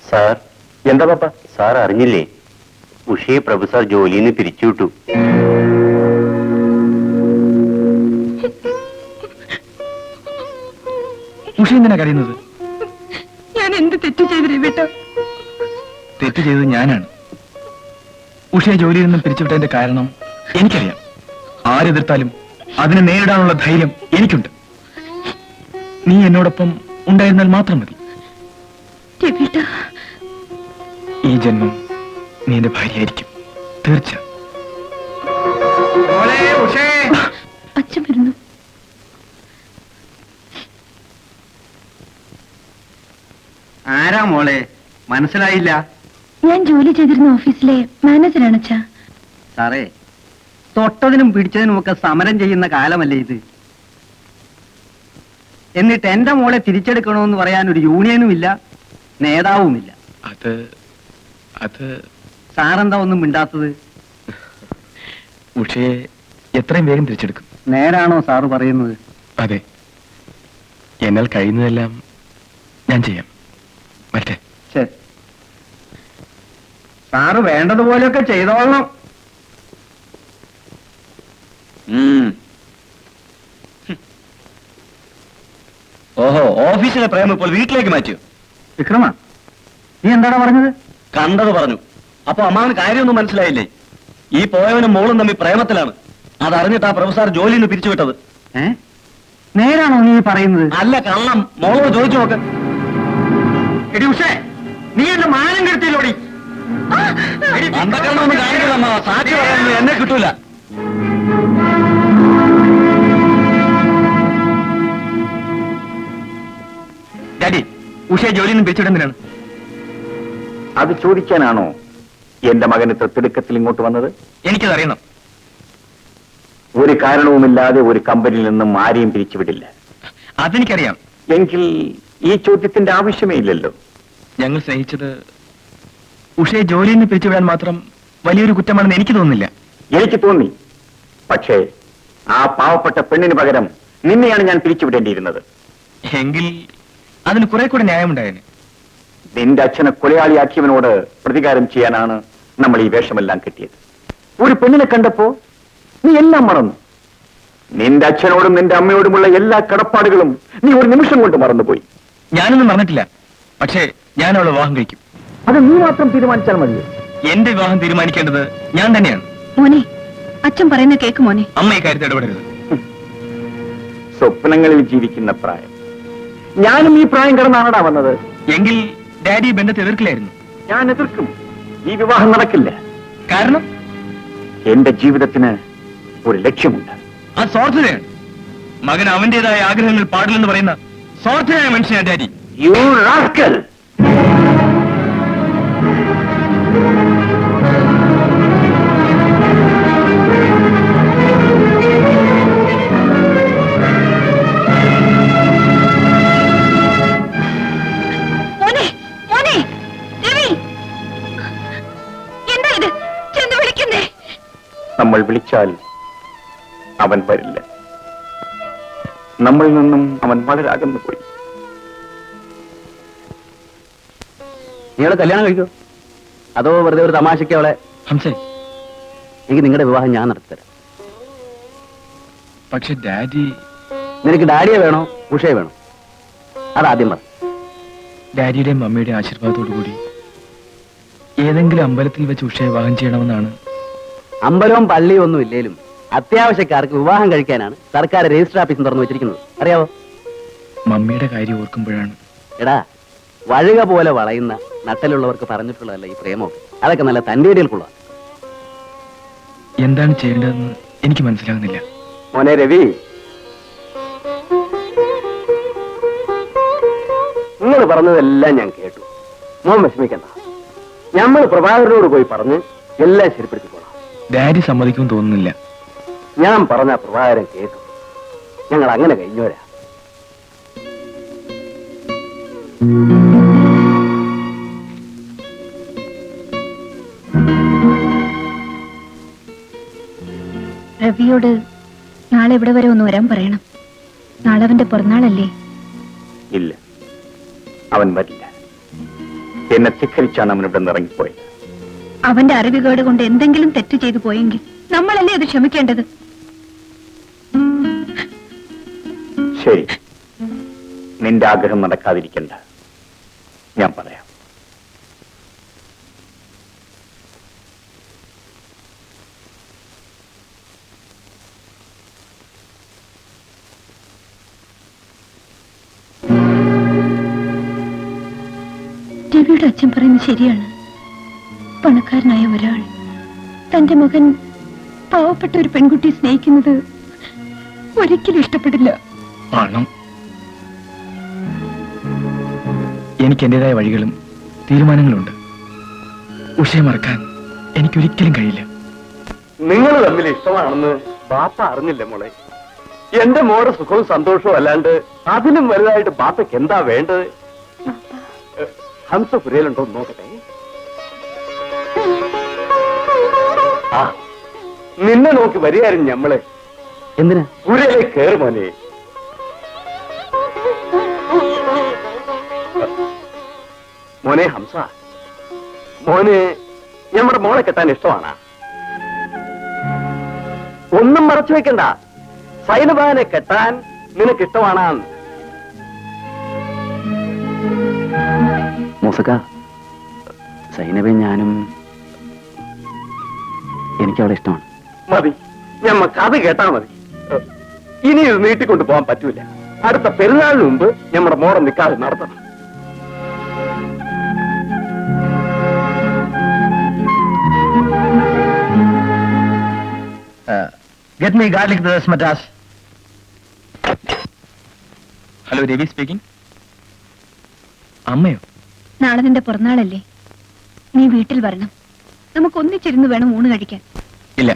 സാർ, എന്താ പാപ്പ? സാർ അറിഞ്ഞില്ലേ, ഉഷയെ പ്രൊഫസർ ജോലിയിൽ നിന്ന് പിരിച്ചുവിട്ടു. ഉഷ എന്തിനാ കരയുന്നത്? ഞാൻ എന്ത് തെറ്റ് ചെയ്തു രവിട്ട? തെറ്റ് ചെയ്തത് ഞാനാണ്. ഉഷയെ ജോലിയിൽ നിന്നും പിരിച്ചുവിട്ടതിന്റെ കാരണം എനിക്കറിയാം. ആരെതിർത്താലും അതിനെ നേരിടാനുള്ള ധൈര്യം എനിക്കുണ്ട്. നീ എന്നോടൊപ്പം ഉണ്ടായിരുന്നാൽ മാത്രം മതി. രവിട്ട, ഈ ജന്മം നീ എന്റെ ഭാര്യയായിരിക്കും, തീർച്ച. അച്ഛൻ വരുന്നു. ആരാ മോളെ? മനസ്സിലായില്ല. ഞാൻ ജോലി ചെയ്തിരുന്ന ഓഫീസിലെ മാനേജറാണ് അച്ഛാ. സാറേ, തൊട്ടതിനും പിടിച്ചതിനും ഒക്കെ സമരം ചെയ്യുന്ന കാലമല്ലേ ഇത്? എന്നിട്ട് എന്റെ മോളെ തിരിച്ചെടുക്കണമെന്ന് പറയാൻ ഒരു യൂണിയനും ഇല്ല, നേതാവുമില്ല. അത് സാറെന്താ ഒന്നും മിണ്ടാത്തത്? ഉഷയെ എത്രയും വേഗം തിരിച്ചെടുക്കും. നേരാണോ സാറ് പറയുന്നത്? അതെ, എന്നാൽ കഴിയുന്നതെല്ലാം ഞാൻ ചെയ്യാം. മറ്റേ ശരി, സാറ് വേണ്ടതുപോലെയൊക്കെ ചെയ്തോളണം. ഓഹോ, ഓഫീസിലെ പ്രേമം ഇപ്പോൾ വീട്ടിലേക്ക് മാറ്റിയോ? വിക്രമ, നീ എന്താടാ പറഞ്ഞത്? കണ്ടത് പറഞ്ഞു. അപ്പൊ അമ്മാവന് കാര്യമൊന്നും മനസ്സിലായില്ലേ? ഈ പോയവനും മോളും തമ്മിൽ പ്രേമത്തിലാണ്. അതറിഞ്ഞിട്ട് ആ പ്രൊഫസർ ജോലിയിൽ നിന്ന് പിരിച്ചുവിട്ടത്. നേരാണോ നീ പറയുന്നത്? അല്ല, കള്ളം. മോളോട് ചോദിച്ചു നോക്ക്. എടി ഉഷേ, നീ എന്റെ മാനം കെടുത്തില്ലോടി. അന്ധക്കരണമൊന്നും കാണിക്കില്ല, സാക്ഷി പറയാനൊന്നും എന്നെ കിട്ടൂല. ഡാഡി, ഉഷയെ ജോലിയിൽ നിന്ന് പിരിച്ചുവിടുന്നതിനാണ്. അത് ചോദിക്കാനാണോ എന്റെ മകൻ ഇത്ര തിടുക്കത്തിൽ ഇങ്ങോട്ട് വന്നത്? എനിക്കത് അറിയണം. ഒരു കാരണവുമില്ലാതെ ഒരു കമ്പനിയിൽ നിന്നും ആരെയും പിരിച്ചുവിടില്ല. അതെനിക്കറിയാം. എങ്കിൽ ഈ ചോദ്യത്തിന്റെ ആവശ്യമേ ഇല്ലല്ലോ. ഞങ്ങൾ സ്നേഹിച്ചത് ഉഷയെ ജോലിയിൽ നിന്ന് പിരിച്ചുവിടാൻ മാത്രം വലിയൊരു കുറ്റമാണെന്ന് എനിക്ക് തോന്നുന്നില്ല. എനിക്ക് തോന്നി. പക്ഷേ ആ പാവപ്പെട്ട പെണ്ണിന് പകരം നിന്നെയാണ് ഞാൻ പിരിച്ചുവിടേണ്ടിയിരുന്നത്. എങ്കിൽ അതിന് കുറെ കൂടെ ന്യായമുണ്ടായേനെ. നിന്റെ അച്ഛനെ കൊലയാളിയാക്കിയവനോട് പ്രതികാരം ചെയ്യാനാണ് നമ്മൾ ഈ വേഷമെല്ലാം കിട്ടിയത്. ഒരു പെണ്ണിനെ കണ്ടപ്പോ നീ എല്ലാം മറന്നു. നിന്റെ അച്ഛനോടും നിന്റെ അമ്മയോടുമുള്ള എല്ലാ കടപ്പാടുകളും നീ ഒരു നിമിഷം കൊണ്ട് മറന്നുപോയി. ഞാനൊന്നും മറന്നിട്ടില്ല. പക്ഷേ ഞാൻ അവളെ വിവാഹം കഴിക്കും. അത് നീ മാത്രം തീരുമാനിച്ചാൽ മതിയോ? എന്റെ വിവാഹം തീരുമാനിക്കേണ്ടത് ഞാൻ തന്നെയാണ്. മോനെ, അച്ഛൻ പറയുന്ന കേക്ക് മോനെ. അമ്മ ഈ കാര്യത്തിൽ ഇടപെടരുത്. സ്വപ്നങ്ങളിൽ ജീവിക്കുന്ന പ്രായം. ഞാനും ഈ പ്രായം കടന്നാണടാ വന്നത്. എങ്കിൽ ഡാഡി ബന്ധത്തെ എതിർക്കില്ലായിരുന്നു. ഞാൻ എതിർക്കും. ഈ വിവാഹം നടക്കില്ല. കാരണം എന്റെ ജീവിതത്തിന് ഒരു ലക്ഷ്യമുണ്ട്. അത് സ്വാർത്ഥതയാണ്. മകൻ അവന്റേതായ ആഗ്രഹങ്ങൾ പാടില്ലെന്ന് പറയുന്ന സ്വാർത്ഥനായ മനുഷ്യനാണ് ഡാഡി. U rascal! നമ്മൾ വിളിച്ചാൽ അവൻ വരില്ല. നമ്മളിൽ നിന്നും അവൻ വളരെ അകന്നു പോയി. നിങ്ങളെ കല്യാണം കഴിക്കോ അതോ വെറുതെ ഒരു തമാശയ്ക്ക് അവളെ? ഹംസേ, എനിക്ക് നിങ്ങളുടെ വിവാഹം ഞാൻ നടത്തിത്തരാം. പക്ഷെ ഡാഡി... നിനക്ക് ഡാഡിയെ വേണോ ഉഷയെ വേണോ? അതാദ്യം പറ. ഡാഡിയുടെയും മമ്മിയുടെയും ആശീർവാദത്തോടു കൂടി ഏതെങ്കിലും അമ്പലത്തിൽ വെച്ച് ഉഷയെ വിവാഹം ചെയ്യണമെന്നാണ്. അമ്പലവും പള്ളിയും ഒന്നും ഇല്ലേലും അത്യാവശ്യക്കാർക്ക് വിവാഹം കഴിക്കാനാണ് സർക്കാർ രജിസ്റ്റർ ഓഫീസ് തുറന്നു വെച്ചിരിക്കുന്നത്. അറിയാവോ? മമ്മിയുടെ കാര്യം ഓർക്കുമ്പോഴാണ്. എടാ, വഴുക പോലെ വളയുന്ന നട്ടലുള്ളവർക്ക് പറഞ്ഞിട്ടുള്ളതല്ല ഈ പ്രേമമൊക്കെ. അതൊക്കെ നല്ല തന്റെ ഇടയിൽക്കുള്ള. എന്താണ് ചെയ്യേണ്ടതെന്ന് എനിക്ക് മനസ്സിലാകുന്നില്ല. മോനെ രവി, നിങ്ങൾ പറഞ്ഞതെല്ലാം ഞാൻ കേട്ടു. മോൻ വിഷമിക്കണ്ട. നമ്മൾ പ്രഭാകരനോട് പോയി പറഞ്ഞ് എല്ലാം ശരിപ്പെടുത്തിക്കോളാം. ഡാഡി സമ്മതിക്കും തോന്നുന്നില്ല. ഞാൻ പറഞ്ഞ പ്രഭാകരൻ കേട്ടു. ഞങ്ങൾ അങ്ങനെ കഴിഞ്ഞോരാ. രവിയോട് നാളെ ഇവിടെ വരെ ഒന്ന് വരാൻ പറയണം. നാളെ അവന്റെ പിറന്നാളല്ലേ? ഇല്ല, അവൻ വരില്ല. എന്നെ ധിക്കരിച്ചാണ് അവൻ ഇവിടെ നിന്ന് ഇറങ്ങിപ്പോയത്. അവന്റെ അറിവുകേട് കൊണ്ട് എന്തെങ്കിലും തെറ്റ് ചെയ്തു പോയെങ്കിൽ നമ്മളല്ലേ അത് ക്ഷമിക്കേണ്ടത്? ശരി, നിന്റെ ആഗ്രഹം നടക്കാതിരിക്കണ്ട. ഞാൻ പറയാം. രവിയുടെ അച്ഛൻ പറയുന്നത് ശരിയാണ്. പണക്കാരനായ ഒരാൾ തന്റെ മകൻ പാവപ്പെട്ട ഒരു പെൺകുട്ടിയെ സ്നേഹിക്കുന്നത് ഒരിക്കലും ഇഷ്ടപ്പെടില്ല. പണം. എനിക്ക് എന്റേതായ വഴികളും തീരുമാനങ്ങളുണ്ട്. ഉഷയെ മറക്കാൻ എനിക്കൊരിക്കലും കഴിയില്ല. നിങ്ങൾ തമ്മിൽ ഇഷ്ടമാണെന്ന് ബാപ്പ അറിഞ്ഞില്ല മോളെ. എന്റെ മോടെ സുഖവും സന്തോഷവും അല്ലാണ്ട് അതിലും വലുതായിട്ട് ബാപ്പയ്ക്ക് എന്താ വേണ്ടത്? ഹംസ പുരയിലുണ്ടോ നോക്കട്ടെ. ആ, നിന്നെ നോക്കി വരികയായിരുന്നു ഞമ്മള്. എന്തിനാ? പുരയിലേക്ക് കയറി മോനെ. മോനെ ഹംസ, മോന് നമ്മുടെ മോളെ കെട്ടാൻ ഇഷ്ടമാണ്? ഒന്നും മറച്ചു വെക്കണ്ട. സൈനബാനെ കെട്ടാൻ നിനക്ക് ഇഷ്ടമാണ്? മൂസക്ക, സൈനബെ ഞാനും എനിക്കവളെ ഇഷ്ടമാണ്. മതി, ഞമ്മക്ക് അത് കേട്ടാ മതി. ഇനി ഇത് നീട്ടിക്കൊണ്ടു പോകാൻ പറ്റൂല. അടുത്ത പെരുന്നാളിന് മുമ്പ് നമ്മുടെ മോടെ നിക്കാതെ നടത്തണം. Get me garlic brothers Madras. Hello, Ravi speaking. അമ്മയോ? നാളെ നിന്റെ പിറന്നാളല്ലേ? നീ വീട്ടിൽ വരണം. നമുക്ക് ഒന്നിച്ചിരുന്ന് വേണം ഊണ് കഴിക്കാൻ. ഇല്ല,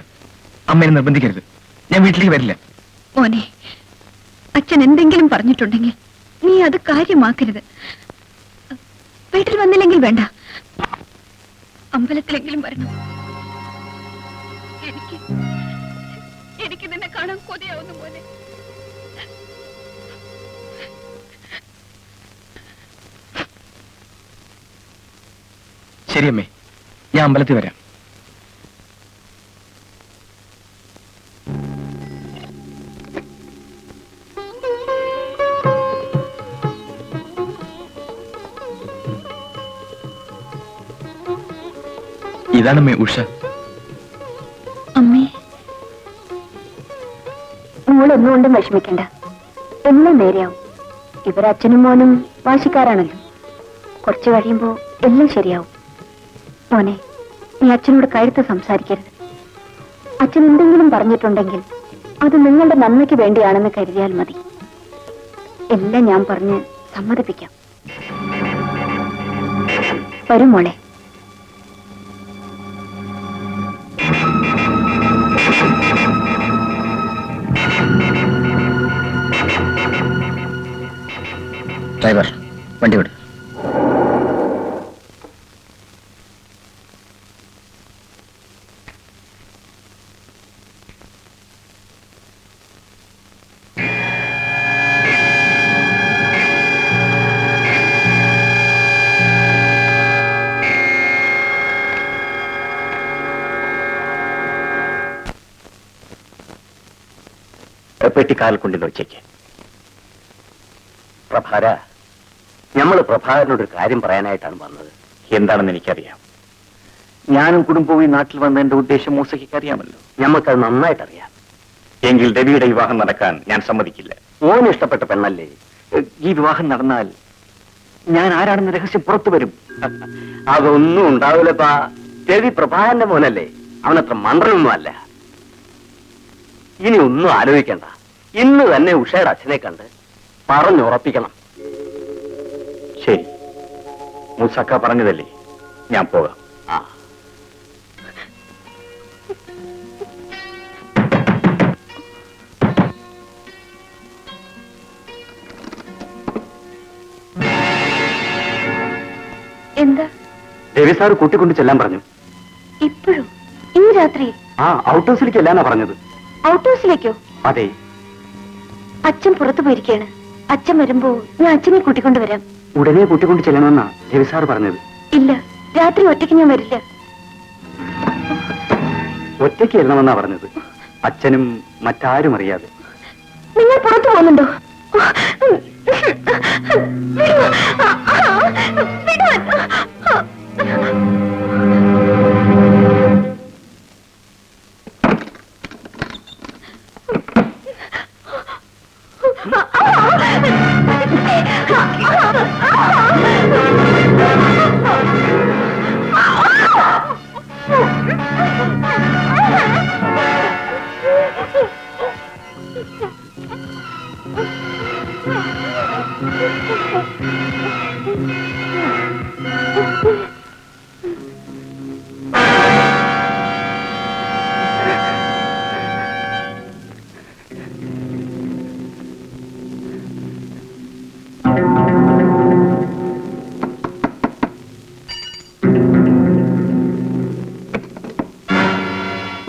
അമ്മയെ നിർബന്ധിക്കരുത്. ഞാൻ വീട്ടിലേക്ക് വരില്ല. മോനെ, അച്ഛൻ എന്തെങ്കിലും പറഞ്ഞിട്ടുണ്ടെങ്കിൽ നീ അത് കാര്യമാക്കരുത്. വീട്ടിൽ വന്നില്ലെങ്കിൽ വേണ്ട, അമ്പലത്തിലെങ്കിലും വരണം. എനിക്ക് നിന്നെ കാണാൻ കൊതിയാവുന്നു മോനെ. ശരി അമ്മേ, ഞാൻ അമ്പലത്തിൽ വരാം. ഇതാണമ്മേ ഉഷ. അമ്മേ, മോളൊന്നുകൊണ്ടും വിഷമിക്കണ്ട. എല്ലാം നേരെയാവും. ഇവരച്ഛനും മോനും വാശിക്കാരാണല്ലോ. കുറച്ചു കഴിയുമ്പോ എല്ലാം ശരിയാവും. മോനെ, നീ അച്ഛനോട് കഴുത്ത് സംസാരിക്കരുത്. അച്ഛൻ എന്തെങ്കിലും പറഞ്ഞിട്ടുണ്ടെങ്കിൽ അത് നിങ്ങളുടെ നന്മയ്ക്ക് വേണ്ടിയാണെന്ന് കരുതിയാൽ മതി. എല്ലാം ഞാൻ പറഞ്ഞ് സമ്മതിപ്പിക്കാം. വരും മോളെ. ഡ്രൈവർ, വണ്ടി വിടും. പെട്ടിക്കാൽ കൊണ്ടുവന്ന് വെച്ചേക്ക്. പ്രഭാര, നമ്മൾ പ്രഭാകരനോടൊരു കാര്യം പറയാനായിട്ടാണ് വന്നത്. എന്താണെന്ന് എനിക്കറിയാം. ഞാനും കുടുംബവും ഈ നാട്ടിൽ വന്ന എന്റെ ഉദ്ദേശം മൂസയ്ക്ക് അറിയാമല്ലോ. ഞമ്മക്കത് നന്നായിട്ടറിയാം. എങ്കിൽ രവിയുടെ വിവാഹം നടക്കാൻ ഞാൻ സമ്മതിക്കില്ല. ഓന് ഇഷ്ടപ്പെട്ട പെണ്ണല്ലേ. ഈ വിവാഹം നടന്നാൽ ഞാൻ ആരാണെന്ന് രഹസ്യം പുറത്തു വരും. അതൊന്നും ഉണ്ടാവില്ലപ്പാ. രവി പ്രഭാകരന്റെ മോനല്ലേ, അവനത്ര മന്ത്രനൊന്നും അല്ല. ഇനി ഒന്നും ആലോചിക്കണ്ട. ഇന്ന് തന്നെ ഉഷയുടെ അച്ഛനെ കണ്ട് പറഞ്ഞുറപ്പിക്കണം. ശരി, മൂസക്ക പറഞ്ഞതല്ലേ, ഞാൻ പോകാം. ആ, എന്താ? രവി സാറ് കൂട്ടിക്കൊണ്ട് ചെല്ലാൻ പറഞ്ഞു. ഇപ്പോഴും? ഇന്ന് രാത്രി? ആ, ഔട്ട് ഹൗസിലേക്ക് അല്ലാന്നാ പറഞ്ഞത്. ഔട്ട് ഹൗസിലേക്കോ? അതെ. അച്ഛൻ പുറത്തു പോയിരിക്കുകയാണ്. അച്ഛൻ വരുമ്പോ ഞാൻ അച്ഛനെ കൂട്ടിക്കൊണ്ടുവരാം. ഉടനെ കൂട്ടിക്കൊണ്ട് ചെല്ലണമെന്നാ രവി സാറ് പറഞ്ഞത്. ഇല്ല, രാത്രി ഒറ്റയ്ക്ക് ഞാൻ വരില്ല. ഒറ്റയ്ക്ക് ചെല്ലണമെന്നാ പറഞ്ഞത്. അച്ഛനും മറ്റാരും അറിയാതെ. നിങ്ങൾ പുറത്തു പോകുന്നുണ്ടോ?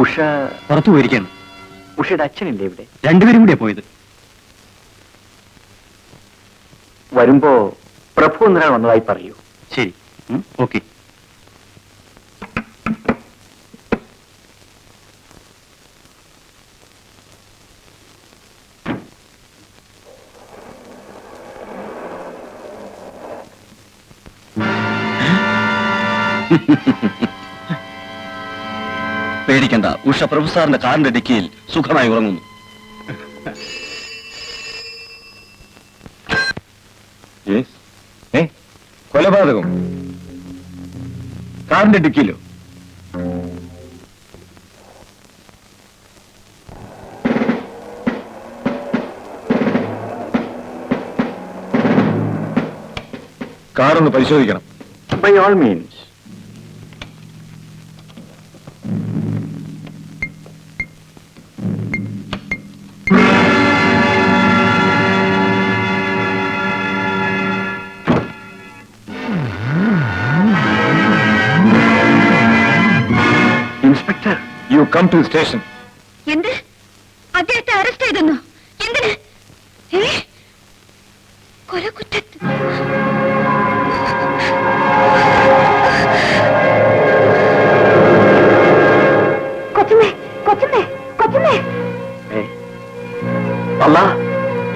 ഉഷ പുറത്തു പോയിരിക്കാണ്. ഉഷയുടെ അച്ഛനില്ലേ ഇവിടെ? രണ്ടുപേരും കൂടിയാ പോയത്. വരുമ്പോ പ്രഭു എന്നൊരാൾ വന്നതായി പറയൂ. ശരി, ഓക്കെ. പേടിക്കണ്ട, ഉഷ പ്രഭു സാറിന്റെ കാറിന്റെ ഡിക്കിയിൽ സുഖമായി ഉറങ്ങുന്നു. കൊലപാതകം കാറിന്റെ ഡിക്കിയിലോ? കാറൊന്ന് പരിശോധിക്കണം. By all means. Inspector, you come to station. എന്ത്? അദ്ദേഹത്തെ അറസ്റ്റ് ചെയ്തെന്നോ? എന്തിന്? കൊലക്കുറ്റത്ത്. കൊച്ചമ്മേ, കൊച്ചമ്മേ, കൊച്ചമ്മേ! അല്ല,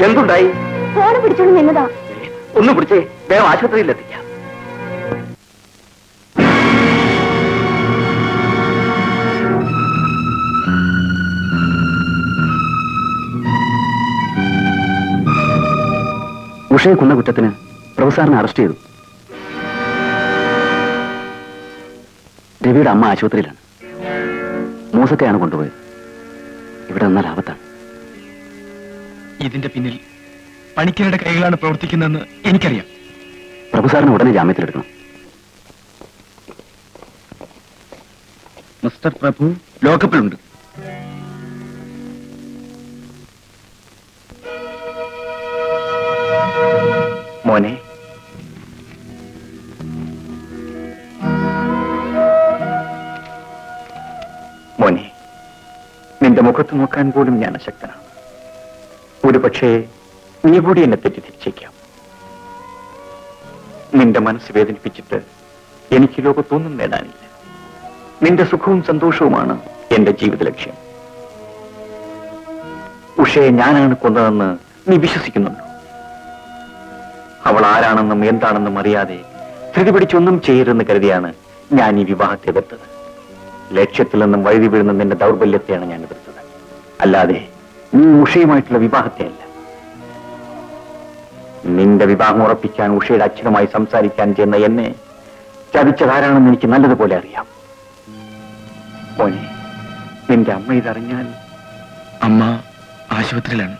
എന്തുണ്ടായി? ഫോണ് പിടിച്ചോണ്ട് നിന്നതാ. ഒന്ന് പിടിച്ചേ, വേഗം ആശുപത്രിയിലെത്തിക്കാം. ഉഷയെ കൊന്ന കുറ്റത്തിന് പ്രൊഫസറിനെ അറസ്റ്റ് ചെയ്തു. രവിയുടെ അമ്മ ആശുപത്രിയിലാണ്. മൂസക്കയാണ് കൊണ്ടുപോയത്. ഇവിടെ നിന്നാൽ ആപത്താണ്. ഇതിന്റെ പിന്നിൽ പണിക്കരുടെ കൈകളാണ് പ്രവർത്തിക്കുന്നതെന്ന് എനിക്കറിയാം. പ്രൊഫസറിനെ ഉടനെ ജാമ്യത്തിലെടുക്കണം. മിസ്റ്റർ പ്രഭു ലോക്കപ്പിലുണ്ട്. മോനെ, മോനെ, നിന്റെ മുഖത്ത് നോക്കാൻ പോലും ഞാൻ അശക്തനാണ്. ഒരു പക്ഷേ നീ കൂടി എന്നെ തെറ്റിദ്ധരിച്ചേക്കാം. നിന്റെ മനസ്സ് വേദനിപ്പിച്ചിട്ട് എനിക്ക് ലോകത്തൊന്നും നേടാനില്ല. നിന്റെ സുഖവും സന്തോഷവുമാണ് എന്റെ ജീവിത ലക്ഷ്യം. ഉഷയെ ഞാനാണ് കൊന്നതെന്ന് നീ വിശ്വസിക്കുന്നുണ്ടോ? അവൾ ആരാണെന്നും എന്താണെന്നും അറിയാതെ ധൃതി പിടിച്ചൊന്നും ചെയ്യരുതെന്ന് കരുതിയാണ് ഞാൻ ഈ വിവാഹത്തെ എതിർത്തത്. ലക്ഷ്യത്തിൽ നിന്നും വഴുതി വീഴുന്ന നിന്റെ ദൗർബല്യത്തെയാണ് ഞാൻ എതിർത്തത്, അല്ലാതെ നീ ഉഷയുമായിട്ടുള്ള വിവാഹത്തെയല്ല. നിന്റെ വിവാഹം ഉറപ്പിക്കാൻ ഉഷയുടെ അച്ഛനുമായി സംസാരിക്കാൻ ചെന്ന എന്നെ ചതിച്ചതാരാണെന്ന് എനിക്ക് നല്ലതുപോലെ അറിയാം. മോനെ, നിന്റെ അമ്മ ഇതറിഞ്ഞാൽ... അമ്മ ആശുപത്രിയിലാണ്.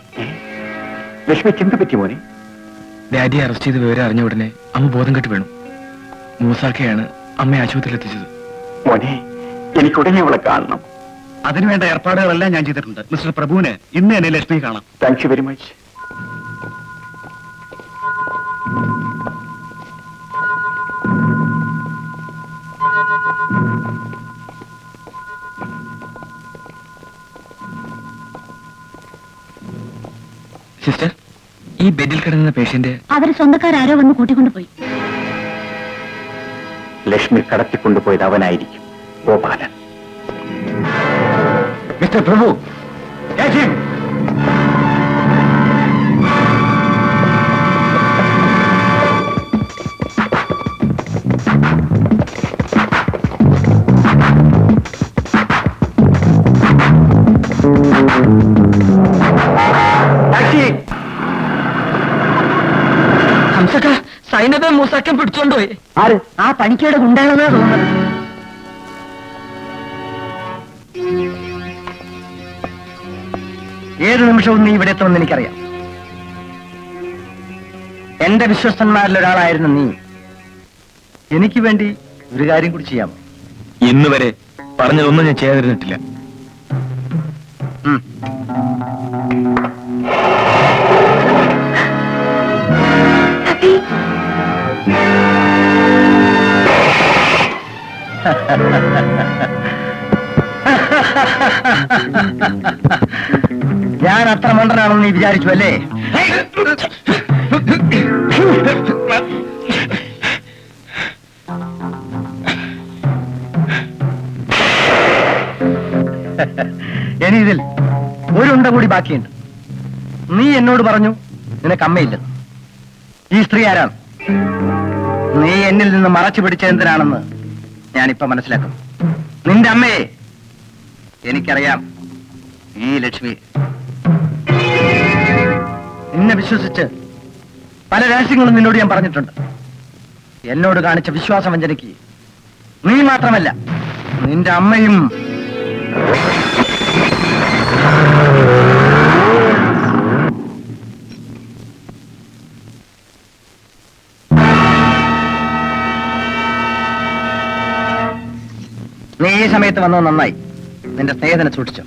ലക്ഷ്മിക്ക് എന്ത് പറ്റി മോനെ? ഡാഡിയെ അറസ്റ്റ് ചെയ്ത് വിവരം അറിഞ്ഞ ഉടനെ അമ്മ ബോധം കെട്ട് വീണു. മൂസാക്കയാണ് അമ്മയെ ആശുപത്രിയിൽ എത്തിച്ചത്. മോനെ, എനിക്ക് ഉടനെ അവളെ കാണണം. അതിനുവേണ്ട ഏർപ്പാടുകളെല്ലാം ഞാൻ ചെയ്തിട്ടുണ്ട്. മിസ്റ്റർ പ്രഭുവിന് ഇന്ന് തന്നെ ലക്ഷ്മി കാണാം. Thank you very much. Sister, ഈ ബെഡിൽ കിടന്ന പേഷ്യന്റ് അവര് സ്വന്തക്കാരോ വന്ന് കൂട്ടിക്കൊണ്ടുപോയി. ലക്ഷ്മി കടത്തിക്കൊണ്ടുപോയത് അവനായിരിക്കും, ഗോപാലൻ. മിസ്റ്റർ പ്രഭു, ഹംസക്ക, സൈനബെ മൂസാക്കം പിടിച്ചോണ്ടുപോയി. ആര്? ആ പണിക്കയുടെ ഗുണ്ടകളെന്നാ തോന്നുന്നത്. ഏത് നിമിഷവും നീ ഇവിടെ എത്തുമെന്ന് എനിക്കറിയാം. എന്റെ വിശ്വസ്തന്മാരിൽ ഒരാളായിരുന്നു നീ. എനിക്ക് വേണ്ടി ഒരു കാര്യം കൂടി ചെയ്യാമോ? ഇന്ന് വരെ പറഞ്ഞതൊന്നും ഞാൻ ചെയ്യാതിരുന്നിട്ടില്ല. ഞാൻ അത്ര മണ്ടനാണെന്ന് നീ വിചാരിച്ചു അല്ലേ? ഇനി ഇതിൽ ഒരു ഉണ്ട കൂടി ബാക്കിയുണ്ട്. നീ എന്നോട് പറഞ്ഞു നിനക്ക് അമ്മയില്ലെന്ന്. ഈ സ്ത്രീ ആരാണ്? നീ എന്നിൽ നിന്ന് മറച്ചു പിടിച്ച എന്തിനാണെന്ന് ഞാനിപ്പോ മനസ്സിലാക്കുന്നു. നിന്റെ അമ്മയെ എനിക്കറിയാം, ഈ ലക്ഷ്മി. നിന്നെ വിശ്വസിച്ച് പല രഹസ്യങ്ങളും നിന്നോട് ഞാൻ പറഞ്ഞിട്ടുണ്ട്. എന്നോട് കാണിച്ച വിശ്വാസവഞ്ചനയ്ക്ക് നീ മാത്രമല്ല, നിന്റെ അമ്മയും നീ ഈ സമയത്ത് വന്നത് നന്നായി. നിന്റെ സ്നേഹത്തിനെ സൂക്ഷിച്ചോ.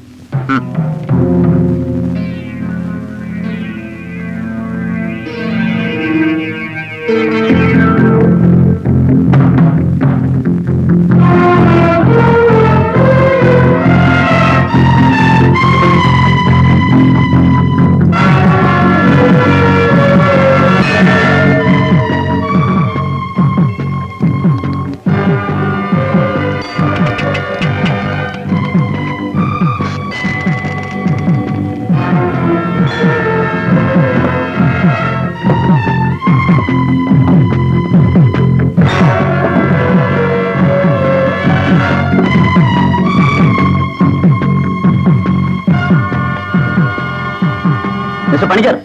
പണിക്കർ,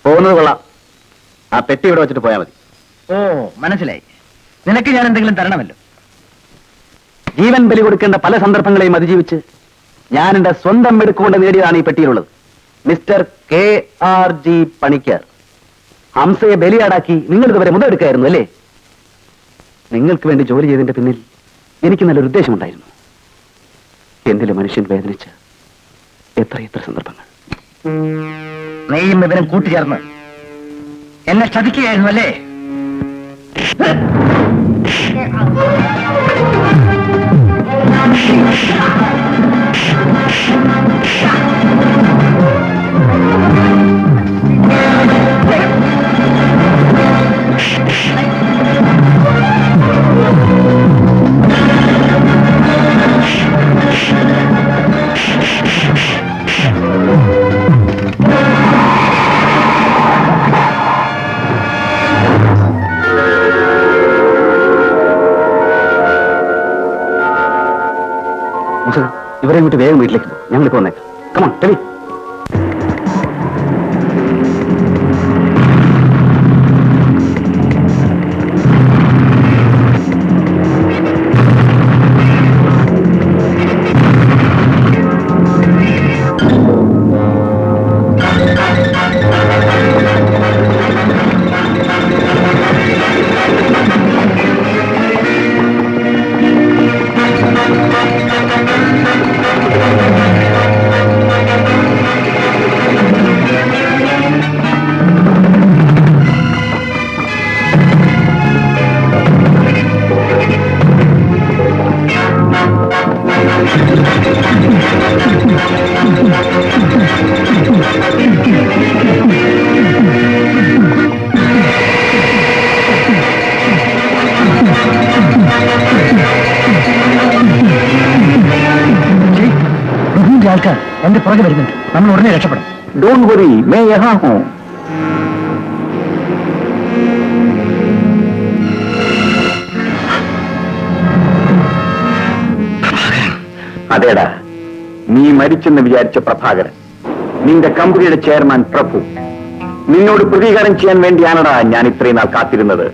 പോകുന്നത് കൊള്ളാം. ആ പെട്ടി ഇവിടെ വെച്ചിട്ട് പോയാൽ മതി. ഓ, മനസ്സിലായി. നിനക്ക് ഞാൻ എന്തെങ്കിലും തരണമല്ലോ. ജീവൻ ബലി കൊടുക്കേണ്ട പല സന്ദർഭങ്ങളെയും അതിജീവിച്ച് ഞാൻ എന്റെ സ്വന്തം മെടുക്കുകൊണ്ട് നേടിയതാണ് ഈ പെട്ടിയിലുള്ളത്. മിസ്റ്റർ KRG പണിക്കർ, ഹംസയെ ബലിയാടാക്കി നിങ്ങൾ ഇതുവരെ മുതലെടുക്കായിരുന്നു അല്ലേ? നിങ്ങൾക്ക് വേണ്ടി ജോലി ചെയ്തതിന്റെ പിന്നിൽ എനിക്ക് നല്ലൊരു ഉദ്ദേശമുണ്ടായിരുന്നു. എന്തിലും മനുഷ്യൻ വേദനിച്ച എത്ര സന്ദർഭങ്ങൾ. നീയും ഇവനും കൂട്ടുചേർന്ന് എന്നെ ചതിക്കുകയായിരുന്നു അല്ലേ? വിവരം വിട്ട് വേഗം വീട്ടിലേക്ക് പോകും. ഞങ്ങളിപ്പോ വന്നേക്കാം. Come on tele. ആൾക്കാർ എന്റെ പുറകെ വരുന്നുണ്ട്. നമ്മൾ ഉടനെ രക്ഷപ്പെടും. Don't worry, may യഹാ ഹൂം. അതേടാ, നീ മരിച്ചെന്ന് വിചാരിച്ച പ്രഭാകരൻ, നിന്റെ കമ്പനിയുടെ ചെയർമാൻ പ്രഭു. നിന്നോട് പ്രതികാരം ചെയ്യാൻ വേണ്ടിയാണടാ ഞാൻ ഇത്രയും നാൾ കാത്തിരുന്നത്.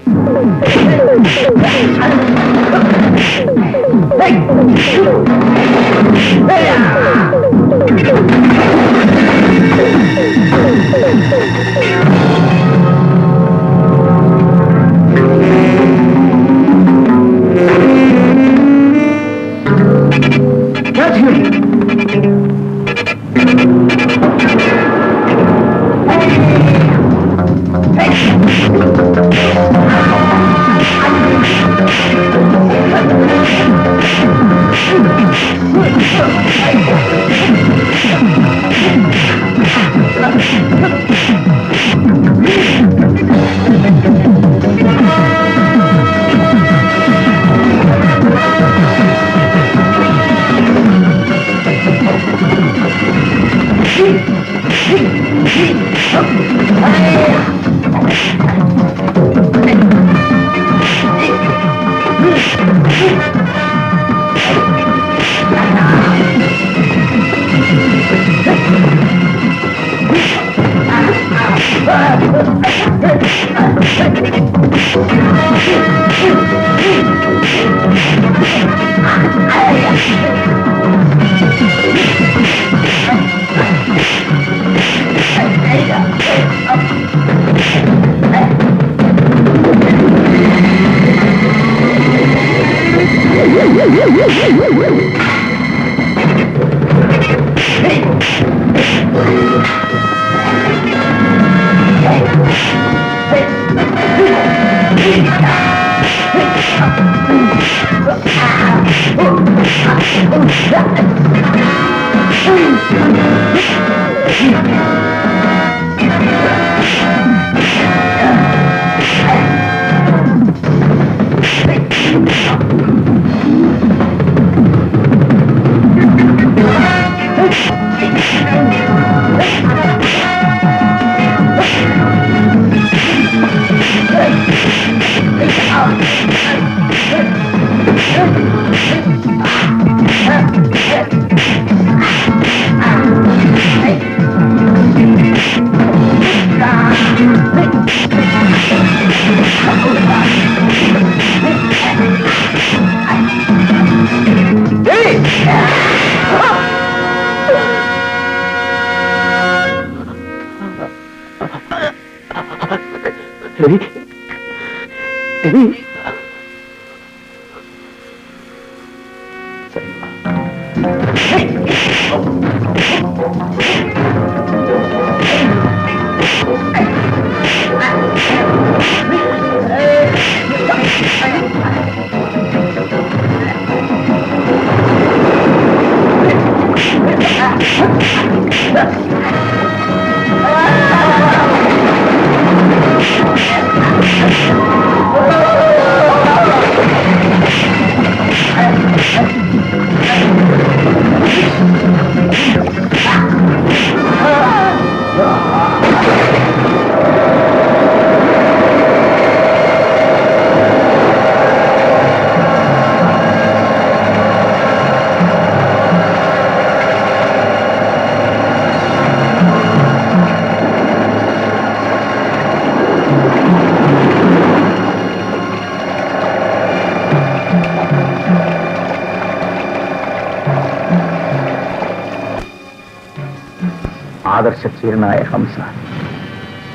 ആദർശധീരനായ ഹംസ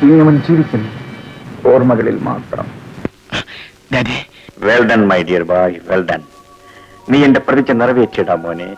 ഇനി അവൻ ജീവിക്കുന്നു ഓർമ്മകളിൽ മാത്രം. Well done my dear boy, well done. നീ എന്റെ പ്രതിജ്ഞ നിറവേറ്റിയിടാ മോനെ.